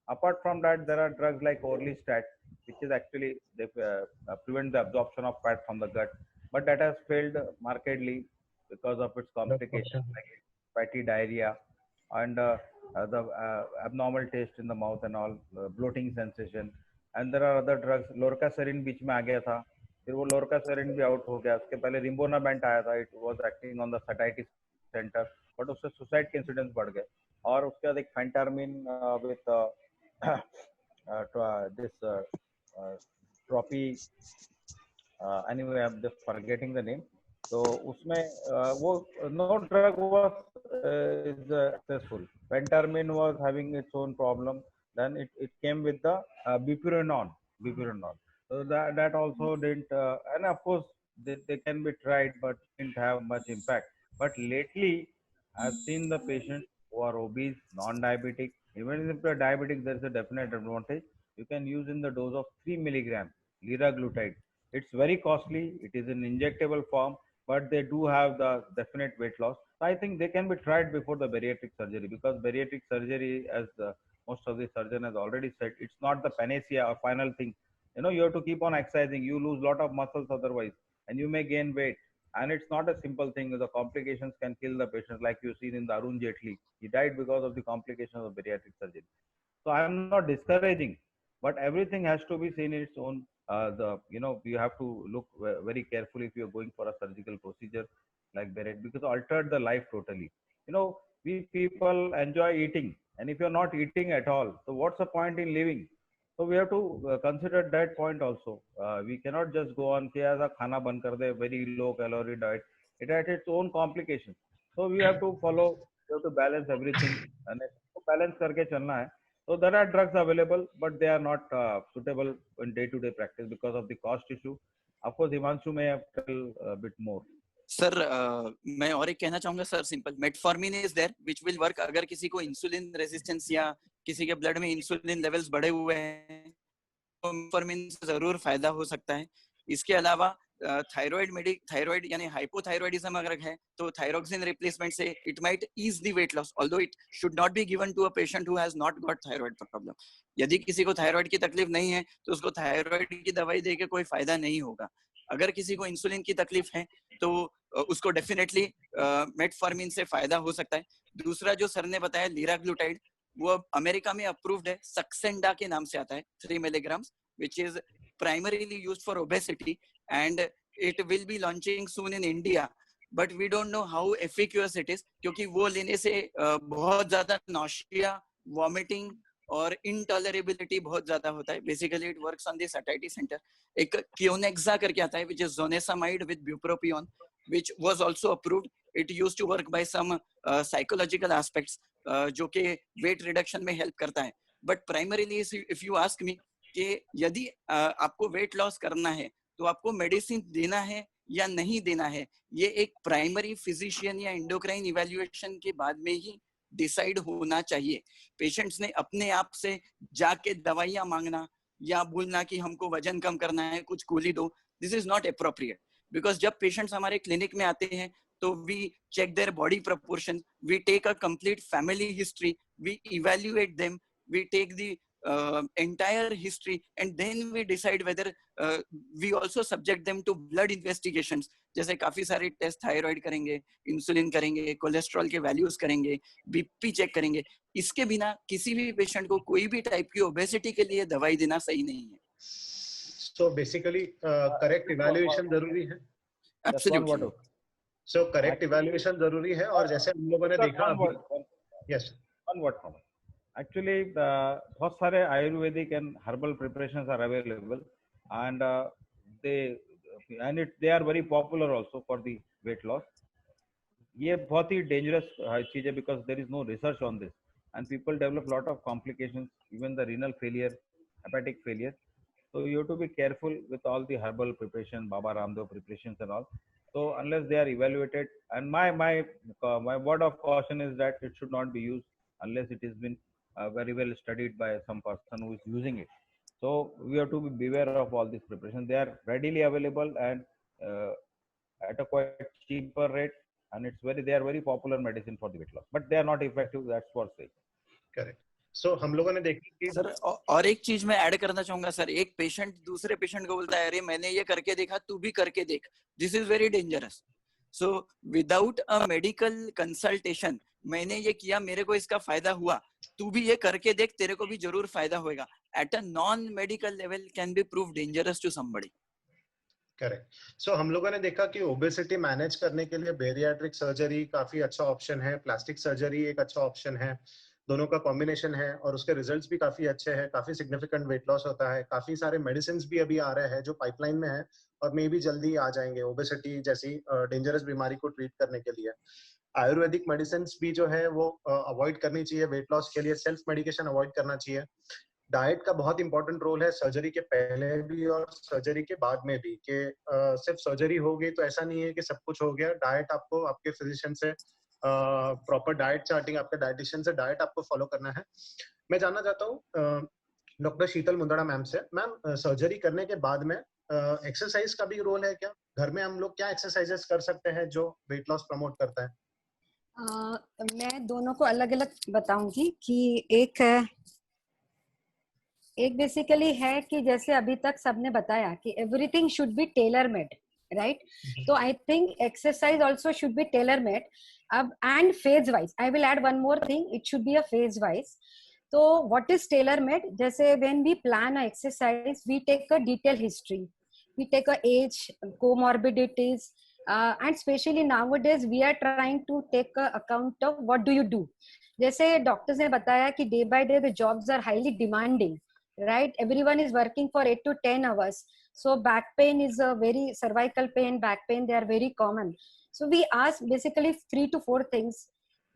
Apart from that, there are drugs like Orlistat, which is actually they prevent the absorption of fat from the gut, but that has failed markedly because of its complications like fatty diarrhea and the abnormal taste in the mouth and all, bloating sensation. And there are other drugs, Lorcaserin बीच में आ गया था, फिर वो Lorcaserin भी out हो गया. उसके पहले Rimbonabant आया था, it was acting on the satiety center, but उससे suicide के incidents बढ़ गए. और उसके बाद एक Phentermine with this tropy, anyway I'm just forgetting the name. So उसमें वो no drug was successful. Phentermine was having its own problem. Then it came with the buprenorphine. So that also didn't, and of course they can be tried, but didn't have much impact. But lately, I've seen the patients who are obese, non-diabetic. Even if they're diabetic, there is a definite advantage. You can use in the dose of 3 milligram liraglutide. It's very costly. It is in injectable form, but they do have the definite weight loss. So I think they can be tried before the bariatric surgery, because bariatric surgery, as most of the surgeon has already said, it's not the panacea or final thing. You know, you have to keep on exercising. You lose a lot of muscles otherwise, and you may gain weight. And it's not a simple thing. The complications can kill the patient, like you've seen in the Arun Jaitley. He died because of the complications of bariatric surgery. So I am not discouraging, but everything has to be seen in its own. You have to look very carefully if you're going for a surgical procedure like Barrett, because altered the life totally. We people enjoy eating, and if you're not eating at all, so what's the point in living? So we have to consider that point also. We cannot just go on कि ऐसा खाना बंद कर दे, very low calorie diet. It has its own complications. So we have to follow. We have to balance everything, and balance करके चलना है. So there are drugs available, but they are not suitable in day-to-day practice because of the cost issue. Of course, Himanshu may have to tell a bit more. Sir मैं और एक कहना चाहूंगा sir, simple metformin is there which will work. अगर किसी को insulin resistance या किसी के ब्लड में इंसुलिन लेवल्स बढ़े हुए हैं तो मेटफॉर्मिन से जरूर फायदा हो सकता है. इसके अलावा थायराइड यानी हाइपोथायरॉइडिज्म अगर है तो थायरोक्सिन रिप्लेसमेंट से it might ease the weight loss, although it should not be given to a patient who has not got thyroid problem. यदि किसी को थायराइड की तकलीफ नहीं है तो उसको थायराइड की दवाई देके कोई फायदा नहीं होगा. अगर किसी को इंसुलिन की तकलीफ है तो उसको डेफिनेटली मेटफॉर्मिन से फायदा हो सकता है. दूसरा जो सर ने बताया लीराग्लूटाइड, वो अमेरिका में अप्रूव्ड है, सक्सेंडा के नाम से आता है, 3 milligram, which is primarily used for obesity, and it will be launching soon in India, but we don't know how efficacious it is, क्योंकि वो लेने से बहुत ज्यादा nausea, vomiting और intolerability बहुत ज्यादा होता है. Basically it works on the satiety center. एक Kionexa करके आता है, which is zonisamide with bupropion, which was also approved. It used to work by some psychological aspects, जो कि weight reduction में help करता है. But primarily if you ask me कि यदि आपको वेट लॉस करना है तो आपको मेडिसिन देना है या नहीं देना है, ये एक प्राइमरी फिजिशियन या एंडोक्राइन इवैल्यूएशन के बाद में ही डिसाइड होना चाहिए. पेशेंट्स ने अपने आप से जाके दवाइयां मांगना या बोलना कि हमको वजन कम करना है, कुछ गोली दो, this is not appropriate. Because जब पेशेंट्स हमारे क्लिनिक में आते हैं तो we check their body proportion, we take a complete family history, we evaluate them, we take the entire history, and then we decide whether we also subject them to blood investigations. जैसे काफी सारे test, thyroid करेंगे, insulin करेंगे, cholesterol के values करेंगे, BP check करेंगे. इसके बिना किसी भी पेशेंट को कोई भी टाइप की ओबेसिटी के लिए दवाई देना सही नहीं है. So basically correct evaluation जरूरी है. Absolutely. So correct evaluation जरूरी है. और जैसे हम लोगों ने देखा, yes, one word comment. Actually, बहुत सारे Ayurvedic and herbal preparations are available, and they are very popular also for the weight loss. ये बहुत ही dangerous चीज है because there is no research on this, and people develop lot of complications, even the renal failure, hepatic failure. So you have to be careful with all the herbal preparation, Baba Ramdev preparations and all. So unless they are evaluated, and my word of caution is that it should not be used unless it has been very well studied by some person who is using it. So we have to be beware of all these preparations. They are readily available and at a quite cheaper rate, and they are very popular medicine for the weight loss, but they are not effective. That's for sake. Correct. So हम लोगों ने देखा कि sir और एक चीज मैं add करना चाहूंगा सर. एक पेशेंट दूसरे पेशेंट को बोलता है, अरे मैंने ये करके देखा, तू भी करके देख. This is very dangerous. So without a medical consultation, मैंने ये किया, मेरे को इसका फायदा हुआ, तू भी ये करके देख, तेरे को भी जरूर फायदा होगा. At a non medical level can be prove dangerous to somebody. Correct. So हम लोगों ने देखा कि ओबेसिटी मैनेज करने के लिए बेरियाट्रिक सर्जरी काफी अच्छा ऑप्शन है, प्लास्टिक सर्जरी एक अच्छा ऑप्शन है, दोनों का कॉम्बिनेशन है और उसके रिजल्ट्स भी काफी अच्छे हैं, काफी सिग्निफिकेंट वेट लॉस होता है. काफी सारे मेडिसिन्स भी अभी आ रहे हैं जो पाइपलाइन में है और मे भी जल्दी आ जाएंगे ओबेसिटी जैसी डेंजरस बीमारी को ट्रीट करने के लिए. आयुर्वेदिक मेडिसिन भी जो है वो अवॉइड करनी चाहिए वेट लॉस के लिए. सेल्फ मेडिकेशन अवॉइड करना चाहिए. डाइट का बहुत इंपॉर्टेंट रोल है, सर्जरी के पहले भी और सर्जरी के बाद में भी. कि सिर्फ सर्जरी हो गई तो ऐसा नहीं है कि सब कुछ हो गया. डाइट आपको आपके फिजिशियन से प्रॉपर डाइट चार्टिंग, आपके डाइटिशियन से डाइट आपको फॉलो करना है. मैं जानना चाहता हूँ डॉक्टर शीतल मुंदड़ा मैम से, मैम सर्जरी करने के बाद में एक्सरसाइज का भी रोल है क्या? घर में हम लोग क्या एक्सरसाइजेस कर सकते हैं जो वेट लॉस प्रमोट करता है? मैं दोनों को अलग अलग बताऊंगी कि एक बेसिकली है कि जैसे अभी तक सबने बताया कि everything should be tailor made, right? तो I think exercise also should be tailor made. अब and phase wise, I will add one more thing, it should be a phase wise. तो व्हाट इज टेलर मेड? जैसे when we plan a exercise we take a detail history, we take a age, comorbidities, and specially nowadays we are trying to take account of what do you do. जैसे doctors ने बताया कि day by day the jobs are highly demanding, right? Everyone is working for 8 to 10 hours, so back pain is a very, cervical pain, back pain, they are very common. So we ask basically 3 to 4 things,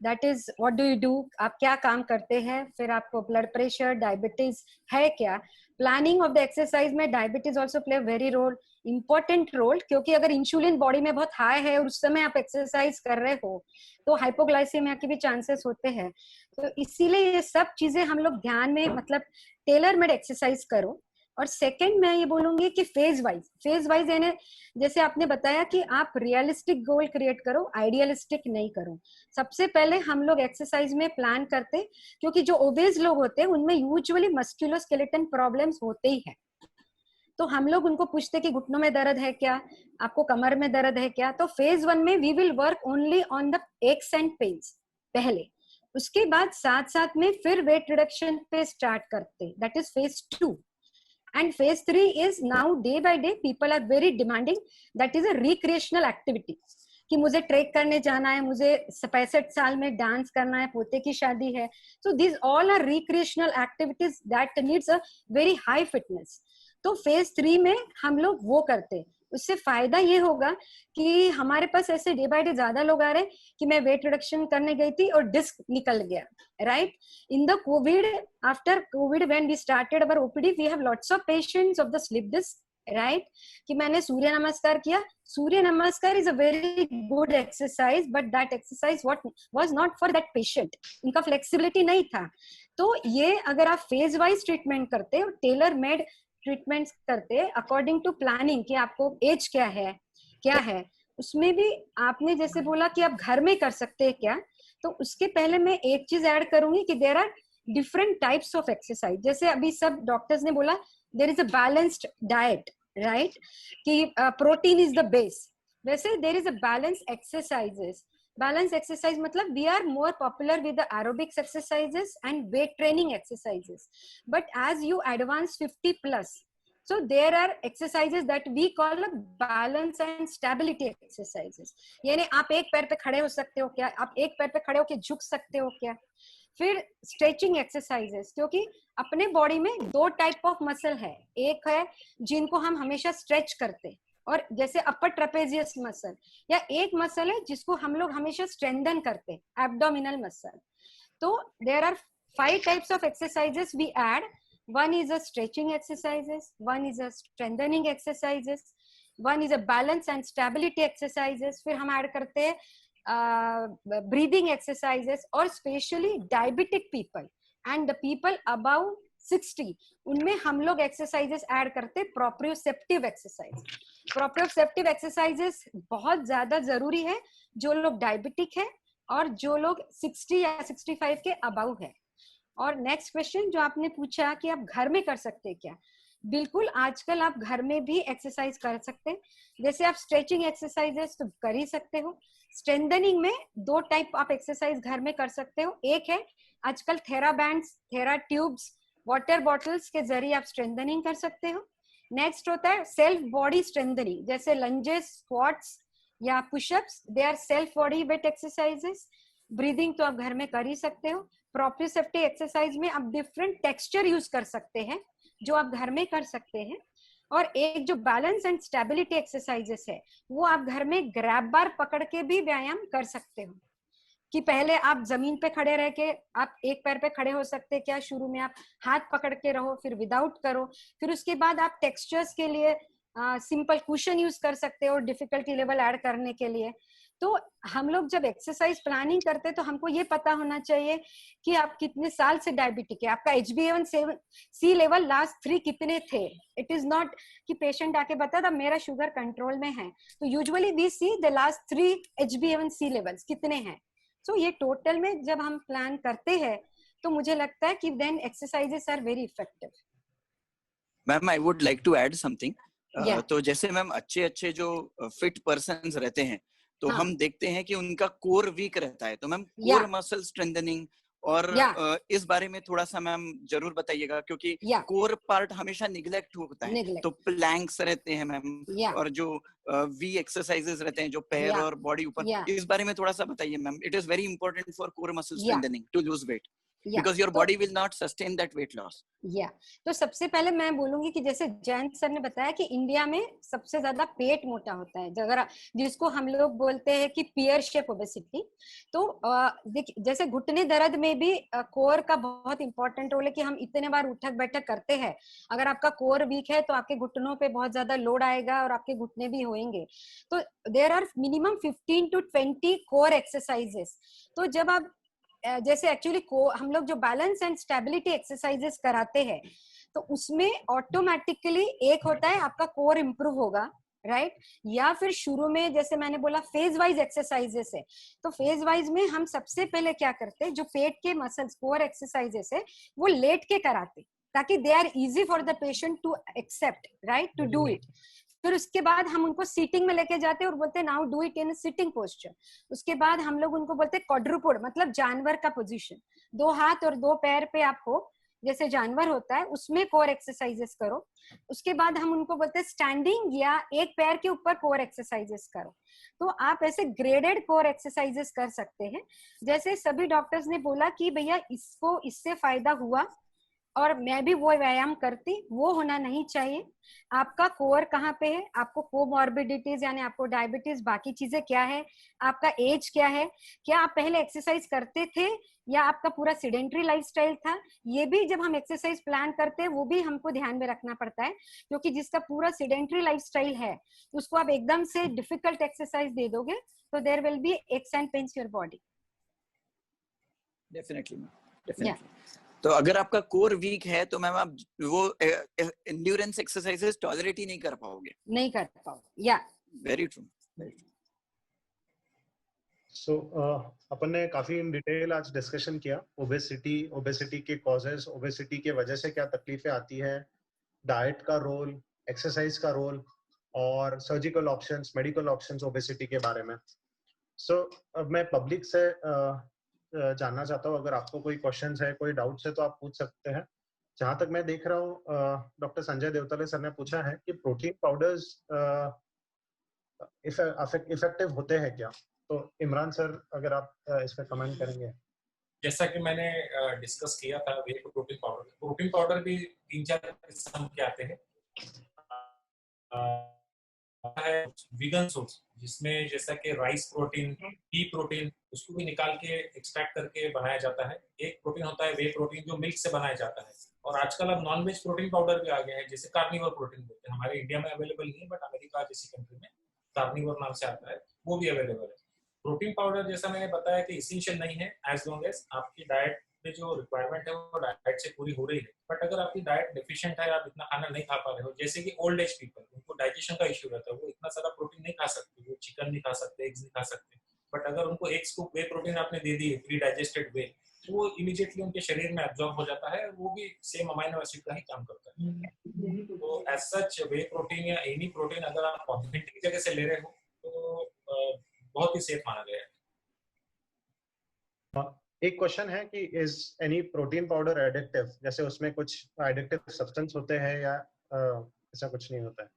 that is what do you do, आप क्या काम करते हैं, फिर आपको blood pressure, diabetes है क्या, planning of the exercise में diabetes also play very role, important role, क्योंकि अगर इंसुलिन बॉडी में बहुत हाई है और उस समय आप एक्सरसाइज कर रहे हो तो हाइपोग्लाइसेमिया के भी चांसेस होते हैं. तो इसीलिए ये सब चीजें हम लोग ध्यान में, मतलब टेलर मेड एक्सरसाइज करो. और सेकंड मैं ये बोलूंगी कि फेज वाइज यानी जैसे आपने बताया कि आप रियलिस्टिक गोल क्रिएट करो, आइडियलिस्टिक नहीं करो. सबसे पहले हम लोग एक्सरसाइज में प्लान करते, क्योंकि जो ओबेज लोग होते हैं उनमें यूजुअली मस्कुलोस्केलेटन प्रॉब्लम्स होते ही है. तो हम लोग उनको पूछते कि घुटनों में दर्द है क्या, आपको कमर में दर्द है क्या. तो फेज 1 में we will work only on the aches and pains पहले, उसके बाद साथ साथ में फिर वेट रिडक्शन पे स्टार्ट करते, that is phase 2. And phase 3 is now day by day people are very demanding, that is a recreational activity, कि मुझे ट्रेक करने जाना है, मुझे 65 साल में डांस करना है, पोते की शादी है. So this all are recreational activities that needs a very high fitness. तो फेज 3 में हम लोग वो करते. उससे फायदा ये होगा कि हमारे पास ऐसे डे बाय डे ज्यादा लोग आ रहे हैं कि मैं वेट रिडक्शन करने गई थी और डिस्क निकल गया, right? In the covid, after covid when we started our OPD, we have lots of patients of the slip disc, right? कि मैंने सूर्य नमस्कार किया. Surya Namaskar is a very good exercise, but that exercise was not for that patient, उनका flexibility नहीं था. तो ये अगर आप फेज वाइज ट्रीटमेंट करते और टेलर मेड ट्रीटमेंट्स करते अकॉर्डिंग टू प्लानिंग, कि आपको एज क्या है, उसमें भी आपने जैसे बोला कि आप घर में कर सकते हैं क्या, तो उसके पहले मैं एक चीज ऐड करूंगी कि there are different types of exercise. जैसे अभी सब डॉक्टर्स ने बोला there is a balanced diet, right, कि प्रोटीन इज द बेस. वैसे there is a balance exercises. Balance exercise मतलब we are more popular with the aerobics exercises and weight training exercises, but as you advance 50 plus, so there are exercises that we call a balance and stability exercises. यानी आप एक पैर पे खड़े हो सकते हो क्या, आप एक पैर पे खड़े होके झुक सकते हो क्या. फिर स्ट्रेचिंग एक्सरसाइजेस, क्योंकि अपने बॉडी में 2 टाइप ऑफ मसल है. एक है जिनको हम हमेशा स्ट्रेच करते, और जैसे अपर ट्रेपेजियस मसल, या एक मसल है जिसको हम लोग हमेशा स्ट्रेंथन करते, एब्डोमिनल मसल. तो there are 5 types of exercises we add. One is a stretching exercises, one is a strengthening exercises, one is a balance and stability exercises. फिर हम ऐड करते हैं ब्रीदिंग एक्सरसाइजेस, और specially diabetic people and the people above 60, उनमें हम लोग exercises add करते proprioceptive exercise. Proprioceptive exercises बहुत ज्यादा जरूरी है जो लोग डायबिटिक है और जो लोग 60 या 65 के अबव है. और नेक्स्ट क्वेश्चन जो आपने पूछा कि आप घर में कर सकते हैं क्या, बिल्कुल आजकल आप घर में भी एक्सरसाइज कर सकते हैं. जैसे आप स्ट्रेचिंग एक्सरसाइजेस तो कर ही सकते हो. स्ट्रेंथनिंग में 2 टाइप आप एक्सरसाइज घर में कर सकते हो. एक है आजकल थेरा बैंड्स, थेरा ट्यूब्स, वाटर बॉटल्स के जरिए आप स्ट्रेंथनिंग कर सकते हो. नेक्स्ट होता है सेल्फ बॉडी स्ट्रेंथनिंग, जैसे लंजेस, स्क्वाट्स या pushups, they are self body weight exercises. Breathing तो आप घर में कर ही सकते हो. प्रोप्रियोसेप्टिव एक्सरसाइज में आप डिफरेंट टेक्सचर यूज कर सकते हैं जो आप घर में कर सकते हैं. और एक जो बैलेंस एंड स्टेबिलिटी एक्सरसाइजेस है वो आप घर में ग्रैब बार पकड़ के भी व्यायाम कर सकते हो. कि पहले आप जमीन पे खड़े रह के आप एक पैर पे खड़े हो सकते क्या, शुरू में आप हाथ पकड़ के रहो, फिर विदाउट करो, फिर उसके बाद आप टेक्सचर्स के लिए सिंपल कुशन यूज कर सकते हो डिफिकल्टी लेवल ऐड करने के लिए. तो हम लोग जब एक्सरसाइज प्लानिंग करते तो हमको ये पता होना चाहिए कि आप कितने साल से डायबिटिक है, आपका HbA1c लेवल लास्ट 3 कितने थे. इट इज नॉट कि पेशेंट आके बता था मेरा शुगर कंट्रोल में है, तो usually we see the last 3 HbA1c levels कितने हैं. सो ये टोटल में जब हम प्लान करते हैं तो मुझे लगता है कि then exercises are very effective. Ma'am I would like to add something. तो जैसे मैम अच्छे जो फिट पर्सन्स रहते हैं तो हम देखते हैं कि उनका कोर वीक रहता है, तो मैम कोर मसल स्ट्रेंथनिंग और इस बारे में थोड़ा सा मैम जरूर बताइएगा, क्योंकि कोर पार्ट हमेशा निग्लेक्ट होता है। तो प्लैंक्स रहते हैं मैम, और जो वी एक्सरसाइजेस रहते हैं जो पैर और बॉडी ऊपर, इस बारे में थोड़ा सा बताइए ma'am. It is very important for core muscle strengthening to lose weight, because your body will not sustain that weight loss. तो सबसे पहले मैं बोलूंगी कि जैसे जयंत सर ने बताया कि इंडिया में सबसे ज्यादा पेट मोटा होता है, अगर जिसको हम लोग बोलते हैं कि पियर शेप ओबेसिटी। तो देखिए जैसे घुटने दर्द में भी कोर का बहुत इंपॉर्टेंट रोल है कि हम इतने बार उठक बैठक करते हैं, अगर आपका कोर वीक है तो आपके घुटनों पे बहुत ज्यादा लोड आएगा और आपके घुटने भी होंगे। तो there are minimum 15 to 20 core exercises. तो जब आप जैसे एक्चुअली हम लोग जो बैलेंस एंड स्टेबिलिटी एक्सरसाइजेस कराते हैं तो उसमें ऑटोमेटिकली एक होता है आपका कोर इंप्रूव होगा, राइट? या फिर शुरू में जैसे मैंने बोला फेज वाइज एक्सरसाइजेस है, तो फेज वाइज में हम सबसे पहले क्या करते हैं, जो पेट के मसल्स कोर एक्सरसाइजेस है वो लेट के कराते ताकि they are easy for the patient to accept, right, to do it. फिर उसके बाद हम उनको सीटिंग में लेके जाते हैं और बोलते हैं now do it in sitting posture. उसके बाद हम लोग उनको बोलते हैं क्वाड्रुपोड, मतलब जानवर का पोजीशन, 2 हाथ और 2 पैर पे आप हो जैसे जानवर होता है, उसमें कोर एक्सरसाइजेस करो। उसके बाद हम उनको बोलते हैं स्टैंडिंग या एक पैर के ऊपर कोर एक्सरसाइजेस करो। तो आप ऐसे ग्रेडेड कोर एक्सरसाइजेस कर सकते हैं। जैसे सभी डॉक्टर्स ने बोला कि भैया इसको इससे फायदा हुआ और मैं भी वो व्यायाम करती, वो होना नहीं चाहिए। आपका कोर कहाँ पे है, आपको कोमॉर्बिडिटीज यानी आपको डायबिटीज, बाकी चीजें क्या है, आपका एज क्या है, क्या आप पहले एक्सरसाइज करते थे या आपका पूरा सीडेंटरी लाइफस्टाइल था, ये भी जब हम एक्सरसाइज प्लान करते हैं वो भी हमको ध्यान में रखना पड़ता है। क्योंकि जिसका पूरा सीडेंटरी लाइफस्टाइल है उसको आप एकदम से डिफिकल्ट एक्सरसाइज दे दोगे तो there will be aches and pains your body. Definitely. तो अगर आपका कोर वीक है तो मैम आप वो एंड्योरेंस एक्सरसाइजेस टॉलरेट ही नहीं कर पाओगे। या वेरी ट्रू। सो अपन ने काफी इन डिटेल आज डिस्कशन किया ओबेसिटी के कॉजेस, ओबेसिटी के वजह से क्या तकलीफें आती है, डाइट का रोल, एक्सरसाइज का रोल और surgical options, medical options obesity के बारे में। अब मैं पब्लिक से जानना चाहता हूँ, अगर आपको कोई क्वेश्चंस है, कोई डाउट्स है तो आप पूछ सकते हैं। जहां तक मैं देख रहा हूँ डॉक्टर संजय देवतले सर ने पूछा है कि प्रोटीन पाउडर्स इफेक्टिव होते हैं क्या? तो इमरान सर अगर आप इस पर कमेंट करेंगे। जैसा कि मैंने डिस्कस किया था, वे प्रोटीन पाउडर भी 3-4 किस्म के आते हैं। है वीगन सोर्स जिसमें जैसा कि राइस प्रोटीन, पी प्रोटीन, उसको भी निकाल के एक्सट्रैक्ट करके बनाया जाता है। एक प्रोटीन होता है वे प्रोटीन जो मिल्क से बनाया जाता है। और आजकल अब नॉन वेज प्रोटीन पाउडर भी आ गए हैं, जैसे कार्निवोर प्रोटीन बोलते हैं। हमारे इंडिया में अवेलेबल नहीं है, बट अमेरिका जैसी कंट्री में कार्निवोर नाम से आता है, वो भी अवेलेबल है। प्रोटीन पाउडर जैसा मैंने बताया कि इसेंशियल नहीं है, एज लॉन्ग एज आपकी डाइट में जो रिक्वायरमेंट है वो डाइट से पूरी हो रही है। बट अगर आपकी डाइट डिफिशिएंट है, आप इतना खाना नहीं खा पा रहे हो, जैसे कि ओल्ड एज पीपल, उनको डाइजेशन का इश्यू रहता है, वो इतना सारा प्रोटीन नहीं खा सकते, वो चिकन नहीं खा सकते, एग्स नहीं खा सकते। बट अगर उनको एक स्कूप वे प्रोटीन आपने दे दी, प्री डाइजेस्टेड वे, वो इमीडिएटली उनके शरीर में एब्जॉर्ब हो जाता है, वो भी सेम अमाइनो एसिड का ही काम करता है। तो एज सच वे प्रोटीन या एनी प्रोटीन अगर आप ऑथेंटिक जगह से ले रहे हो तो बहुत ही सेफ माना गया है। एक क्वेश्चन है कि is any protein powder addictive? जैसे उसमें कुछ एडिक्टिव सब्सटेंस होते हैं या ऐसा कुछ नहीं होता है?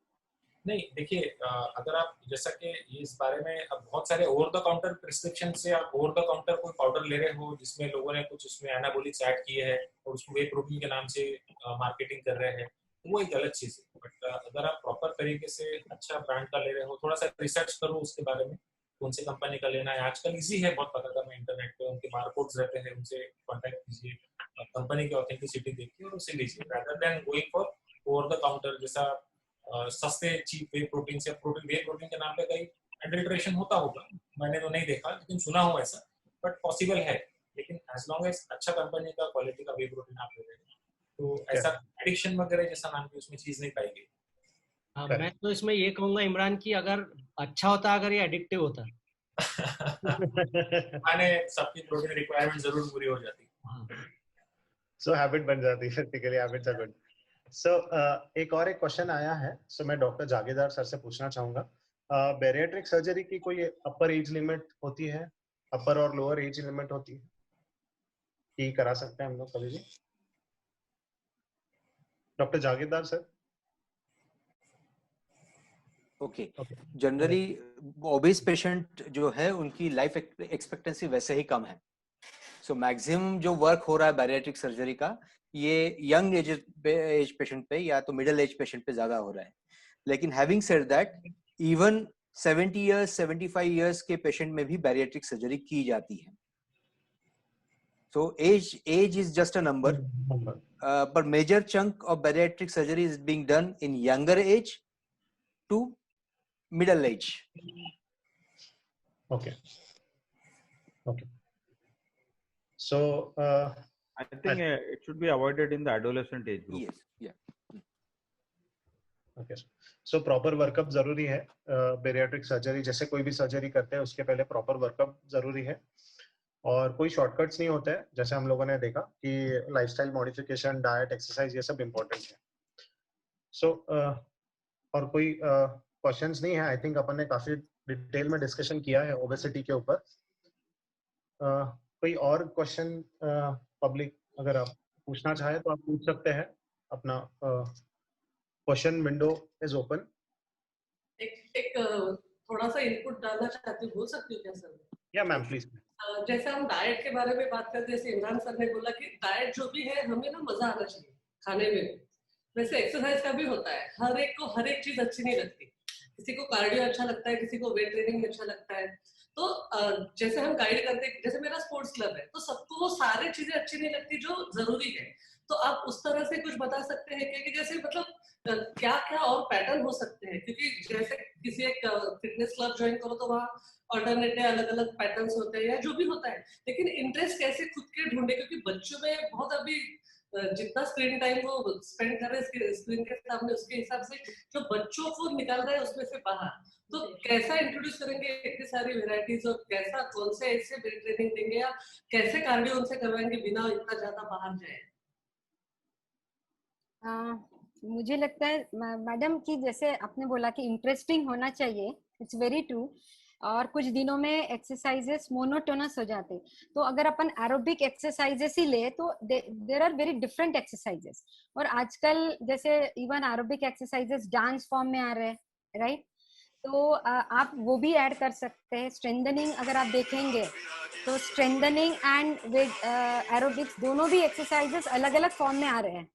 नहीं, देखिए अगर आप जैसा कि इस बारे में अब बहुत सारे ओवर द काउंटर प्रिस्क्रिप्शन से आप ओवर द काउंटर कोई पाउडर ले रहे हो जिसमें लोगों ने कुछ उसमें एनाबॉलिक्स ऐड किए हैं और उसको वे प्रोटीन के नाम से मार्केटिंग कर रहे हैं, तो वो एक गलत चीज है। बट अगर आप प्रॉपर तरीके से अच्छा ब्रांड का ले रहे हो, थोड़ा सा रिसर्च करो उसके बारे में, कौन से कंपनी का लेना है। आजकल इजी है बहुत पता करना इंटरनेट पे, उनके बारकोड्स रहते हैं, उनसे कांटेक्ट कीजिए, कंपनी की ऑथेंटिसिटी देखिए और उसे लीजिए, rather than going for over the counter जैसा सस्ते चीप वे प्रोटीन से। प्रोटीन वे प्रोटीन के नाम पे कहीं एडल्ट्रेशन होता होगा, मैंने तो नहीं देखा लेकिन सुना हुआ ऐसा, बट पॉसिबल है। लेकिन एज लॉन्ग एज अच्छा कंपनी का क्वालिटी का वे प्रोटीन आप ले रहे हैं तो ऐसा एडिक्शन वगैरह जैसा नाम की उसमें चीज नहीं पाएगी। हाँ, मैं तो इसमें ये कहूंगा इमरान की अगर अच्छा होता, अगर ये एडिक्टिव होता माने सबकी प्रोटीन रिक्वायरमेंट जरूर पूरी हो जाती। सो हैबिट बन जाती है, टिपिकली हैबिट्स आर गुड। सो एक क्वेश्चन आया है, सो मैं डॉक्टर जागीरदार सर से पूछना चाहूंगा, बैरिएट्रिक सर्जरी की कोई अपर एज लिमिट होती है, अपर और लोअर एज लिमिट होती है? कि करा सकते हैं हम लोग कभी भी। Doctor Jagirdar sir. Okay, generally obese patient जो है उनकी लाइफ एक्सपेक्टेंसी वैसे ही कम है, सो मैक्सिमम जो वर्क हो रहा है बैरिएट्रिक सर्जरी का ये यंग एज पेशेंट पे या तो मिडिल एज पेशेंट पे ज्यादा हो रहा है। लेकिन having said that, even 70 years 75 years के पेशेंट में भी बैरिएट्रिक सर्जरी की जाती है। So age is just a number, but major chunk of bariatric surgery is being done in younger age to middle age. Okay. So I think it should be avoided in the adolescent age group. Yes, yeah. Okay. So proper workup जरूरी है bariatric surgery, जैसे कोई भी surgery करते हैं उसके पहले proper workup जरूरी है, और कोई शॉर्टकट्स नहीं होते हैं। जैसे हम लोगों ने देखा कि लाइफस्टाइल मॉडिफिकेशन, डाइट, एक्सरसाइज ये सब इम्पोर्टेंट है। सो और कोई क्वेश्चंस नहीं है। आई थिंक अपन ने काफी डिटेल में डिस्कशन किया है ओबेसिटी के ऊपर। कोई और क्वेश्चन पब्लिक अगर आप पूछना चाहे तो आप पूछ सकते हैं। अपना क्वेश्चन विंडो इज ओपन। एक थोड़ा सा इनपुट डालना चाहती हूँ, बोल सकती हूँ क्या सर? या मैम प्लीज। जैसे हम डाइट के बारे में बात करते हैं, जैसे इमरान सर ने बोला कि डाइट जो भी है हमें ना मजा आना चाहिए खाने में। वैसे एक्सरसाइज का भी होता है, हर एक को हर एक चीज अच्छी नहीं लगती। किसी को कार्डियो अच्छा लगता है, किसी को वेट ट्रेनिंग अच्छा लगता है। तो जैसे हम गाइड करते हैं, जैसे मेरा स्पोर्ट्स क्लब है तो सबको वो सारी चीजें अच्छी नहीं लगती जो जरूरी है। तो आप उस तरह से कुछ बता सकते हैं कि जैसे मतलब क्या क्या और पैटर्न हो सकते हैं? क्योंकि जैसे किसी एक फिटनेस क्लब ज्वाइन करो तो वहाँ ऑल्टरनेटिव अलग अलग पैटर्न्स होते हैं या जो भी होता है, लेकिन इंटरेस्ट कैसे खुद के ढूंढे? क्योंकि बच्चों में बहुत अभी जितना स्क्रीन टाइम वो स्पेंड कर रहे हैं स्क्रीन के सामने, उसके हिसाब से जो बच्चों को निकाल रहा है उसमें से बाहर, तो कैसा इंट्रोड्यूस करेंगे इतनी सारी वेराइटीज, और कैसा कौन से ऐसे वेट ट्रेनिंग देंगे या कैसे कार्डियो उनसे करवाएंगे बिना इतना ज्यादा बाहर जाए? मुझे लगता है मैडम कि जैसे आपने बोला कि इंटरेस्टिंग होना चाहिए, इट्स वेरी ट्रू। और कुछ दिनों में एक्सरसाइजेस मोनोटोनस हो जाते, तो अगर अपन एरोबिक एक्सरसाइजेस ही ले तो there are very different exercises. और आजकल जैसे even aerobic exercises dance form में आ रहे हैं, राइट? तो आप वो भी ऐड कर सकते हैं। स्ट्रेंथनिंग अगर आप देखेंगे तो स्ट्रेंथनिंग एंड एरोबिक्स दोनों भी एक्सरसाइजेस अलग अलग फॉर्म में आ रहे हैं,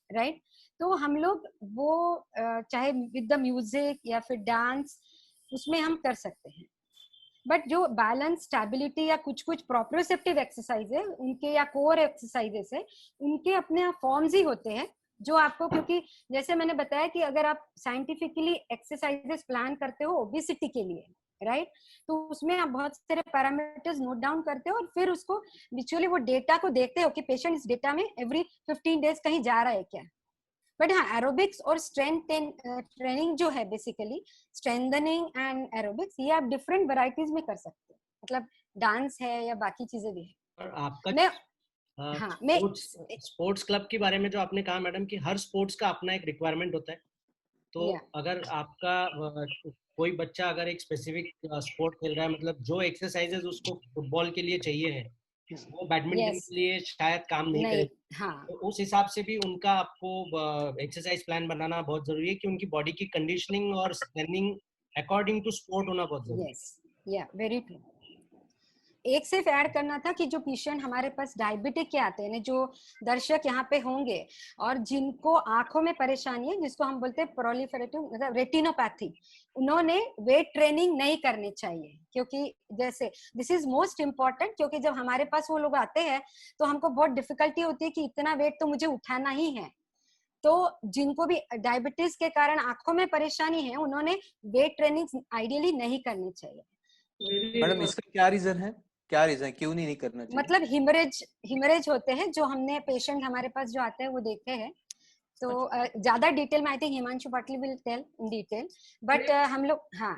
राइट? तो हम लोग वो चाहे विद द म्यूजिक या फिर डांस उसमें हम कर सकते हैं। बट जो बैलेंस, स्टेबिलिटी या कुछ कुछ प्रोप्रियोसेप्टिव एक्सरसाइज है उनके या कोर एक्सरसाइजेस है, उनके अपने फॉर्म्स ही होते हैं जो आपको, क्योंकि जैसे मैंने बताया कि अगर आप साइंटिफिकली एक्सरसाइजेस प्लान करते हो ओबेसिटी के लिए, राइट, तो उसमें आप बहुत सारे पैरामीटर्स नोट डाउन करते हो और फिर उसको विजुअली वो डेटा को देखते हो कि पेशेंट इस डेटा में एवरी 15 डेज कहीं जा रहा है क्या। बट हाँ, एरोबिक्स और स्ट्रेंथ ट्रेनिंग जो है बेसिकली स्ट्रेंथनिंग एंड एरोबिक्स, ये आप डिफरेंट वैरायटीज में कर सकते हो, मतलब डांस है या बाकी चीजें भी है। और आपका स्पोर्ट्स क्लब के बारे में जो आपने कहा मैडम कि हर स्पोर्ट्स का अपना एक रिक्वायरमेंट होता है, तो अगर आपका कोई बच्चा अगर एक स्पेसिफिक स्पोर्ट खेल रहा है, मतलब जो एक्सरसाइजेज उसको फुटबॉल के लिए चाहिए है वो बैडमिंटन के लिए शायद काम नहीं करेगा, हाँ। तो उस हिसाब से भी उनका आपको एक्सरसाइज प्लान बनाना बहुत जरूरी है कि उनकी बॉडी की कंडीशनिंग और स्ट्रेंथनिंग अकॉर्डिंग टू स्पोर्ट होना बहुत जरूरी है। या वेरी ट्रू। एक सिर्फ ऐड करना था कि जो पेशेंट हमारे पास डायबिटिक के आते हैं, जो दर्शक यहाँ पे होंगे और जिनको आंखों में परेशानी है, जिसको हम बोलते हैं प्रोलिफरेटिव मतलब रेटिनोपैथी, उन्होंने वेट ट्रेनिंग नहीं करनी चाहिए, क्योंकि जैसे दिस इज मोस्ट इम्पोर्टेंट, क्योंकि जब हमारे पास वो लोग आते हैं तो हमको बहुत डिफिकल्टी होती है कि इतना वेट तो मुझे उठाना ही है। तो जिनको भी डायबिटीज के कारण आंखों में परेशानी है उन्होंने वेट ट्रेनिंग आइडियली नहीं करनी चाहिए। मैडम इसका क्या रीजन है, क्या रीजन क्यों नहीं करना चाहिए? मतलब हिमरेज होते हैं जो हमने पेशेंट हमारे पास जो आते हैं वो देखे हैं, तो ज्यादा डिटेल में I think Himanshu Patil will tell in detail, but हम लोग हाँ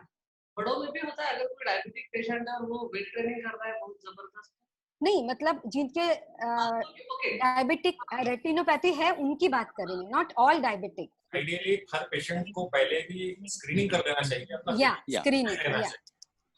बड़ों में भी होता है। अगर कोई डायबिटिक पेशेंट है और वो वेट ट्रेनिंग कर रहा है बहुत जबरदस्त, नहीं मतलब जिनके डायबिटिक रेटिनोपैथी है उनकी बात करेंगे, not all diabetic. Ideally her patient को पहले भी स्क्रीनिंग कर लेना चाहिए, स्क्रीनिंग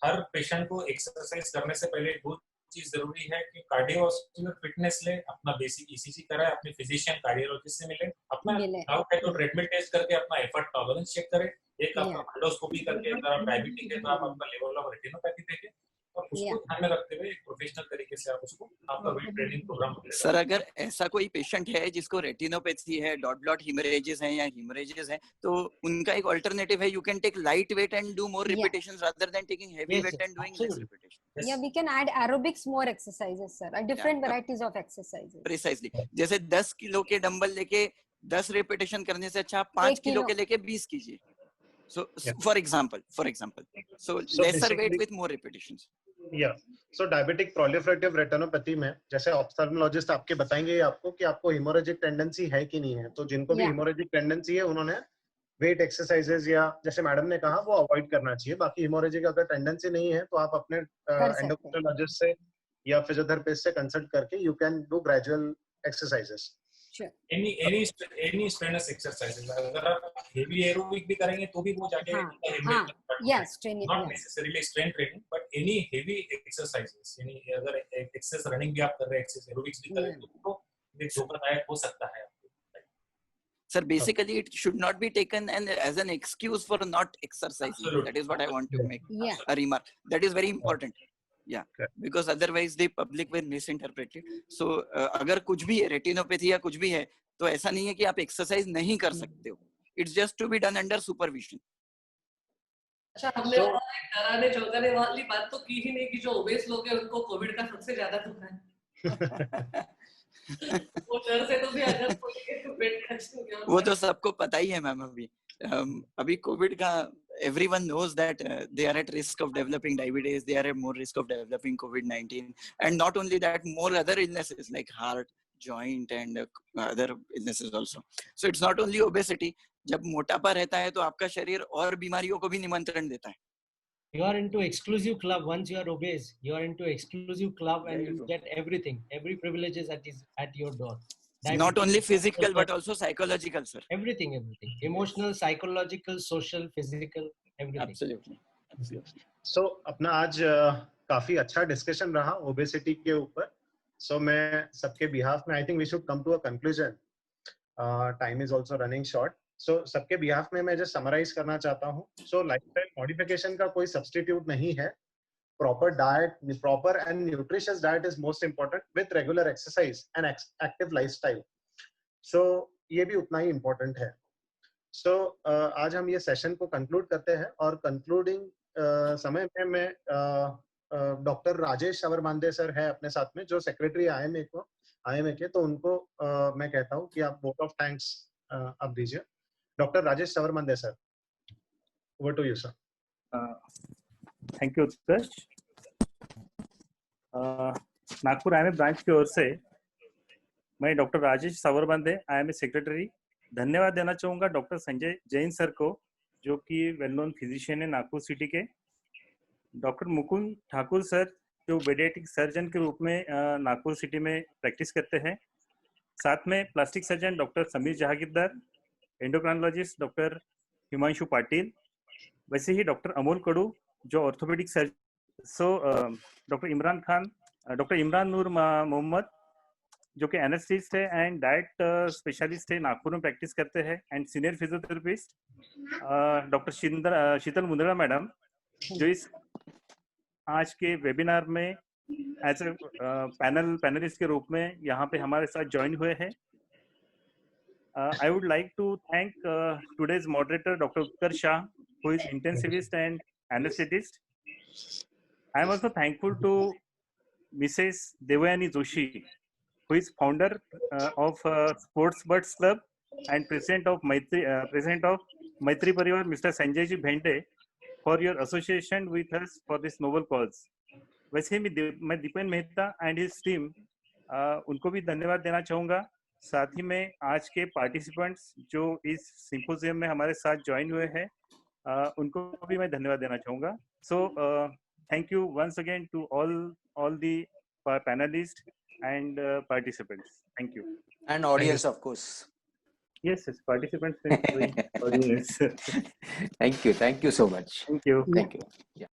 हर पेशेंट को एक्सरसाइज करने से पहले 2 चीज जरूरी है कि कार्डियोवास्कुलर फिटनेस ले, अपना बेसिक ईसीजी कराए, अपने फिजिशियन कार्डियोलॉजिस्ट से मिले, अपना डाउट है तो ट्रेडमिल टेस्ट करके अपना एफर्ट टॉलरेंस चेक करे, एक आपका एंडोस्कोपी करके अगर आप डायबिटिक है तो आप आपका लेवल ऑफ रेटिनोपैथी देखें और उसको ध्यान में रखते हुए एक प्रोफेशनल तरीके से आप उसको आपका वेट ट्रेनिंग प्रोग्राम। सर अगर ऐसा कोई पेशेंट है जिसको रेटिनोपैथी है, डॉट हीमरेजेस है या हीमरेजेस है, तो उनका एक अल्टरनेटिव है, you can take light weight and do more repetitions rather than taking heavy weight and doing less repetition. Yeah, we can add aerobics more exercises, sir. Different varieties of exercises. Precisely. जैसे 10 kilo के dumbbell लेके 10 repetition करने से अच्छा 5 kilo के लेके 20 कीजिए. So for example, so lesser weight with more repetitions. Yeah. So diabetic proliferative retinopathy में जैसे ऑप्थेल्मोलॉजिस्ट आपके बताएंगे आपको कि आपको हेमोरेजिक टेंडेंसी है कि नहीं है, तो जिनको भी हेमोरेजिक टेंडेंसी है उन्होंने वेट एक्सरसाइजेस या जैसे मैडम ने कहा वो अवॉइड करना चाहिए. बाकी हेमोरेजिक अगर टेंडेंसी नहीं है तो आप अपने एंडोक्रिनोलॉजिस्ट से या फिजियोथेरेपिस्ट से कंसल्ट करके you can do gradual exercises. any strenuous exercises. अगर आप heavy aerobic भी करेंगे तो भी वो जाके not necessarily strength training but any heavy exercises, यानी अगर excess running भी आप कर रहे हैं, excess aerobics भी कर रहे हैं तो एक धोखादायक हो सकता है. Sir, basically it should not be taken as an excuse for not exercising. Absolutely. That is what I want to make a remark. That is very important. Yeah, because otherwise the public will misinterpret it. So अगर कुछ भी है retinopathy या कुछ भी है तो ऐसा नहीं है कि आप एक्सरसाइज नहीं कर सकते हो. It's just to be done under supervision. अच्छा, हमने एक डराने चौंकाने वाली बात तो की ही नहीं कि जो ओबेस लोग हैं उनको कोविड का सबसे ज्यादा दुख है. वो डर से तो भी अगर वो तो सबको पता ही है मैम. अभी कोविड का everyone knows that they are at risk of developing diabetes, they are at more risk of developing COVID-19, and not only that, more other illnesses like heart, joint and other illnesses also. So it's not only obesity. जब मोटापा रहता है तो आपका शरीर और बीमारियों को भी निमंत्रण देता है. You are into exclusive club. Once you are obese, you are into exclusive club and you get everything, every privileges that is at your door. Not only physical but also psychological, sir. Everything. Emotional, psychological, social, physical, everything. Absolutely. So अपना आज काफी अच्छा discussion रहा obesity के ऊपर. So मैं सबके behalf में I think we should come to a conclusion. Time is also running short. So सबके बिहाफ में मैं just summarize करना चाहता हूँ. So lifestyle modification का कोई substitute नहीं है. Proper diet, proper and nutritious diet is most important with regular exercise and active lifestyle. So ये भी उतना ही important है. So आज हम ये सेशन को conclude करते हैं और concluding समय में मैं डॉक्टर राजेश सवरमांदे सर है अपने साथ में जो सेक्रेटरी IMA के, तो उनको मैं कहता हूँ कि आप वोट ऑफ थैंक्स आप दीजिए. Doctor Rajesh Savarmande sir, over to you sir. Thank you Utkarsh. Nagpur IMA branch की ओर से मैं doctor Rajesh Savarmande IMA secretary धन्यवाद देना चाहूँगा डॉक्टर संजय जैन सर को जो कि वेल नोन फिजिशियन है नागपुर सिटी के. डॉक्टर मुकुंद ठाकुर सर जो पेडियाट्रिक सर्जन के रूप में नागपुर सिटी में प्रैक्टिस करते हैं. साथ में plastic surgeon doctor Sameer Jahagirdar, endocrinologist doctor Himanshu Patil, वैसे ही डॉक्टर अमोल कडू जो orthopaedic surgeon. So doctor Imran Khan, doctor Imran Noor Mohammad जो कि एनेस्थिस्ट है एंड डाइट स्पेशलिस्ट है, नागपुर में प्रैक्टिस करते हैं, and senior physiotherapist doctor Sheetal Mundada madam जो इस आज के वेबिनार में एज ए पैनलिस्ट के रूप में यहाँ पे हमारे साथ ज्वाइन हुए हैं. I would like to thank today's moderator Dr. Utkarsh Shah who is intensivist and anesthetist. I am also thankful to Mrs. Devyani Joshi who is founder of Sports Buds Club and president of Maitri Parivar, Mr. Sanjay Ji Bhende, for your association with us for this noble cause. वैसे ही मैं Deepen Mehta and his team उनको भी धन्यवाद देना चाहूँगा. साथ ही में आज के पार्टिसिपेंट्स जो इस सिंपोजियम में हमारे साथ ज्वाइन हुए हैं उनको भी मैं धन्यवाद देना चाहूँगा. So thank you once again to all the panelist and participants. Thank you. And audience of course. Yes, participants. Audience. Thank you so much. Thank you. Yeah.